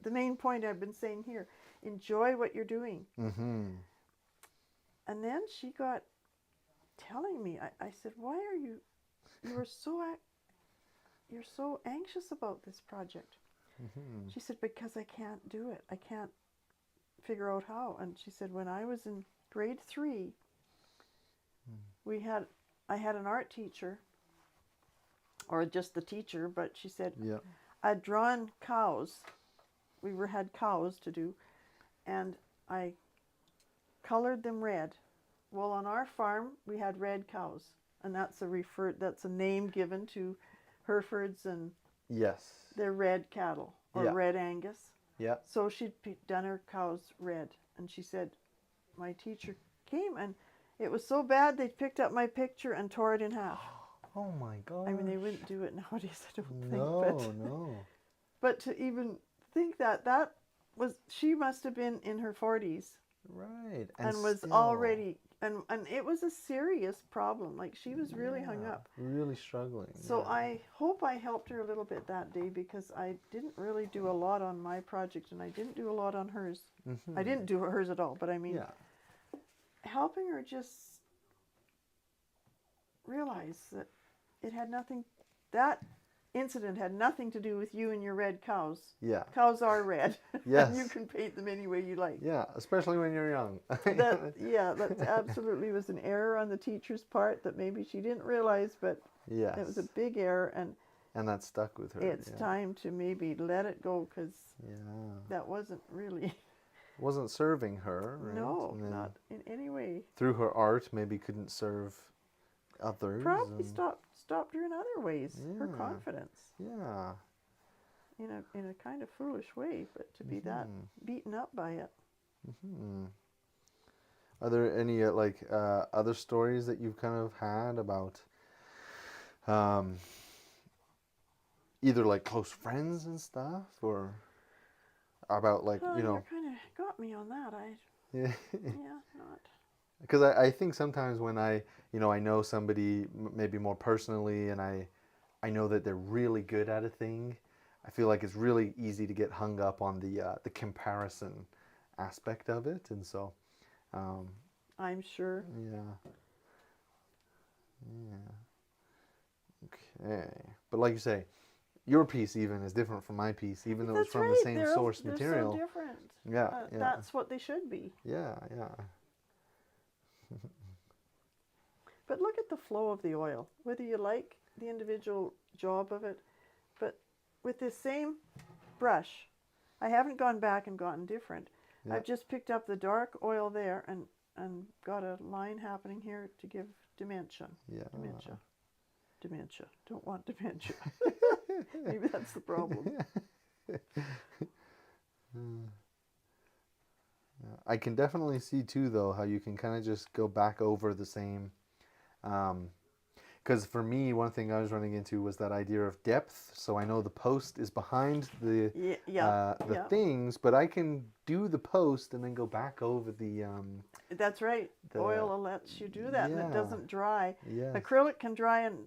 the main point I've been saying here, enjoy what you're doing. Mm-hmm. And then she got telling me, I said, why are you're so anxious about this project? Mm-hmm. She said, because I can't do it. I can't figure out how. And she said, when I was in grade 3, I had an art teacher, or just the teacher, but she said, Yeah. I'd drawn cows. We had cows to do, and I colored them red. Well, on our farm, we had red cows, and that's a name given to Herefords, and Yes. they're red cattle, or Yeah. red Angus. Yeah. So she'd done her cows red, and she said, my teacher came, and it was so bad they picked up my picture and tore it in half. Oh my God. I mean, they wouldn't do it nowadays, I don't think. No. But to even think that was, she must have been in her 40s. Right. And was still, already, and it was a serious problem. Like, she was really hung yeah, up. Really struggling. So yeah. I hope I helped her a little bit that day, because I didn't really do a lot on my project, and I didn't do a lot on hers. Mm-hmm. I didn't do hers at all, but I mean, Yeah. helping her just realize that that incident had nothing to do with you and your red cows. Yeah. Cows are red. Yes. And you can paint them any way you like. Yeah. Especially when you're young. That absolutely was an error on the teacher's part that maybe she didn't realize, but Yes. it was a big error, and that stuck with her. it's yeah. time to maybe let it go, because Yeah. that wasn't really, Wasn't serving her. Right? no, And then not in any way. through her art, maybe couldn't serve others. Probably and- stopped her in other ways, her Yeah. confidence, Yeah. in a kind of foolish way, but to be that beaten up by it. Hmm. Are there any other stories that you've kind of had about either like close friends and stuff, or about Well, you know? you kind of got me on that. Yeah. Yeah, not. Because I think sometimes when I know somebody maybe more personally, and I know that they're really good at a thing, I feel like it's really easy to get hung up on the comparison aspect of it, and so I'm sure. yeah. Okay, but like you say, your piece even is different from my piece, even though it's That's from right. the same they're source they're material. so different. Yeah, yeah. That's what they should be. Yeah. But look at the flow of the oil. Whether you like the individual job of it. But with this same brush, I haven't gone back and gotten different. Yeah. I've just picked up the dark oil there and got a line happening here to give dimension. Yeah. Dementia. Don't want dementia. Maybe that's the problem. I can definitely see too, though, how you can kind of just go back over the same. Because for me, one thing I was running into was that idea of depth. So I know the post is behind the things, but I can do the post and then go back over the. That's right. Oil lets you do that, and it doesn't dry. Yeah. Acrylic can dry and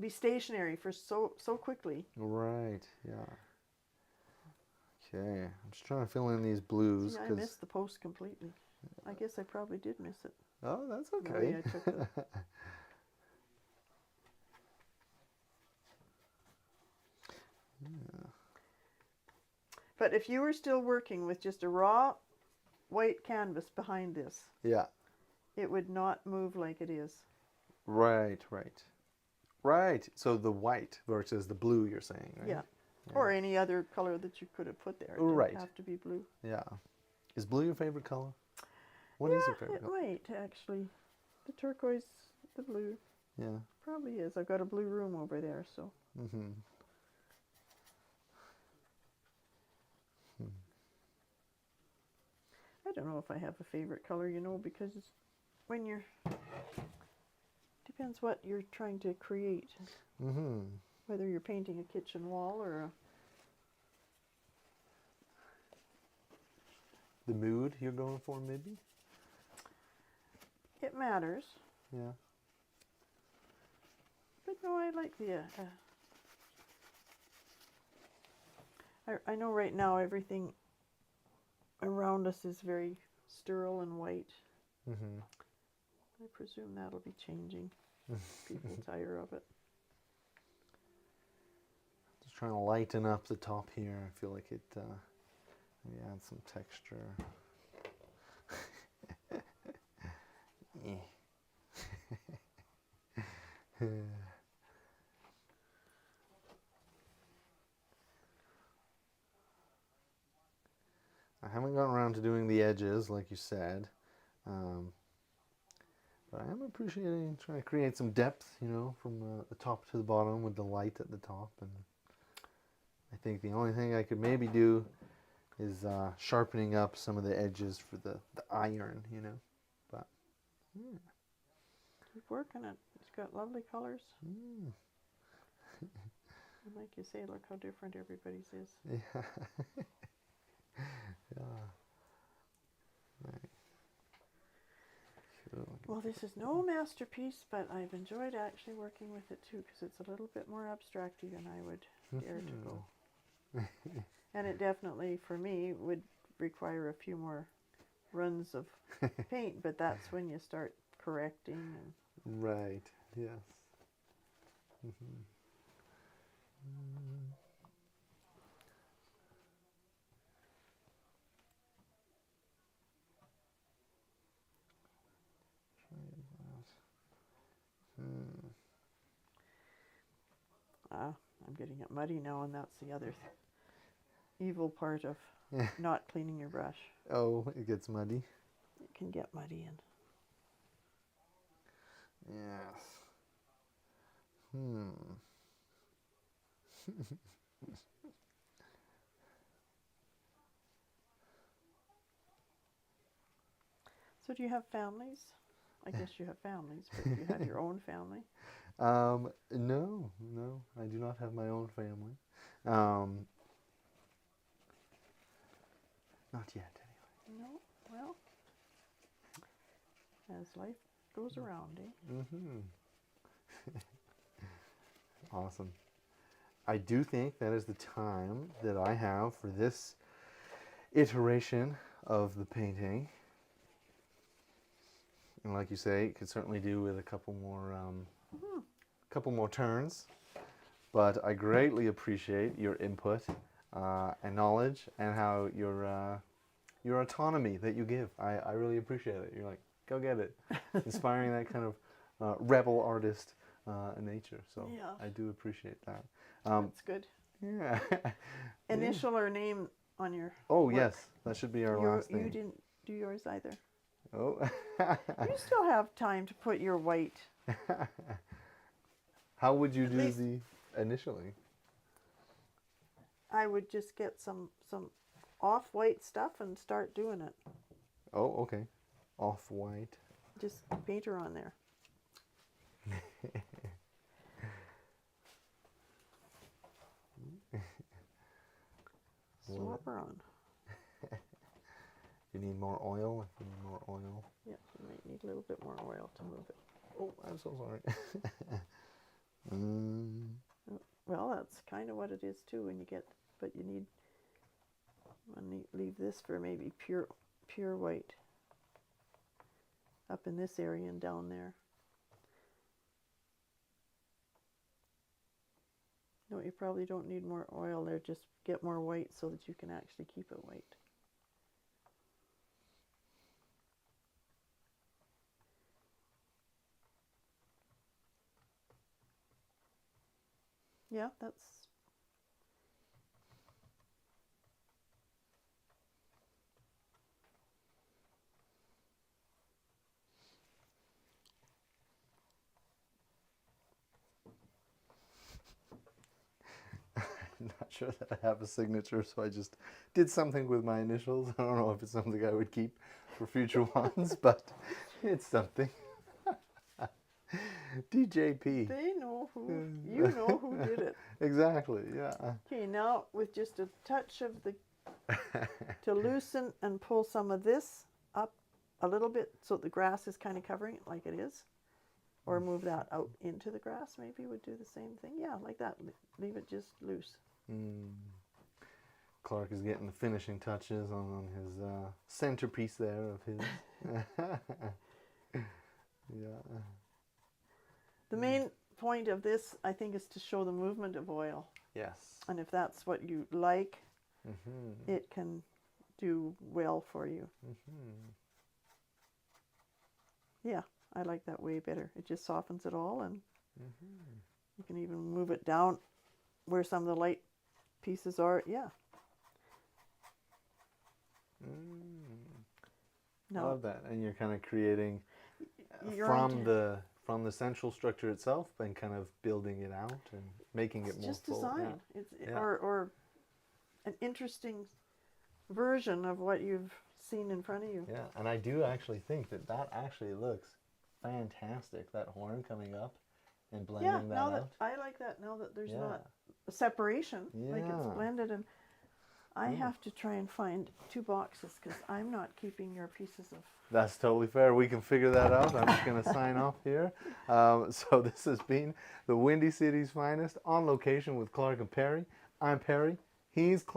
be stationary for so quickly. Right. Yeah. Okay. I'm just trying to fill in these blues. See, I missed the post completely. I guess I probably did miss it. Oh, that's okay. Maybe I took it. Yeah. But if you were still working with just a raw white canvas behind this, Yeah. it would not move like it is. Right. So the white versus the blue, you're saying, right? Yeah. Or any other color that you could have put there. It didn't have to be blue. Yeah. Is blue your favorite color? What is your favorite color? It might, actually. The turquoise, the blue. Yeah. Probably is. I've got a blue room over there, so. Mm-hmm. I don't know if I have a favorite color, because when you're, depends what you're trying to create. Mm-hmm. Whether you're painting a kitchen wall or The mood you're going for, maybe? it matters. Yeah. But no, I like the, I know right now everything around us is very sterile and white. Mm-hmm. I presume that'll be changing. People tire of it. Just trying to lighten up the top here. I feel like it maybe add some texture. I haven't gotten around to doing the edges like you said, but I am appreciating trying to create some depth, from the top to the bottom with the light at the top. And I think the only thing I could maybe do is sharpening up some of the edges for the iron, but yeah. Keep working it. It's got lovely colors. Mm. And like you say, look how different everybody's is. Yeah. Yeah. Right. Cool. Well, this is no masterpiece, but I've enjoyed actually working with it too, because it's a little bit more abstracty than I would dare to go. And it definitely, for me, would require a few more runs of paint, but that's when you start correcting. And Right. Yes. Mm-hmm. I'm getting it muddy now, and that's the other evil part of not cleaning your brush. Oh, it gets muddy. It can get muddy and Yes. So do you have families? I guess you have families, but do you have your own family? No, I do not have my own family. Not yet, anyway. No? Well, as life goes around, eh? Mm-hmm. Awesome. I do think that is the time that I have for this iteration of the painting. And like you say, it could certainly do with a couple more turns. But I greatly appreciate your input and knowledge, and how your autonomy that you give. I really appreciate it. You're like, go get it. Inspiring that kind of rebel artist nature. So Yeah. I do appreciate that. That's good. Yeah. Initial or name on your Oh work. yes, that should be our last You thing. didn't do yours either. Oh. You still have time to put your white. How would you At do least- the initially? I would just get some off-white stuff and start doing it. Oh, okay. Off-white. Just paint her on there. Swap her on. You need more oil? If you need more oil. Yeah, you might need a little bit more oil to move it. Oh, I'm so sorry. mm. Well, that's kind of what it is too when you get, but you need, leave this for maybe pure white. Up in this area and down there. No, you probably don't need more oil there, just get more white so that you can actually keep it white. Yeah, that's I'm not sure that I have a signature, so I just did something with my initials. I don't know if it's something I would keep for future ones, but it's something. DJP. they know who you know who did it. Exactly, yeah. Okay, now with just a touch of the to loosen and pull some of this up a little bit so the grass is kind of covering it like it is. Or move that out into the grass, maybe would do the same thing. Yeah, like that. Leave it just loose. Clark is getting the finishing touches on his centerpiece there of his. Yeah. The main point of this, I think, is to show the movement of oil. Yes. And if that's what you like, Mm-hmm. it can do well for you. Mm-hmm. Yeah, I like that way better. It just softens it all, and Mm-hmm. you can even move it down where some of the light pieces are. Yeah. I No, love that, and you're kind of creating You're from the central structure itself, and kind of building it out and making it it's more just full. design. Yeah. It's Yeah. or an interesting version of what you've seen in front of you. Yeah, and I do actually think that that actually looks fantastic. That horn coming up and blending Yeah, that now out. that I like that now that there's Yeah. not a separation, like Yeah. it's blended, and I have to try and find 2 boxes because I'm not keeping your pieces of. That's totally fair. We can figure that out. I'm just going to sign off here. So this has been the Windy City's Finest on location with Clark and Perry. I'm Perry. He's Clark.